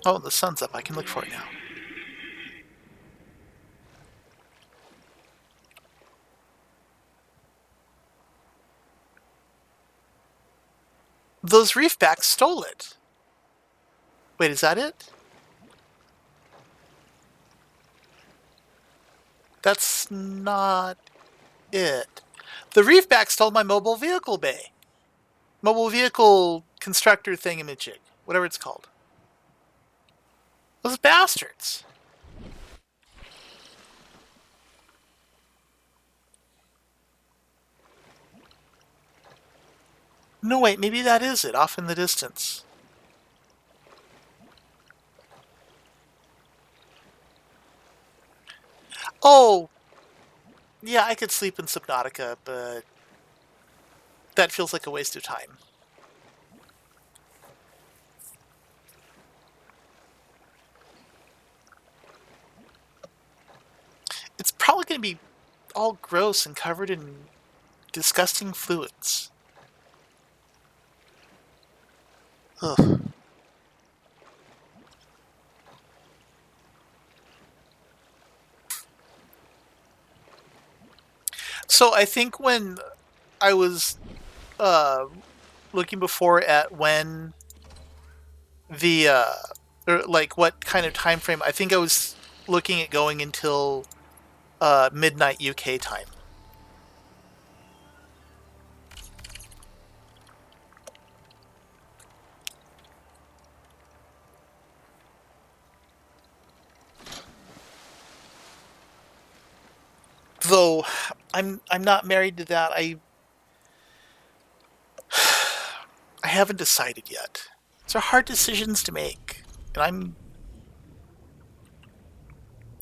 Oh, the sun's up. I can look for it now. Those reefbacks stole it. Wait, is that it? That's not it. The reefback stole my mobile vehicle bay. Mobile vehicle constructor thingamajig. Whatever it's called. Those bastards. No, wait, maybe that is it, off in the distance. Oh! Yeah, I could sleep in Subnautica, but that feels like a waste of time. It's probably going to be all gross and covered in disgusting fluids. Ugh. So I think when I was looking before at when the or like what kind of time frame, I think I was looking at going until midnight UK time. Though I'm not married to that. I haven't decided yet. These are hard decisions to make, and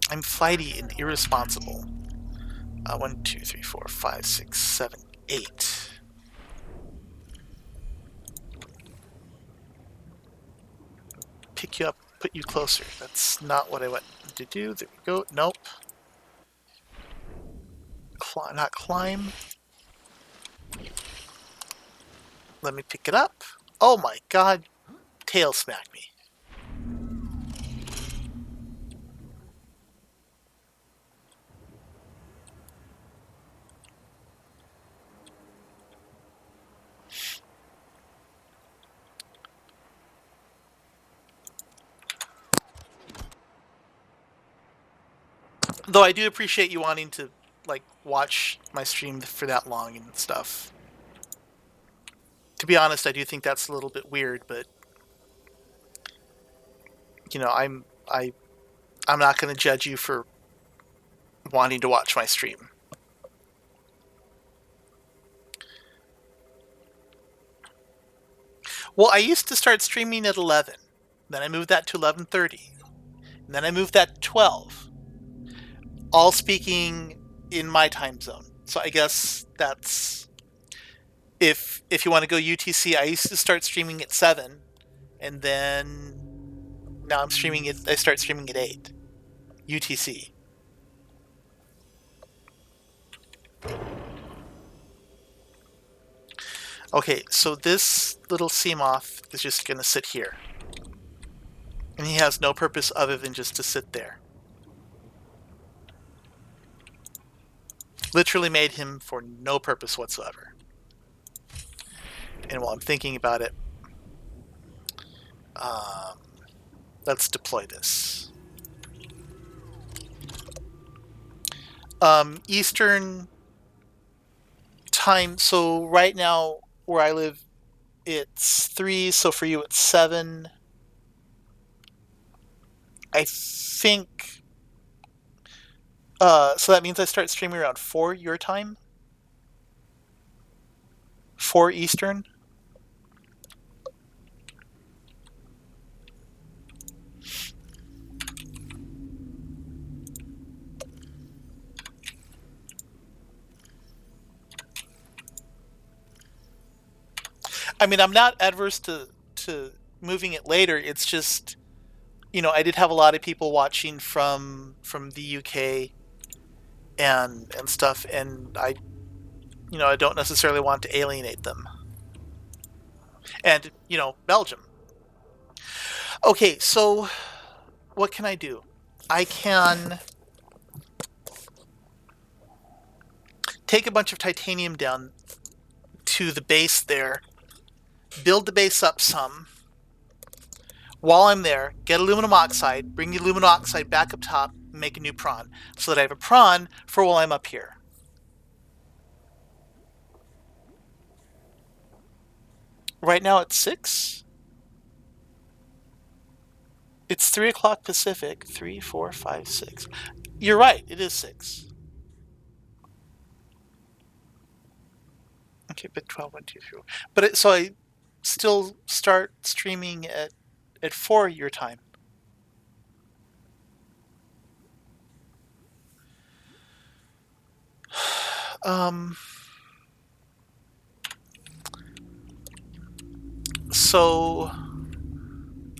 I'm flighty and irresponsible. 1, 2, 3, 4, 5, 6, 7, 8. Pick you up, put you closer. That's not what I want to do. There we go. Nope. Not climb. Let me pick it up. Oh my god. Tail smacked me. Though I do appreciate you wanting to, like, watch my stream for that long and stuff. To be honest, I do think that's a little bit weird, but you know, I'm not going to judge you for wanting to watch my stream. Well, I used to start streaming at 11. Then I moved that to 11:30. And then I moved that to 12. All speaking in my time zone. So I guess that's if you want to go UTC, I used to start streaming at 7, and then now I start streaming at 8 UTC. Okay, so this little seamoth is just going to sit here. And he has no purpose other than just to sit there. Literally made him for no purpose whatsoever. And while I'm thinking about it, let's deploy this. Eastern time. So right now where I live, it's 3. So for you, it's 7. I think. So that means I start streaming around 4 your time. 4 Eastern. I mean, I'm not adverse to moving it later. It's just, I did have a lot of people watching from the UK and stuff, and I don't necessarily want to alienate them. And Belgium. Okay, so what can I do? I can take a bunch of titanium down to the base there, build the base up some. While I'm there, get aluminum oxide, bring the aluminum oxide back up top, and make a new prawn, so that I have a prawn for while I'm up here. Right now it's 6. It's 3 o'clock Pacific. 3, 4, 5, 6. You're right. It is 6. Okay, but 12, 1, 2, 3. But so I still start streaming at 4 your time. So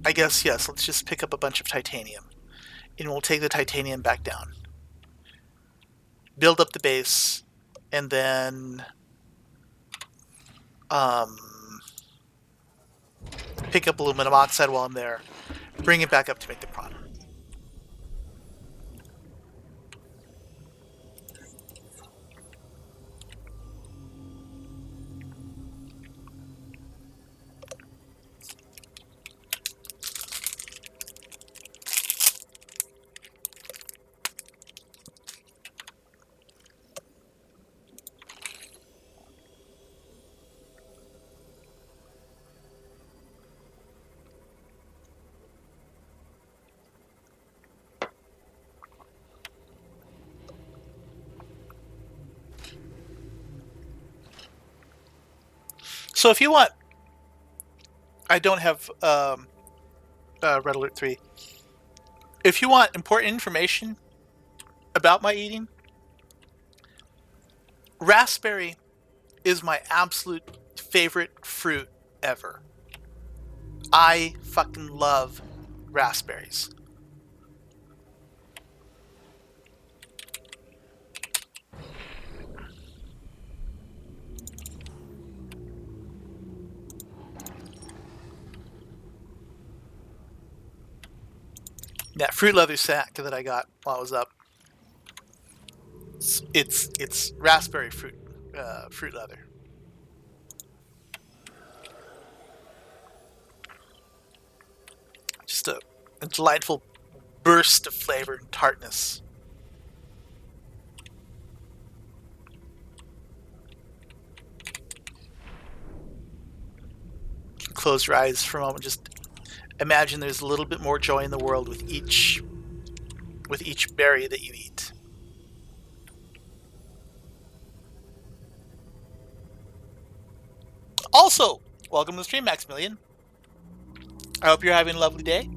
I guess yes. Let's just pick up a bunch of titanium, and we'll take the titanium back down. Build up the base, and then pick up aluminum oxide while I'm there. Bring it back up to make the prawn. So if you want, I don't have Red Alert 3. If you want important information about my eating, raspberry is my absolute favorite fruit ever. I fucking love raspberries. That fruit leather sack that I got while I was up, it's raspberry fruit leather. Just a delightful burst of flavor and tartness. You can close your eyes for a moment. Just imagine there's a little bit more joy in the world with each berry that you eat. Also, welcome to the stream, Maximilian. I hope you're having a lovely day.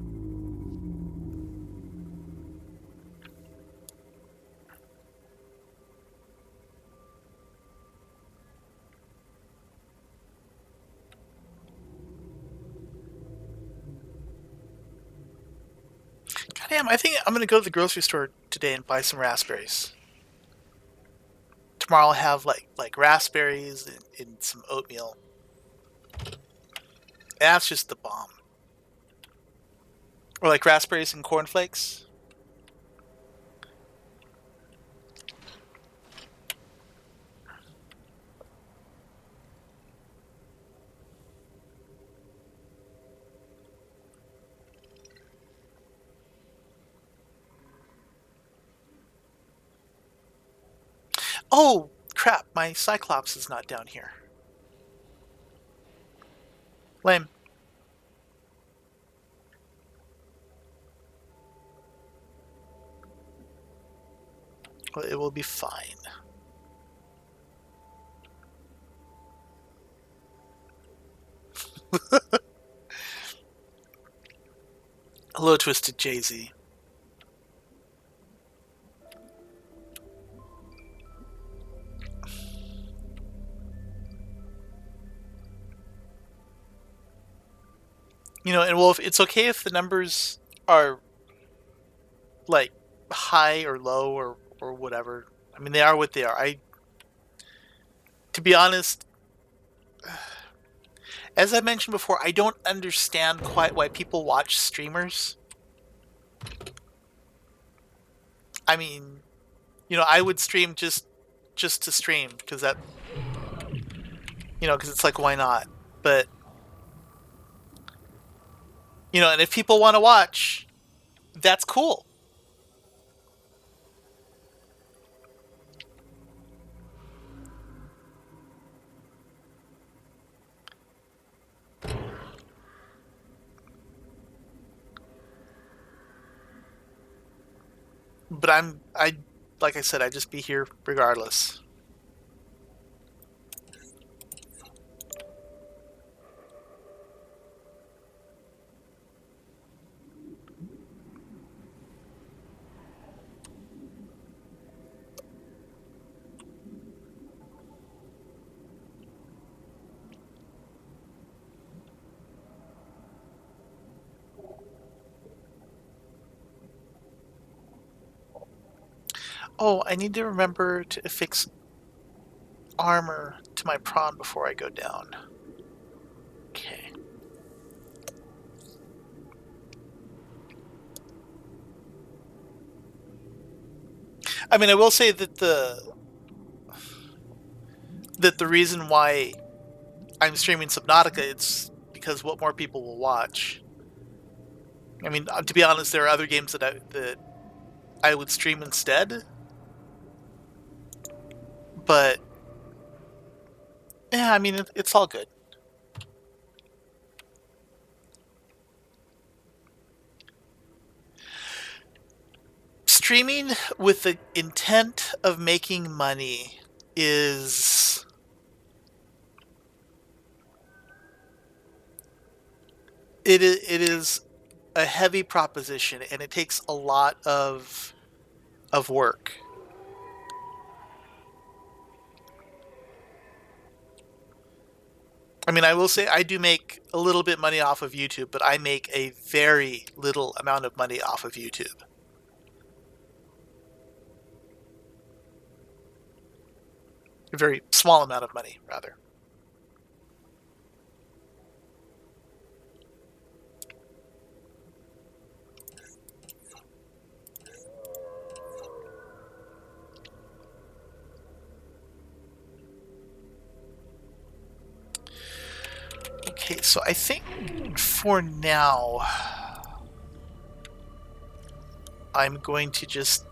Goddamn, I think I'm going to go to the grocery store today and buy some raspberries. Tomorrow I'll have like raspberries and some oatmeal. That's just the bomb. Or like raspberries and cornflakes. Oh, crap. My Cyclops is not down here. Lame. Well, it will be fine. Hello, Twisted Jay-Z. You know, and Wolf, it's okay if the numbers are like high or low or whatever. I mean, they are what they are. To be honest, as I mentioned before, I don't understand quite why people watch streamers. I mean, you know, I would stream just to stream because that, you know, because it's like, why not? But you know, and if people want to watch, that's cool. But like I said, I'd just be here regardless. Oh, I need to remember to affix armor to my prawn before I go down. Okay. I mean, I will say that the reason why I'm streaming Subnautica, it's because what more people will watch. I mean, to be honest, there are other games that I would stream instead, but yeah, I mean, it's all good. Streaming with the intent of making money is it is a heavy proposition, and it takes a lot of work. I mean, I will say I do make a little bit money off of YouTube, but I make a very little amount of money off of YouTube. A very small amount of money, rather. Okay, so I think for now, I'm going to just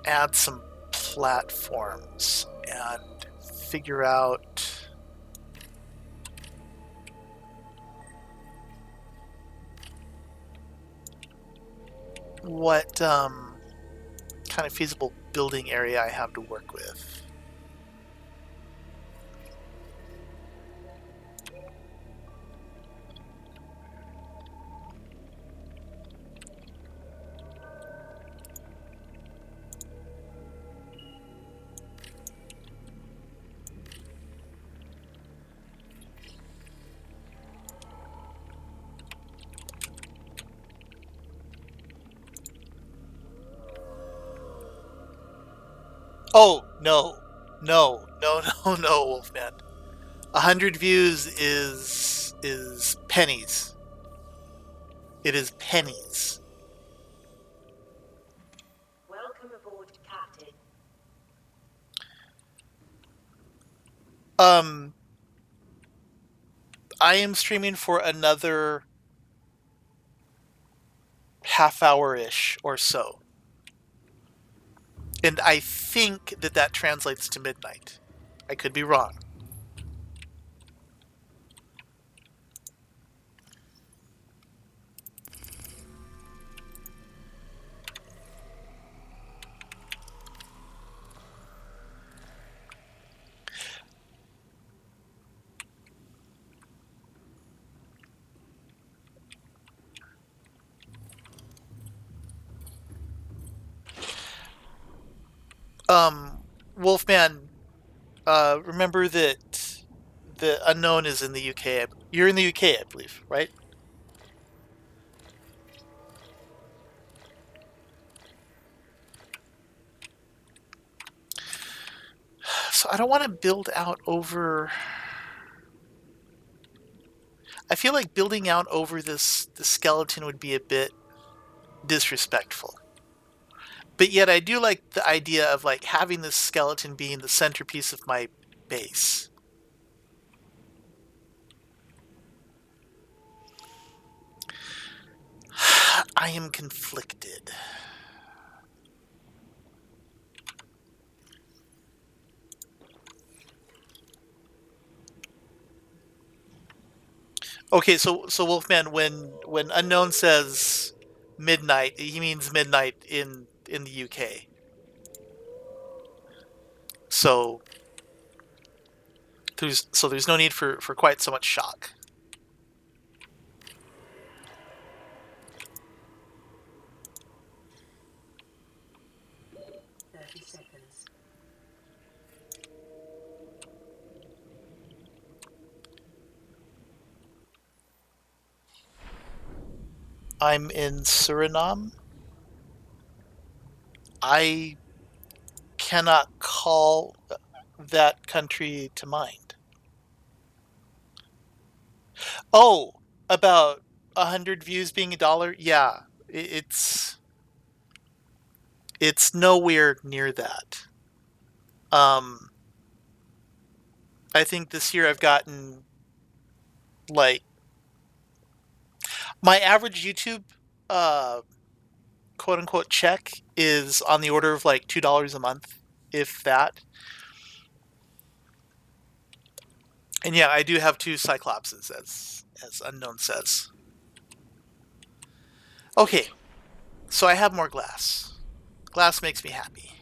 add some platforms and figure out what kind of feasible building area I have to work with. Oh, no. No, no, no, no, Wolfman. 100 views is pennies. It is pennies. Welcome aboard, Captain. I am streaming for another half hour-ish or so. And I think that that translates to midnight. I could be wrong. Wolfman, remember that the unknown is in the UK. You're in the UK, I believe, right? So I don't want to build out over. I feel like building out over the skeleton would be a bit disrespectful. But yet I do like the idea of like having this skeleton being the centerpiece of my base. I am conflicted. Okay, so Wolfman, when Unknown says midnight, he means midnight in the UK. So there's no need for quite so much shock. I'm in Suriname. I cannot call that country to mind. Oh, about 100 views being $1? Yeah, it's nowhere near that. I think this year I've gotten like my average YouTube quote unquote check is on the order of like $2 a month, if that. And yeah, I do have 2 Cyclopses, as Unknown says. Okay, so I have more glass. Glass makes me happy.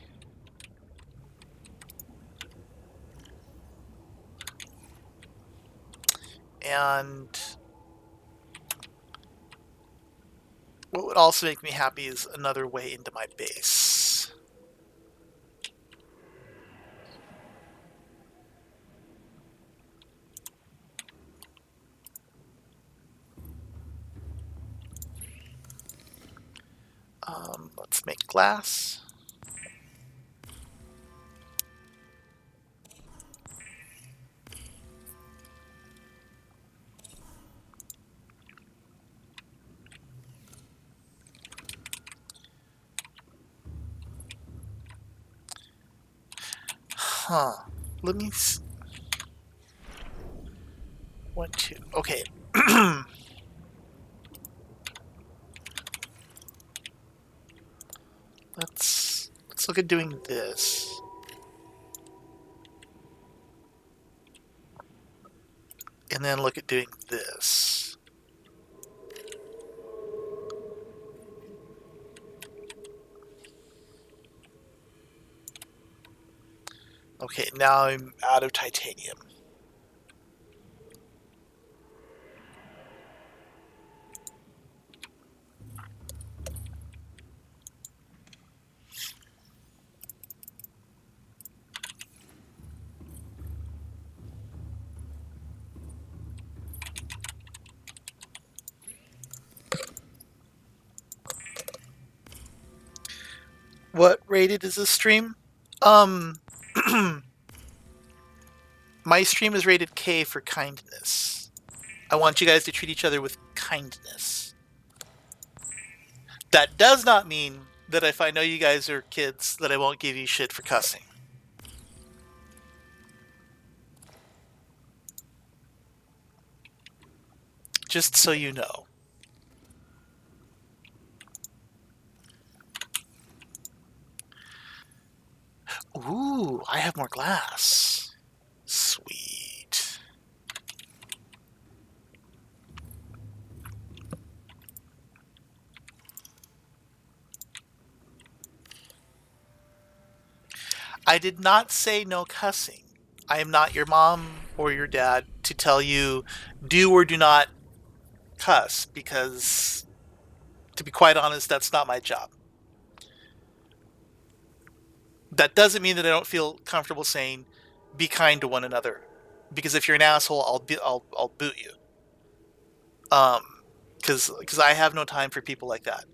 And what would also make me happy is another way into my base. Let's make glass. Huh. Let me... 1, 2. Okay. Let's look at doing this. And then look at doing this. Okay, now I'm out of titanium. What rated is this stream? My stream is rated K for kindness. I want you guys to treat each other with kindness. That does not mean that if I know you guys are kids, that I won't give you shit for cussing. Just so you know. Ooh, I have more glass. Sweet. I did not say no cussing. I am not your mom or your dad to tell you do or do not cuss because, to be quite honest, that's not my job. That doesn't mean that I don't feel comfortable saying be kind to one another, because if you're an asshole, I'll boot you. Because I have no time for people like that.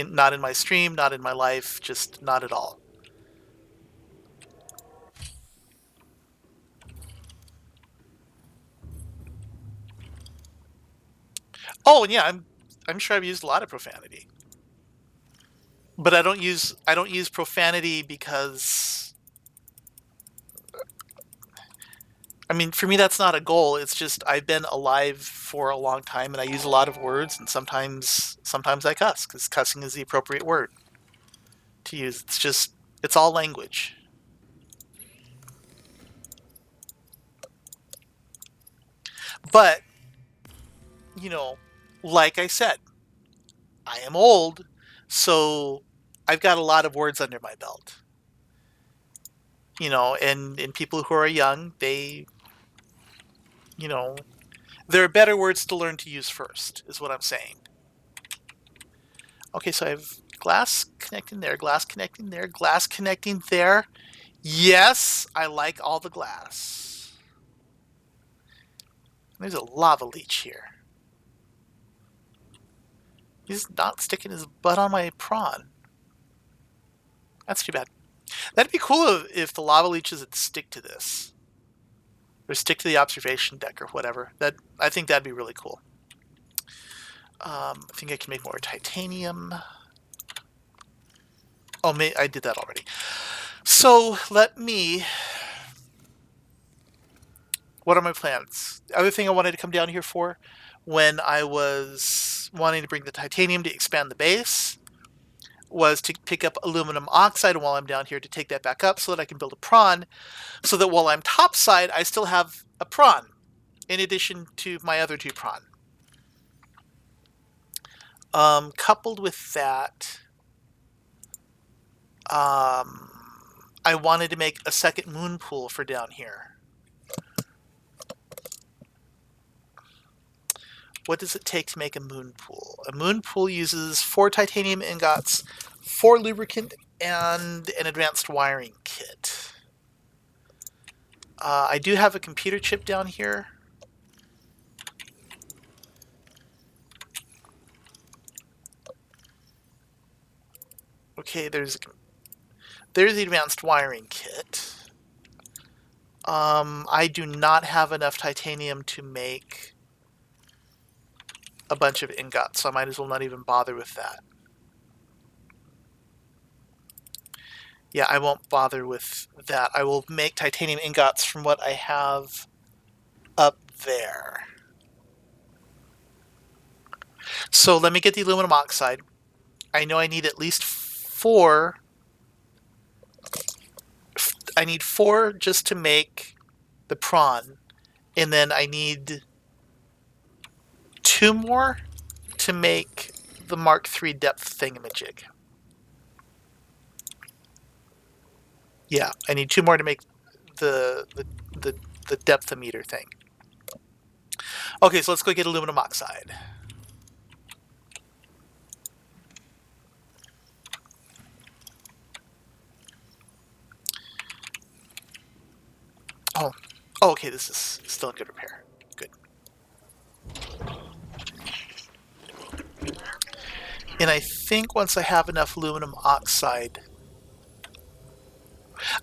Not in my stream, not in my life, just not at all. Oh, and yeah, I'm sure I've used a lot of profanity, but I don't use profanity because, I mean, for me that's not a goal. It's just I've been alive for a long time and I use a lot of words, and sometimes I cuss because cussing is the appropriate word to use. It's all language. But, you know, like I said, I am old, so I've got a lot of words under my belt. And people who are young, you know, there are better words to learn to use first, is what I'm saying. Okay, so I have glass connecting there, glass connecting there, glass connecting there. Yes, I like all the glass. There's a lava leech here. He's not sticking his butt on my prawn. That's too bad. That'd be cool if the lava leeches would stick to this. Or stick to the observation deck or whatever. I think that'd be really cool. I think I can make more titanium. Oh, I did that already. So let me... What are my plans? The other thing I wanted to come down here for, when I was wanting to bring the titanium to expand the base, was to pick up aluminum oxide while I'm down here to take that back up so that I can build a prawn, so that while I'm topside, I still have a prawn, in addition to my other two prawn. Coupled with that, I wanted to make a second moon pool for down here. What does it take to make a moon pool? A moon pool uses 4 titanium ingots, 4 lubricant, and an advanced wiring kit. I do have a computer chip down here. Okay, there's the advanced wiring kit. I do not have enough titanium to make a bunch of ingots, so I might as well not even bother with that. Yeah, I won't bother with that. I will make titanium ingots from what I have up there. So let me get the aluminum oxide. I know I need at least 4. I need 4 just to make the prawn, and then I need 2 more to make the Mark III depth thingamajig. Yeah, I need 2 more to make the depthometer thing. Okay, so let's go get aluminum oxide. Oh, okay, this is still in good repair. Good. And I think once I have enough aluminum oxide,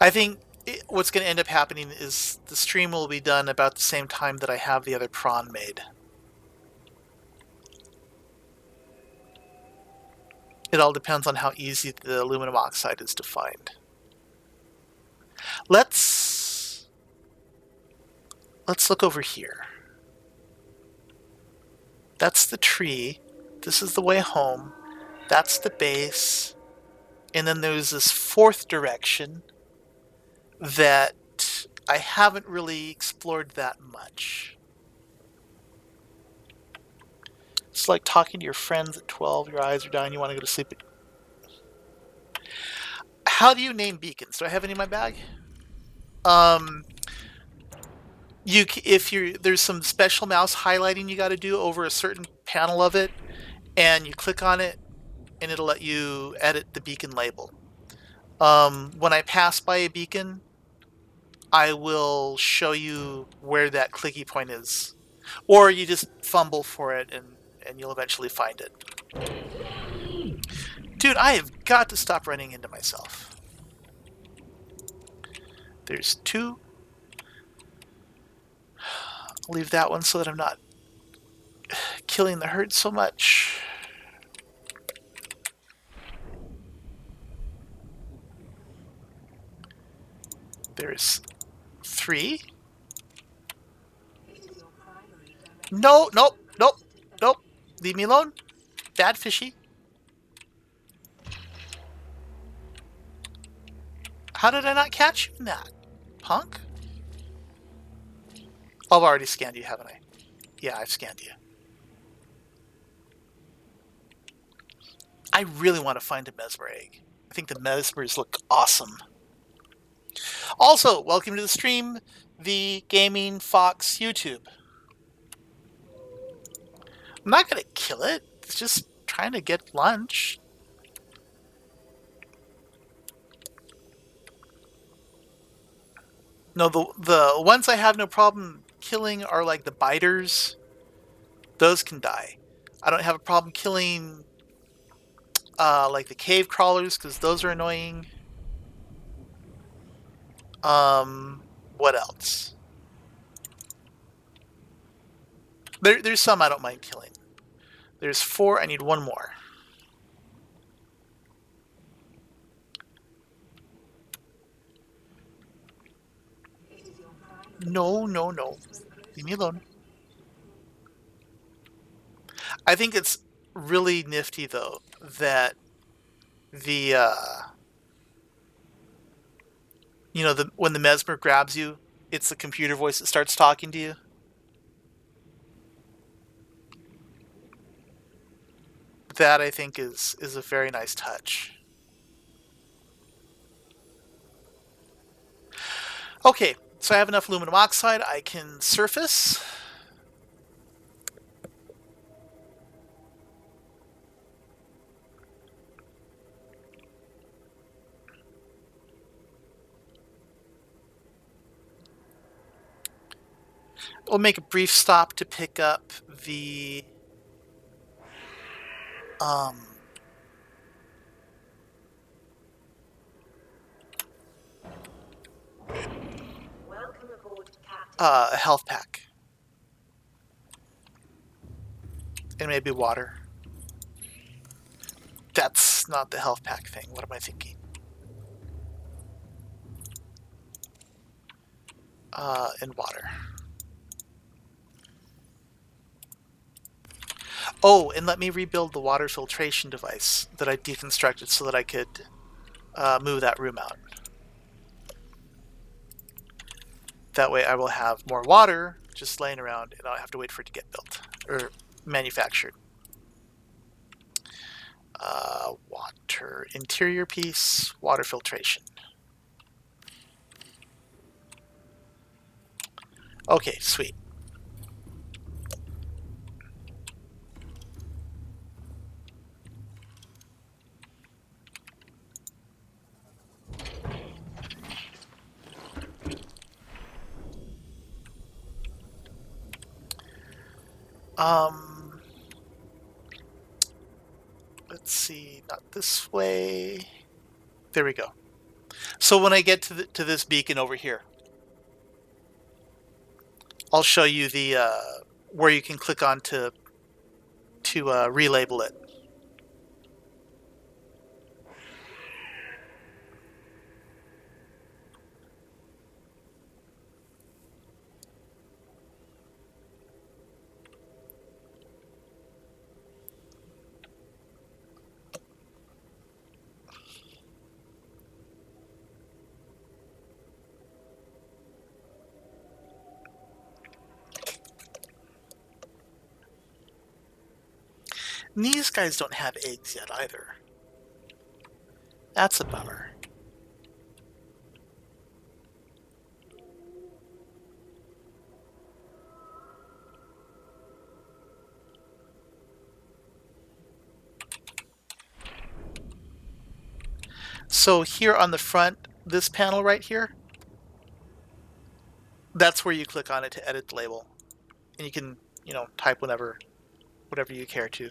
I think what's going to end up happening is the stream will be done about the same time that I have the other prawn made. It all depends on how easy the aluminum oxide is to find. Let's look over here. That's the tree. This is the way home. That's the base. And then there's this fourth direction that I haven't really explored that much. It's like talking to your friends at 12, your eyes are down, you want to go to sleep. How do you name beacons? Do I have any in my bag? There's some special mouse highlighting you got to do over a certain panel of it, and you click on it, and it'll let you edit the beacon label. When I pass by a beacon, I will show you where that clicky point is, or you just fumble for it, and you'll eventually find it. Dude, I have got to stop running into myself. There's two. I'll leave that one so that I'm not killing the herd so much. There's 3. No, nope, nope, nope. Leave me alone. Bad fishy. How did I not catch you in that? Punk? I've already scanned you, haven't I? Yeah, I've scanned you. I really want to find a mesmer egg. I think the mesmers look awesome. Also, welcome to the stream, the Gaming Fox YouTube. I'm not going to kill it. It's just trying to get lunch. No, the ones I have no problem killing are like the biters. Those can die. I don't have a problem killing like the cave crawlers because those are annoying. What else? There's some I don't mind killing. There's 4. I need 1 more. No, no, no. Leave me alone. I think it's really nifty, though, that the, when the mesmer grabs you, it's the computer voice that starts talking to you. That, I think, is a very nice touch. Okay, so I have enough aluminum oxide. I can surface. We'll make a brief stop to pick up the Welcome aboard, Captain. a health pack. And maybe water. That's not the health pack thing. What am I thinking? And water. Oh, and let me rebuild the water filtration device that I deconstructed so that I could move that room out. That way I will have more water just laying around and I don't have to wait for it to get built or manufactured. Water, interior piece, water filtration. Okay, sweet. Let's see, not this way. There we go. So when I get to this beacon over here, I'll show you the where you can click on to relabel it. These guys don't have eggs yet either. That's a bummer. So here on the front, this panel right here, that's where you click on it to edit the label. And you can, type whatever you care to.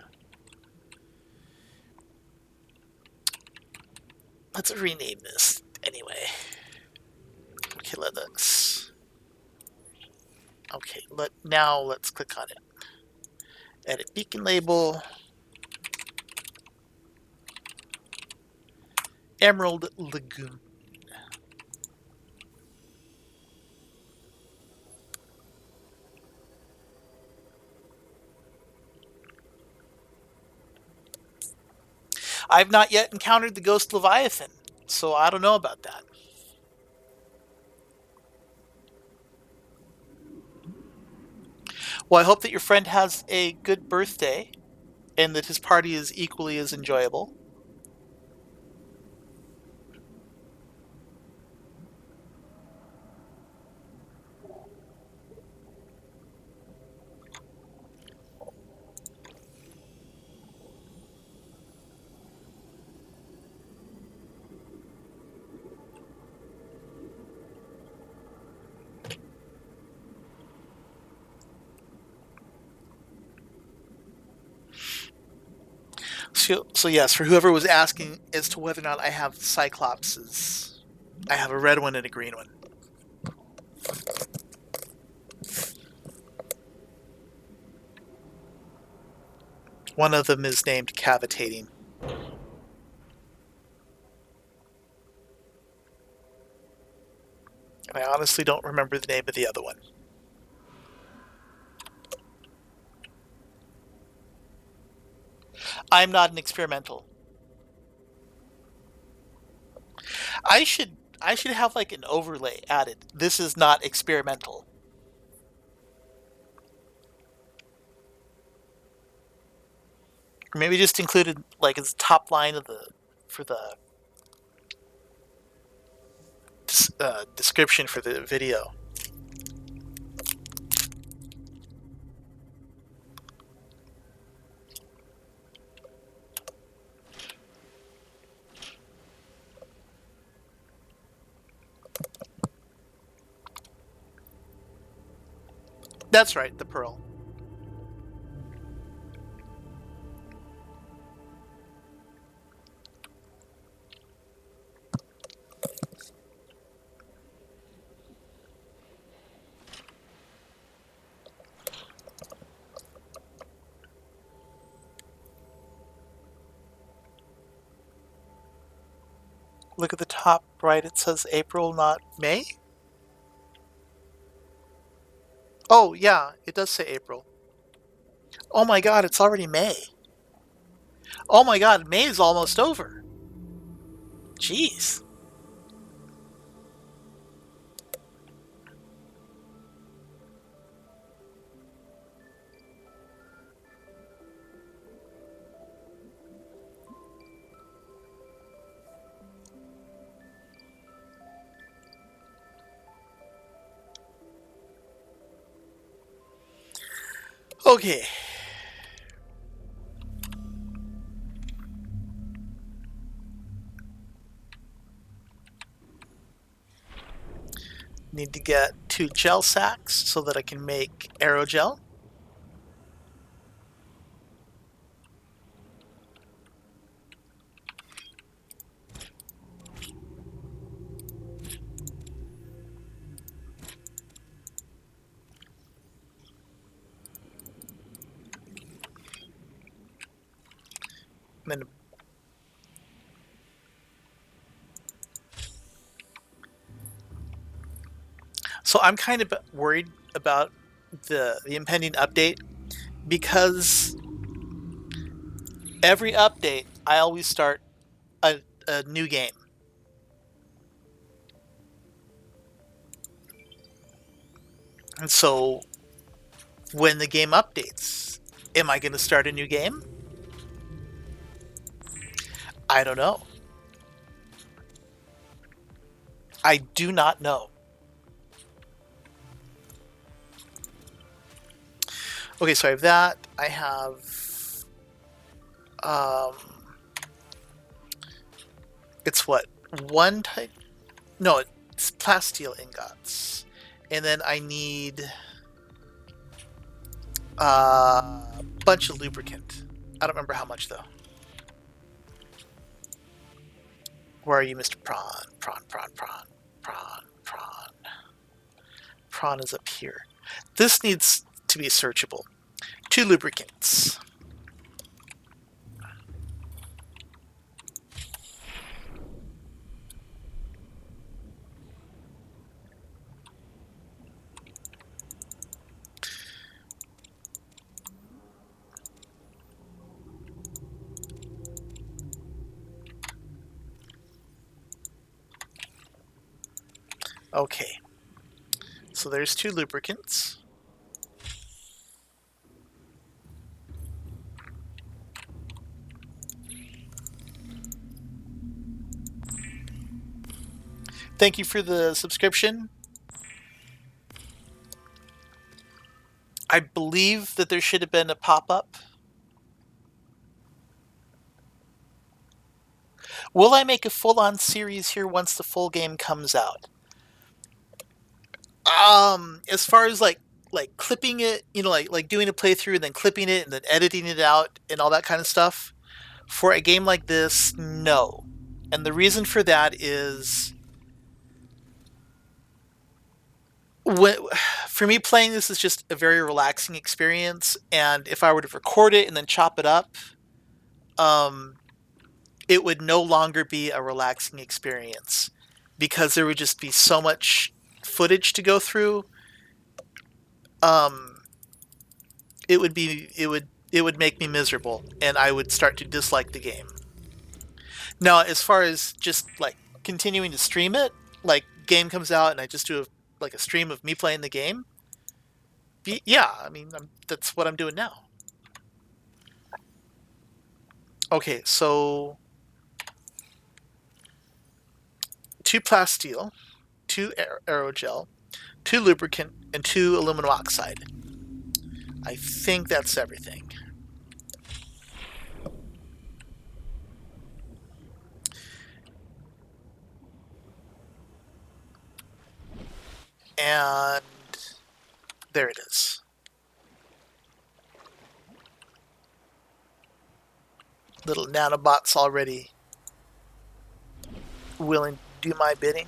Let's rename this anyway. Okay, let's. Okay, now let's click on it. Edit beacon label. Emerald Lagoon. I've not yet encountered the Ghost Leviathan, so I don't know about that. Well, I hope that your friend has a good birthday and that his party is equally as enjoyable. So yes, for whoever was asking as to whether or not I have Cyclopses, I have a red one and a green one. One of them is named Cavitating. And I honestly don't remember the name of the other one. I'm not an experimental. I should have like an overlay added. This is not experimental. Or maybe just included like as the top line of the description for the video. That's right, the pearl. Look at the top right, it says April, not May? Oh, yeah, it does say April. Oh my god, it's already May. Oh my god, May is almost over. Jeez. Okay. Need to get 2 gel sacks so that I can make aerogel. And then so I'm kind of worried about the impending update because every update I always start a new game. And so when the game updates, am I going to start a new game? I don't know. I do not know. Okay, so I have that. I have it's what? One type? No, it's plasteel ingots. And then I need a bunch of lubricant. I don't remember how much though. Where are you, Mr. Prawn? Prawn, prawn, prawn, prawn, prawn. Prawn is up here. This needs to be searchable. 2 lubricants. Okay. So there's 2 lubricants. Thank you for the subscription. I believe that there should have been a pop-up. Will I make a full-on series here once the full game comes out? As far as like clipping it, like doing a playthrough and then clipping it and then editing it out and all that kind of stuff, for a game like this, no. And the reason for that is for me, playing this is just a very relaxing experience, and if I were to record it and then chop it up, it would no longer be a relaxing experience because there would just be so much footage to go through. It would make me miserable, and I would start to dislike the game. Now, as far as just like continuing to stream it, like game comes out and I just do a stream of me playing the game. Yeah, I mean that's what I'm doing now. Okay, so 2 plasteel, 2 aerogel, 2 lubricant, and 2 aluminum oxide. I think that's everything. And there it is. Little nanobots already willing to do my bidding.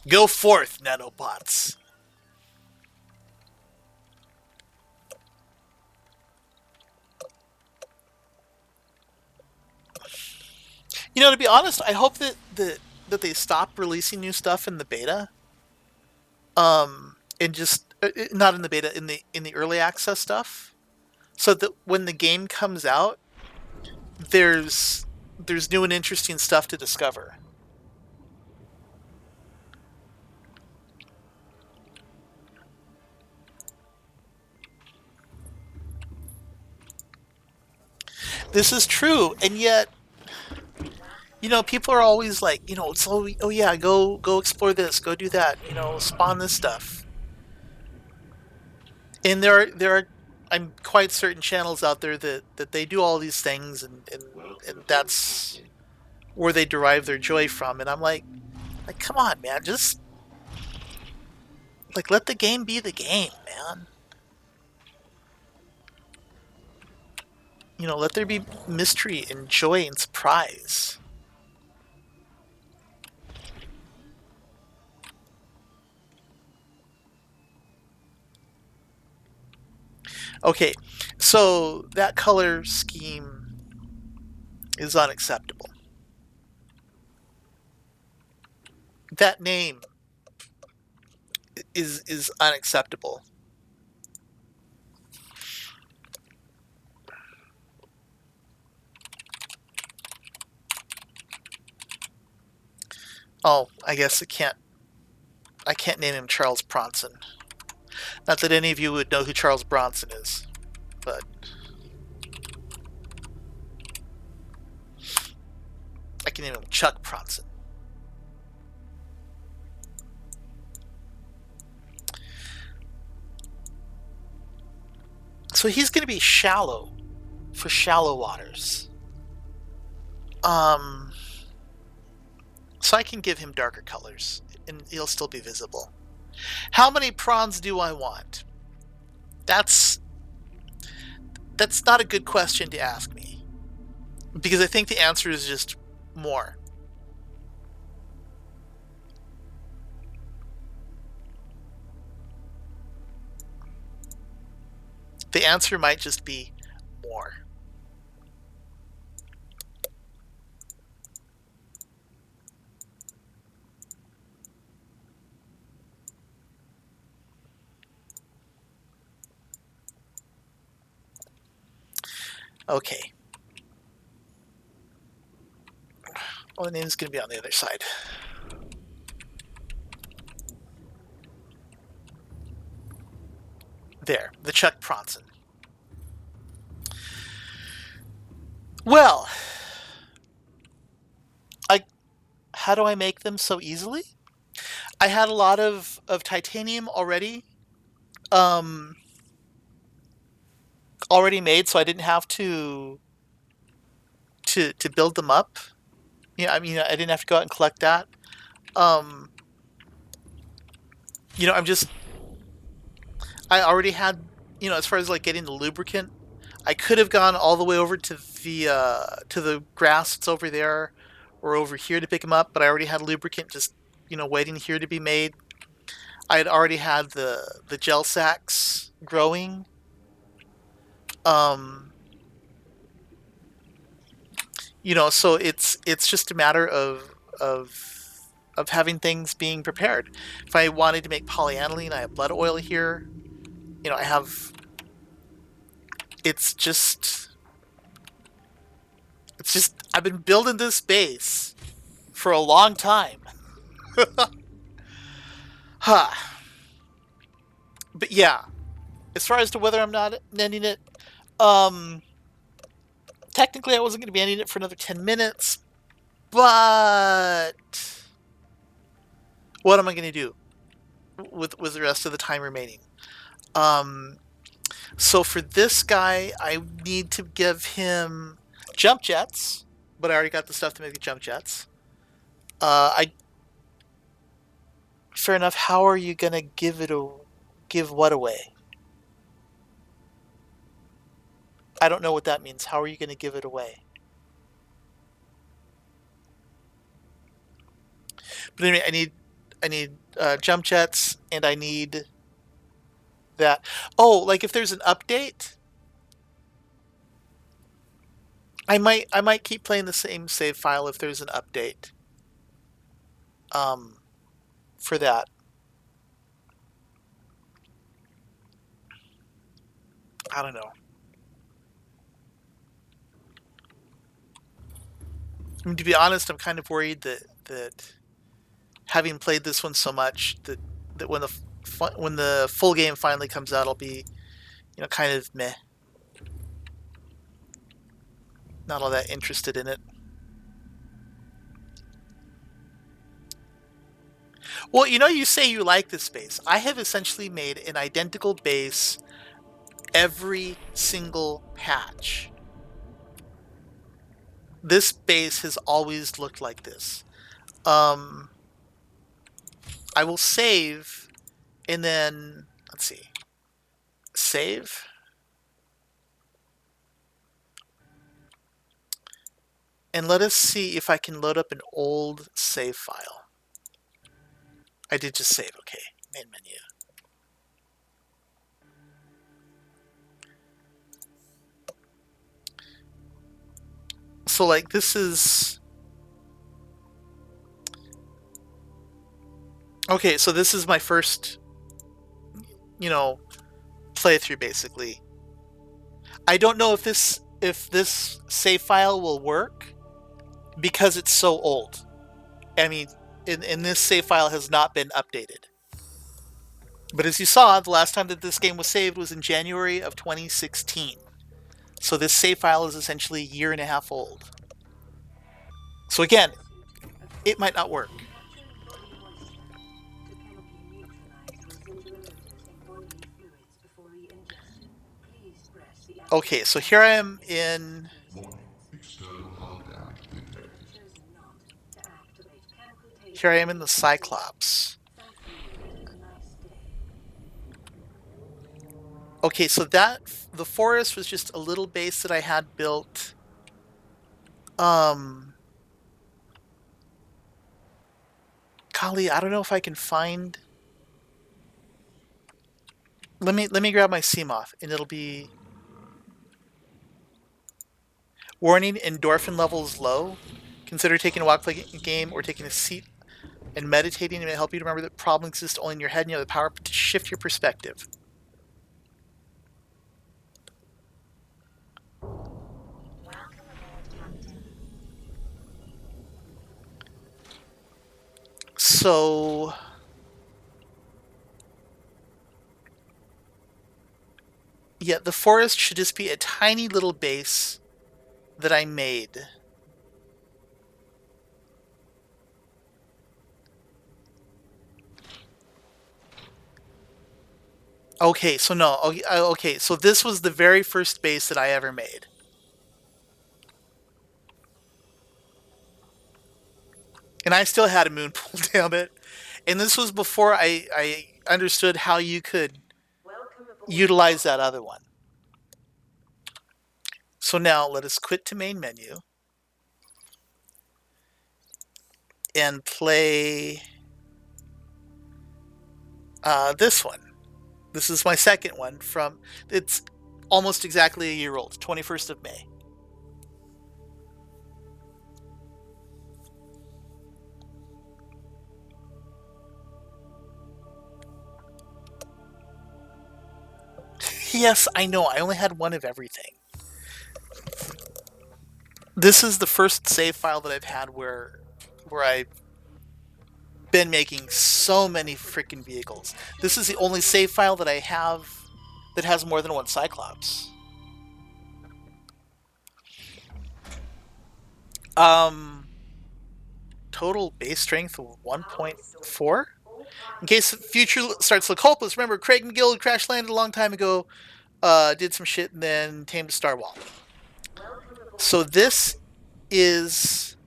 Go forth, nanobots. To be honest, I hope that they stop releasing new stuff in the beta. And just not in the beta, in the early access stuff, so that when the game comes out, there's new and interesting stuff to discover. This is true, and yet, people are always like, so, oh yeah, go explore this, go do that, spawn this stuff. And there are, I'm quite certain channels out there that they do all these things, and that's where they derive their joy from. And I'm like, come on, man, just let the game be the game, man. Let there be mystery and joy and surprise. Okay, so that color scheme is unacceptable. That name is unacceptable. Oh, I guess I can't name him Charles Bronson. Not that any of you would know who Charles Bronson is, but can name him Chuck Bronson. So he's going to be shallow for shallow waters. So I can give him darker colors, and he'll still be visible. How many prawns do I want? That's not a good question to ask me, because I think the answer is just more. The answer might just be more. Okay. Well, the name's going to be on the other side. There, the Chuck Bronson. Well, how do I make them so easily? I had a lot of titanium already made, so I didn't have to build them up. Yeah, I mean, I didn't have to go out and collect that. I already had, as far as like getting the lubricant, I could have gone all the way over to the grass that's over there or over here to pick them up, but I already had lubricant just, waiting here to be made. I had already had the gel sacks growing. So it's just a matter of having things being prepared. If I wanted to make polyaniline, I have blood oil here. I have. It's just. I've been building this base for a long time. Huh. But yeah, as far as to whether I'm not ending it, technically I wasn't going to be ending it for another 10 minutes, but what am I going to do with the rest of the time remaining? So for this guy, I need to give him jump jets, but I already got the stuff to make the jump jets. Fair enough. How are you gonna give what away? I don't know what that means. How are you gonna give it away? But anyway, I need jump jets, and I need that. Oh, like if there's an update, I might keep playing the same save file if there's an update. For that. I don't know. I mean, to be honest, I'm kind of worried that having played this one so much that when the full game finally comes out, I'll be, kind of meh. Not all that interested in it. Well, you say you like this base. I have essentially made an identical base every single patch. This base has always looked like this. I will save, and then, let's see. Save. And let us see if I can load up an old save file. I did just save, okay. Main menu. So like this is... Okay, so this is my first, playthrough basically. I don't know if this save file will work because it's so old. I mean, and this save file has not been updated. But as you saw, the last time that this game was saved was in January of 2016. So this save file is essentially a year and a half old. So again, it might not work. Okay, so here I am in... Warning. External hull damage detected. Here I am in the Cyclops. Okay, so that... The forest was just a little base that I had built. Golly, I don't know if I can find... Let me grab my seamoth, and it'll be... Warning, endorphin levels low. Consider taking a walk, play a game, or taking a seat and meditating. It may help you to remember that problems exist only in your head and you have the power to shift your perspective. So... Yeah, the forest should just be a tiny little base that I made. Okay, so no. Okay, so this was the very first base that I ever made. And I still had a moon pool, damn it. And this was before I understood how you could utilize that other one. So now let us quit to main menu and play this one. This is my second one from, it's almost exactly a year old, 21st of May. Yes, I know, I only had one of everything. This is the first save file that I've had where I've been making so many freaking vehicles. This is the only save file that I have that has more than one Cyclops. Total base strength 1.4. In case the future starts to look hopeless, remember Craig McGill crash landed a long time ago, did some shit, and then tamed a Star Wall. So this is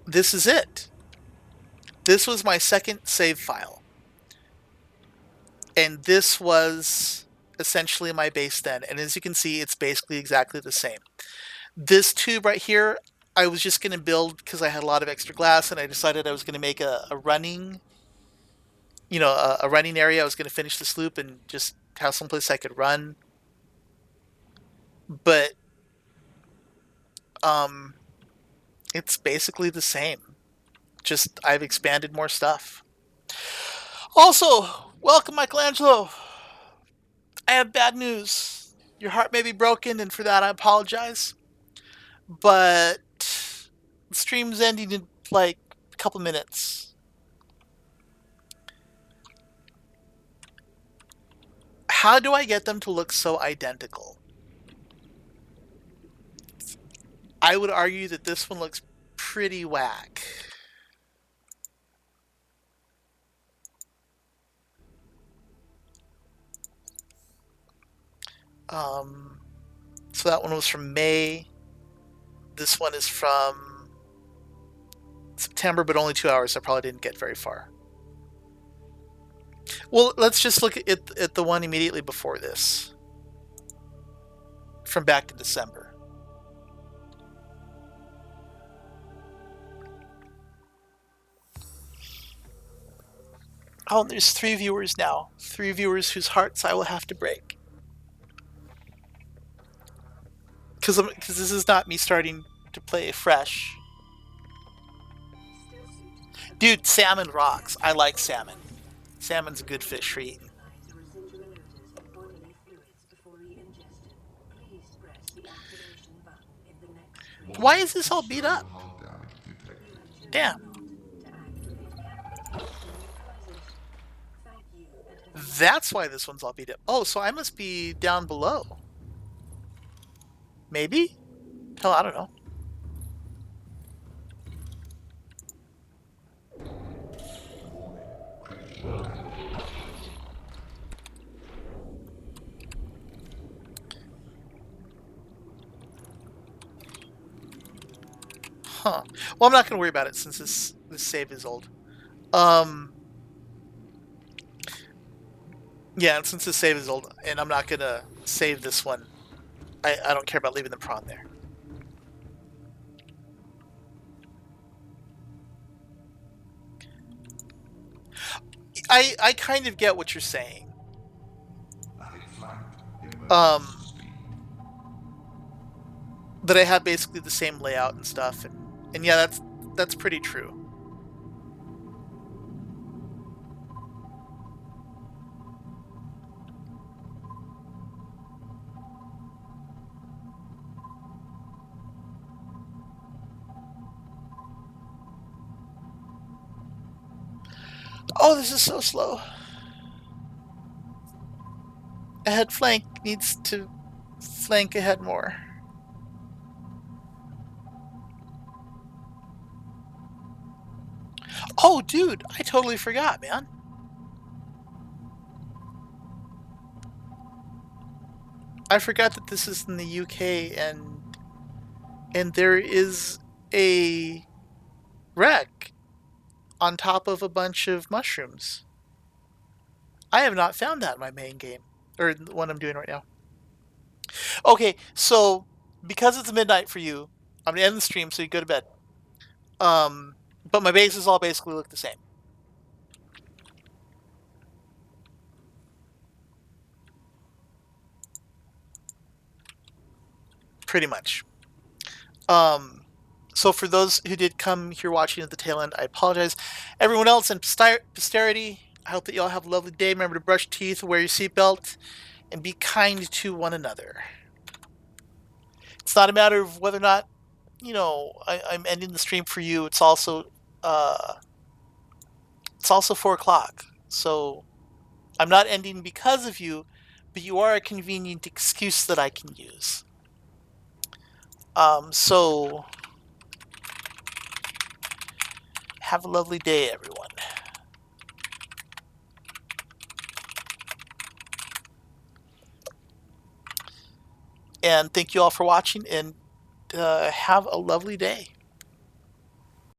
it. This was my second save file. And this was essentially my base then. And as you can see, it's basically exactly the same. This tube right here, I was just going to build because I had a lot of extra glass, and I decided I was going to make a running, a running area. I was going to finish this loop and just have someplace I could run. But it's basically the same. Just I've expanded more stuff. Also, welcome Michelangelo. I have bad news. Your heart may be broken, and for that I apologize. But the stream's ending in like a couple minutes. How do I get them to look so identical? I would argue that this one looks pretty whack. So that one was from May. This one is from September, but only 2 hours. I probably didn't get very far. Well, let's just look at the one immediately before this. From back to December. Oh, there's 3 viewers now. 3 viewers whose hearts I will have to break. Because this is not me starting to play fresh. Dude, salmon rocks. I like salmon. Salmon's a good fish for eating. Why is this all beat up? Damn. That's why this one's all beat up. Oh, so I must be down below. Maybe? Hell, I don't know. Huh. Well, I'm not going to worry about it since this save is old. Yeah, and since this save is old, and I'm not going to save this one, I don't care about leaving the prawn there. I kind of get what you're saying. That I have basically the same layout and stuff, and yeah, that's pretty true. Oh, this is so slow. Ahead flank needs to flank ahead more. Oh, dude, I totally forgot, man. I forgot that this is in the UK and there is a wreck on top of a bunch of mushrooms. I have not found that in my main game, or the one I'm doing right now. Okay, so because it's midnight for you, I'm gonna end the stream so you go to bed. But my bases all basically look the same. Pretty much. So for those who did come here watching at the tail end, I apologize. Everyone else in posterity, I hope that you all have a lovely day. Remember to brush teeth, wear your seatbelt, and be kind to one another. It's not a matter of whether or not, I'm ending the stream for you. It's also 4 o'clock. So I'm not ending because of you, but you are a convenient excuse that I can use. So have a lovely day, everyone. And thank you all for watching, and have a lovely day.